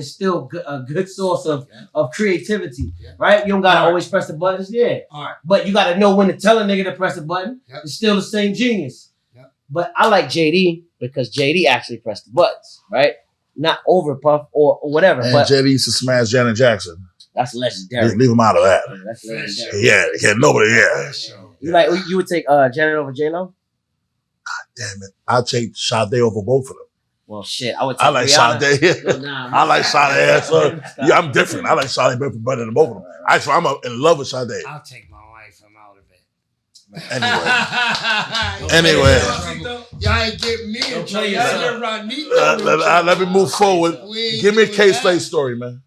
a good source of creativity, right? You don't got to always press the buttons, all right. But you got to know when to tell a nigga to press the button. Yep. It's still the same genius. Yep. But I like JD because JD actually pressed the buttons, right? Not over Puff or whatever. And but JD used to smash Janet Jackson. That's legendary. Leave him out of that. That's legendary. Yeah, nobody. Yeah. You would take Janet over J-Lo? God damn it! I'll take Sade over both of them. Well, shit, I would take I like Sade. I like Sade. So, yeah, I'm different. I like Sade better than both of them. Actually, I'm in love with Sade. I'll take my wife. I'm out of it. Anyway. Y'all ain't get me in trouble. Let me move forward. Give me a K-Slay story, man.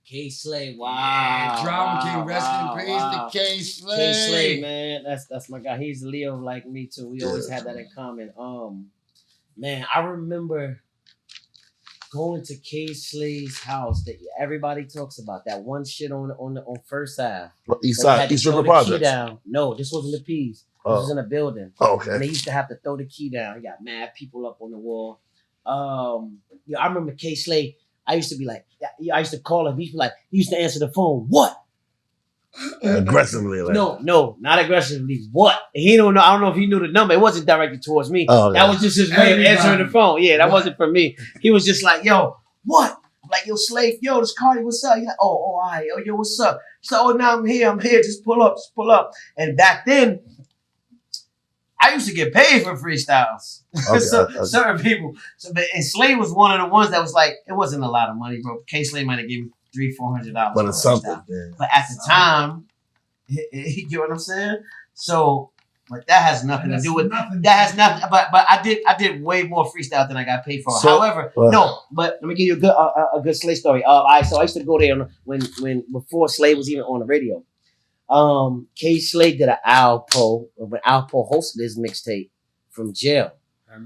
K-Slay, wow. Yeah, Drama King, rest in praise to K-Slay. K-Slay, man, that's my guy. He's a Leo like me too. We always had that in common. Man, I remember going to K-Slay's house that everybody talks about. That one shit on First Ave. East River Projects. No, this wasn't the P's. This was in a building. Oh, okay. And they used to have to throw the key down. You got mad people up on the wall. I remember K-Slay. I used to be like, I used to call him. He used to answer the phone. What? Aggressively. Like. No, not aggressively. What? He don't know. I don't know if he knew the number. It wasn't directed towards me. Oh, that was just his way of answering the phone. Yeah, that wasn't for me. He was just like, yo, what? I'm like, yo, Slave, yo, this Cardi, what's up? He's like, all right. Oh, yo, what's up? He's like, oh, now I'm here. Just pull up. And back then, I used to get paid for freestyles. Okay. Certain people. And Slay was one of the ones that was like, it wasn't a lot of money, bro. K-Slay might have given me $300-$400. But it's something. Yeah. But at the time, you get what I'm saying? So, but that has nothing to do with that. Has nothing. But I did way more freestyle than I got paid for. So, however, no. But let me give you a good Slay story. So I used to go there when before Slay was even on the radio. K-Slay did an Alpo when Alpo hosted his mixtape from jail. I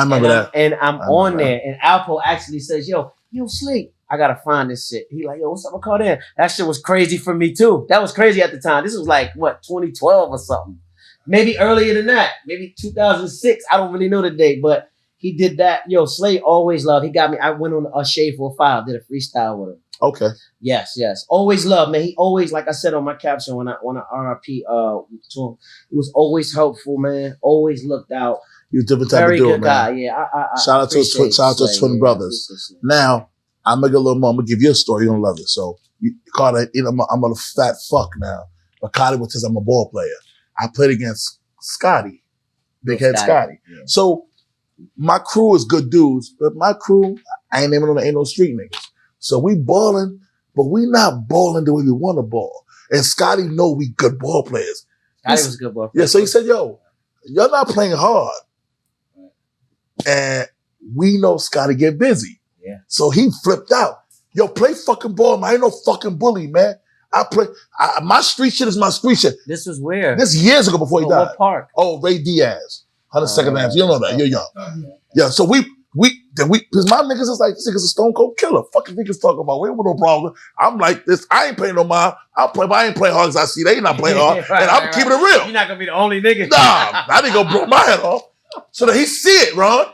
remember that. And I'm on there, and Alpo actually says, yo, Slay, I gotta find this shit. He like, yo, what's up with Cardan? That shit was crazy for me too. That was crazy at the time. This was like, what, 2012 or something. Maybe earlier than that. Maybe 2006. I don't really know the date, but he did that. Yo, Slay always loved. He got me. I went on a Shade for a File, did a freestyle with him. Okay. Yes. Always loved, man. He always, like I said on my caption when I RIP to him, he was always helpful, man. Always looked out. He was a different type of dude, man. Guy. Yeah. Shout out to his twin brothers. Now, I'm gonna get a little more. I'm gonna give you a story. You're gonna love it. So, Carter, I'm a fat fuck now. But Carter was says I'm a ball player. I played against Scotty, Big Head Scotty. Yeah. So, my crew is good dudes, but my crew, I ain't naming them, ain't no street niggas. So we balling, but we not balling the way we want to ball. And Scotty know we good ball players. Scotty was a good ball player. Yeah, so he said, yo, you're not playing hard. And we know Scotty get busy. Yeah. So he flipped out. Yo, play fucking ball, man. I ain't no fucking bully, man. My street shit is my street shit. This was where? This years ago before he died. What park? Oh, Ray Diaz. 102nd Avenue. You don't know that. You're young. Yeah, so because my niggas is like, this nigga's a stone cold killer. Fucking niggas talking about, we ain't with no problem. I'm like this, I ain't playing no mind. But I ain't playing hard as I see they not playing hard. And I'm keeping it real. You're not gonna be the only nigga. Nah, I didn't go broke my head off. So that he see it, Ron.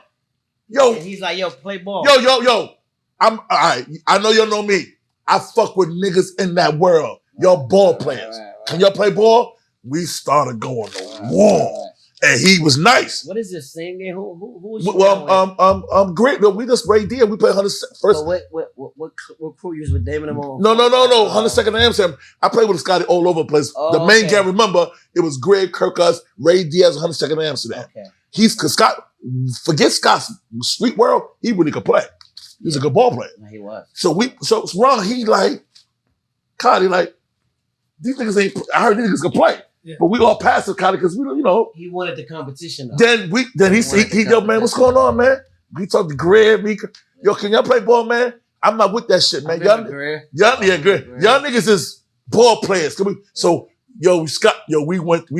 Yo. And he's like, yo, play ball. Yo. I'm all right. I know y'all know me. I fuck with niggas in that world. Y'all ball players. Right. Can y'all play ball? We started going to war. And he was nice. What is this same game? Who was you Well, great. No, we just Ray D. We played 100 first. So what crew you was with Damon and them on? No. 102nd and Amsterdam. I played with Scotty all over the place. The main guy, remember, it was Greg Kirkus, Ray Diaz, 102nd and Amsterdam. Okay. Cause Scott, forget Scott's street world, he really could play. He was a good ball player. No, he was. So Ron, he like, Cotty, like, these niggas ain't, I heard these niggas could play. Yeah. But we all passed it, Cotty, because we don't, you know. He wanted the competition though. Then he yo, man, what's going on, man? We talked to Greg, yo, can y'all play ball, man? I'm not with that shit, man. Y'all niggas is ball players. We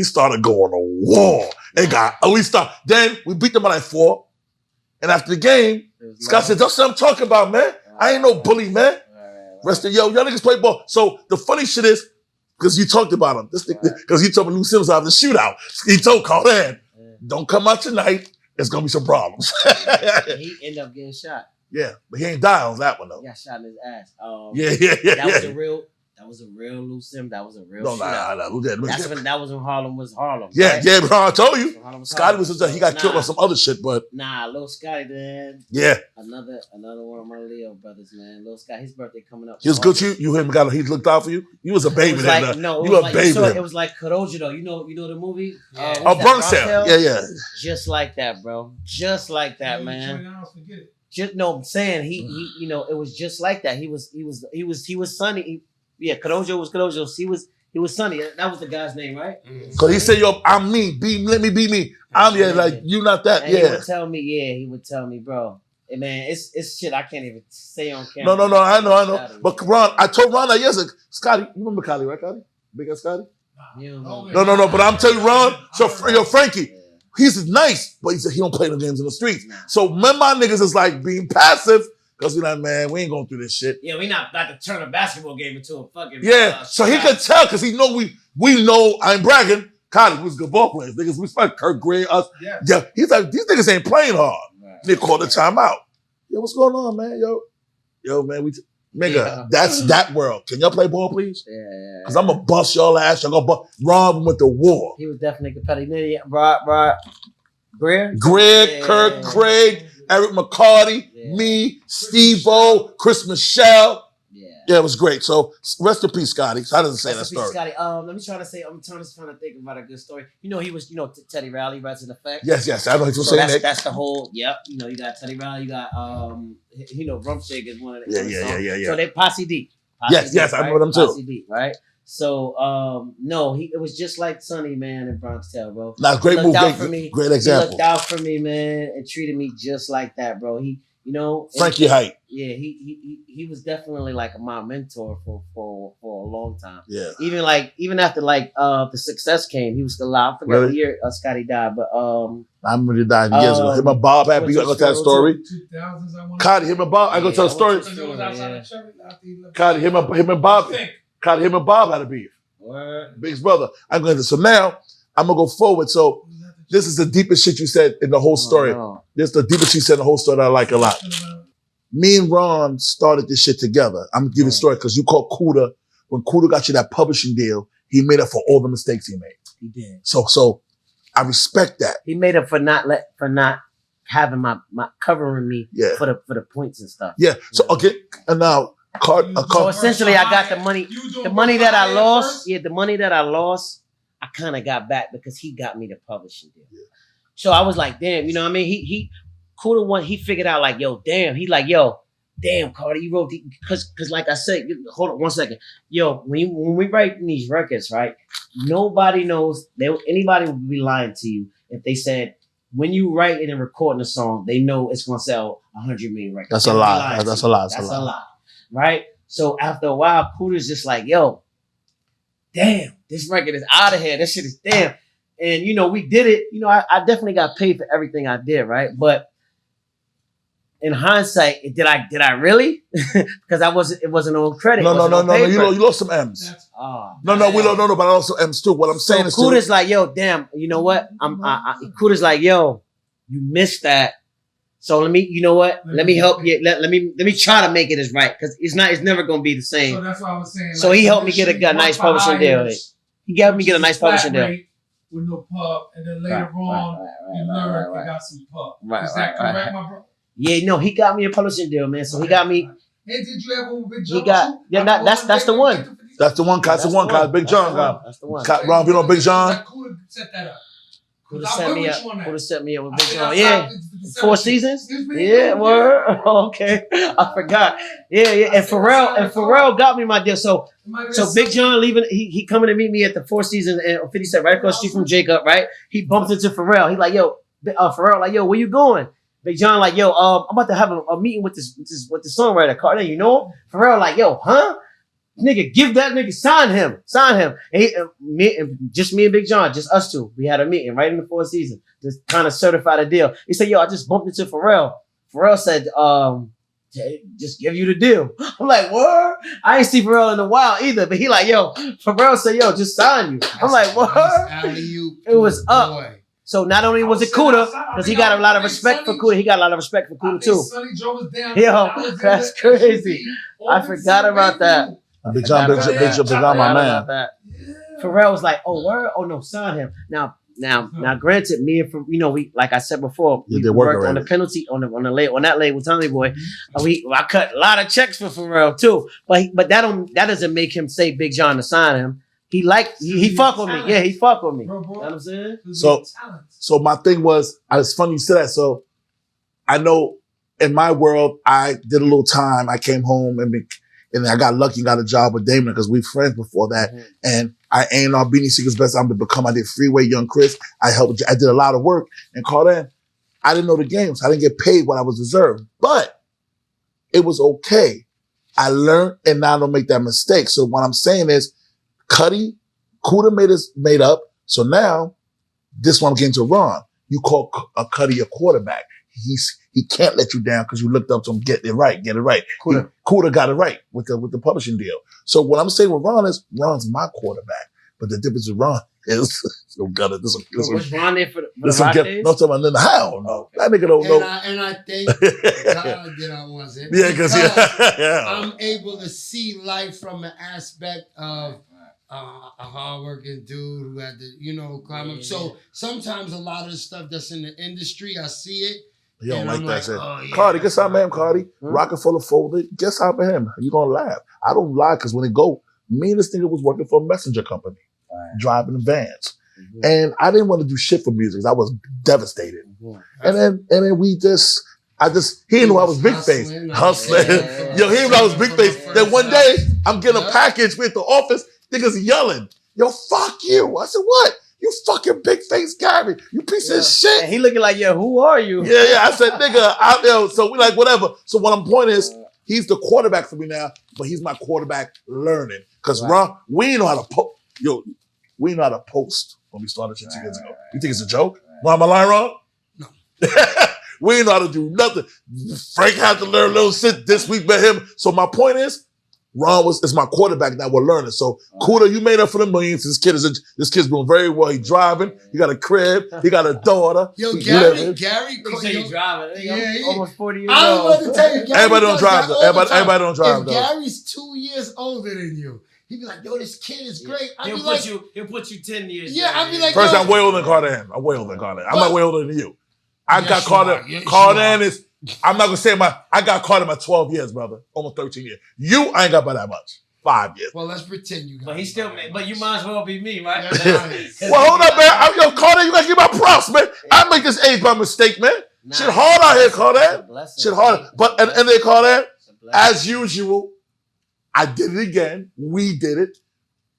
started going to war. Then we beat them by like 4. And after the game, Scott said, that's what I'm talking about, man. I ain't no bully, man. Rest of y'all niggas play ball. So the funny shit is, because you talked about him, because you told me Lou Simmons out of the shootout. He told Cardan, don't come out tonight. There's gonna be some problems. He ended up getting shot. Yeah, but he ain't die on that one though. He got shot in his ass. That was a real Lou Simmons. That was a real shootout. That was when Harlem was Harlem. Yeah, right? yeah, bro. I told you. Scotty Harlem. he got killed on some other shit, but Lil Scotty, man. Yeah. Another one of my Leo brothers, man. Lil Scotty, his birthday coming up. He was good to you. You him he looked out for you. You was a baby then. It was like Kadoja though. You know the movie? Bronx Tale. Yeah. Just like that, bro. Just like that, man. I'm saying he it was just like that. He was Sonny. Kadoja was Kadoja. He was Sonny. That was the guy's name, right? Cause he said, "Yo, I'm me. Let me be me. I'm like you, not that." And he would tell me, bro. Hey, man, it's shit I can't even say on camera. No, I know. But Ron, I told Ron that yesterday. Scotty, you remember Cali, right, Cali? Big ass Scotty? No. But I'm telling you, Ron. So Frankie, he's nice, but he don't play the games in the streets. So remember, my niggas is like being passive. Because we're like, man, we ain't going through this shit. Yeah, we not about to turn a basketball game into a fucking... Yeah, so he could tell because he know we know, I ain't bragging, Cotty was good ball players. Niggas, we respect Kirk Gray, us. Yeah, he's like, these niggas ain't playing hard. Right. They called the timeout. Yo, what's going on, man? Yo, man, that's that world. Can y'all play ball, please? Yeah. Because I'm going to bust y'all ass. Y'all going to bust. Ron went to war. He was definitely competitive. Bro. Greg, Kirk, Craig, Eric McCarty, me, Steve-O, Chris Michelle. Yeah, it was great. So rest in peace, Scotty. So I doesn't say that story. Scotty. I'm trying to think about a good story. He was, Teddy Riley, Rights in Effect. Yes. I know he was saying that. That's the whole, you got Teddy Riley, you got, Rumshake is one of the Yeah. So they Posse D. Yes, right? I know them too. Posse D, right? So, it was just like Sonny, man, in Bronx Tale, bro. Nah, great move, great example. He looked out for me, man, and treated me just like that, bro. He, Frankie Height. Yeah, he was definitely like my mentor for a long time. Yeah. Even after the success came, he was still alive. I forgot what year Scotty died, but I remember he died years ago. Him and Bob had, you gotta go tell that story. 2000s, I want. Cotty, him and Bob, I go tell the story. Cotty, him and Bob. Cotty, him and Bob had a beef. Word. Big's brother. I'm going to. So now I'm gonna go forward. So this is the deepest shit you said in the whole story. This is the deepest you said in the whole story that I like a lot. Me and Ron started this shit together. I'm gonna give you a story because you called Kuda. When Kuda got you that publishing deal, he made up for all the mistakes he made. He did. So I respect that. He made up for not having my covering me for the points and stuff. Yeah. So okay, and now so essentially I got the money. The money that I lost. Yeah, the money that I lost, I kind of got back because he got me the publishing deal. Yeah. So I was like, damn, you know what I mean? He Kuda one, he figured out like, yo, damn. He like, yo, damn, Carter, you wrote because like I said, hold on 1 second. Yo, when we write these records, right? Nobody knows. Anybody would be lying to you if they said when you write and recording a song, they know it's gonna sell 100 million records. That's a lie. That's a lie. That's a lie. Right? So after a while, Kuda's just like, yo, damn, this record is out of here. This shit is damn. And we did it. I definitely got paid for everything I did, right? But in hindsight, did I really? Because it wasn't on credit. No. You lost some M's. No, but I lost some M's too. What I'm saying is Kuda's like, yo, damn, you know what? Kuda's like, yo, you missed that. So let me, you know what? Let me help you. Let me try to make it as right because it's never gonna be the same. So that's what I was saying. So he helped me get a nice publishing deal. He got me get a nice publishing deal. With no pub, and then later on, you learn you got some pub. Is that correct, my bro? Yeah, no, he got me a publishing deal, man. So he got me. Hey, did you ever with Big John? He got that's the one. That's the one. That's the one. Cause Big John got. That's the one. Ron, you know Big John. Who set that up? Who'd have set me up with Big John? Yeah. 4 Seasons? Yeah, word. Okay. I forgot. Yeah. And Pharrell got me my deal. So Big John leaving, he coming to meet me at the 4 Seasons and 50 Cent right across the street from Jacob, right? He bumped into Pharrell. He like, yo, Pharrell, like, yo, where you going? Big John like, yo, I'm about to have a meeting with this songwriter, Cardan. You know him? Pharrell like, yo, huh? Nigga, give that nigga, sign him. And me and Big John, just us two. We had a meeting right in the 4 Seasons, just kind of certified a deal. He said, yo, I just bumped into Pharrell. Pharrell said, just give you the deal. I'm like, what? I ain't see Pharrell in a while either, but he like, yo, Pharrell said, yo, just sign you. I'm like, what? It was up. Boy. So not only was it Cuda, because he got a lot of respect for Cuda, he got a lot of respect for Cuda too. Yo, that's crazy. I forgot about that. Big John, my man. Pharrell was like, "Oh, word? Oh no, sign him." Now, granted, me and we, like I said before, we worked on the penalty on that label, Tommy Boy. I cut a lot of checks for Pharrell too, but that doesn't make him say Big John to sign him. He fuck with me. Yeah, he fuck with me. You know what I'm saying? So my thing was, it's funny you said that. So I know in my world, I did a little time. I came home and I got lucky and got a job with Damon because we friends before that. Mm-hmm. And I A&R Beanie Seekers Best Album to become. I did Freeway, Young Chris. I did a lot of work. And Cardan, I didn't know the game, so I didn't get paid what I was deserved. But it was okay. I learned, and now I don't make that mistake. So what I'm saying is, Cuda made up. So now, this one I'm getting to Ron. You call Cuddy a quarterback. He can't let you down because you looked up to him. Get it right. Cuda got it right with the publishing deal. So what I'm saying with Ron is Ron's my quarterback, but the difference with Ron is was Ron there for the Rock days? No, talking about hell no. That nigga don't know. And I think God did I was it. Yeah, because I'm able to see life from an aspect of a hardworking dude who had to, climb up. So sometimes a lot of the stuff that's in the industry, I see it. You don't like that shit. Cardi, guess how I am, Cardi. Rocafella folded. Guess how for him. You gonna laugh. I don't lie because when it go, me and this nigga was working for a messenger company, driving vans. Mm-hmm. And I didn't want to do shit for music. I was devastated. Mm-hmm. And then he didn't know I was Big Face. Hustling. Yeah. Yo, he didn't know I was Big Face. Then one day, I'm getting a package with the office. Niggas yelling, yo, fuck you. I said, what? You fucking Big Face Gary. You piece of shit. And he looking like, yeah, who are you? Yeah. I said, nigga, out there. So we like, whatever. So what I'm pointing is, he's the quarterback for me now, but he's my quarterback learning. Because Ron, we didn't know how to post. Yo, we didn't know how to post when we started shit 2 years ago. You think it's a joke? Ron, am I lying wrong? No. We didn't know how to do nothing. Frank had to learn a little shit this week with him. So my point is, Ron is my quarterback that we're learning. So Cuda, you made up for the millions. This kid's doing very well. He's driving. He got a crib. He got a daughter. Yo, Gary, he's driving. Yeah, almost 40 years old. I was about to tell you, Gary everybody don't drive though. Everybody don't drive though. Gary's 2 years older than you, he'd be like, yo, this kid is great. He'll put you 10 years. Yeah, I'd be like, first, I'm way older than Cardan. I'm not way older than you. I got Cardan. Cardan is. I'm not gonna say I got caught in my 12 years, brother. Almost 13 years. You, I ain't got by that much. 5 years. Well, let's pretend you got. But you might as well be me, right? Well, hold up, man. Yo, Cardan, you gotta give my props, man. I make this age by mistake, man. Shit hard out here, Cardan. Shit hard. But and they Cardan, as usual, I did it again. We did it.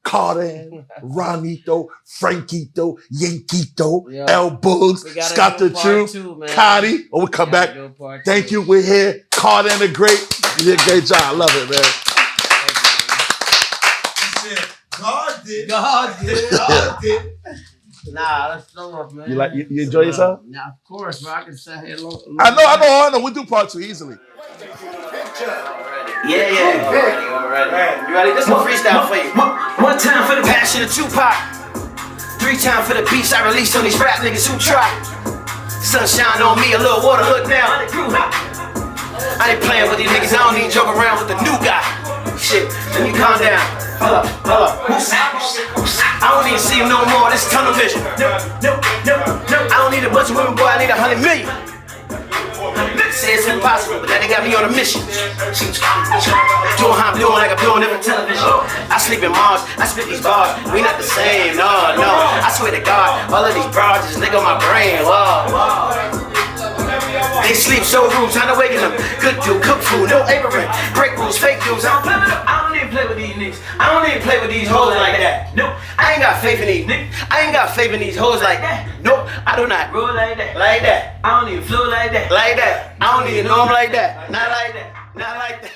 Cardan, Ronito, Frankito, Yankito, El Bugs, Scott the Truth, Cotty. Oh, we come back. Thank you. We're here. Cardan the Great. You did a great job. I love it, man. God did. Nah, that's so rough, man. You enjoy yourself? Nah, of course, bro. I can sit here long. I know. We'll do part 2 easily. Yeah. Already. You ready? This is a freestyle for you. One time for the passion of Tupac. 3 times for the beats I released on these rap niggas who try. Sunshine on me, a little water hood down. I ain't playing with these niggas, I don't even joke around with the new guy. Shit, let me calm down. Hold up. I don't need to see him no more, this is tunnel vision. I don't need a bunch of women, boy, I need 100 million. Say it's impossible, but now they got me on a mission. Doing how I'm doing like I'm doing every television. I sleep in Mars, I spit these bars. We not the same, no. I swear to God, all of these bras just lick on my brain. Whoa. They sleep so rude, trying to waken them. Good dude, cook food, no apron. Break rules, fake dudes. I don't even play with these niggas. I don't even play with these hoes like that. Nope, I ain't got faith in these niggas. I ain't got faith in these hoes like that. Nope, I do not roll like that. Like that. I don't even flow like that. Like that. I don't even know them like that. Not like that. Not like that.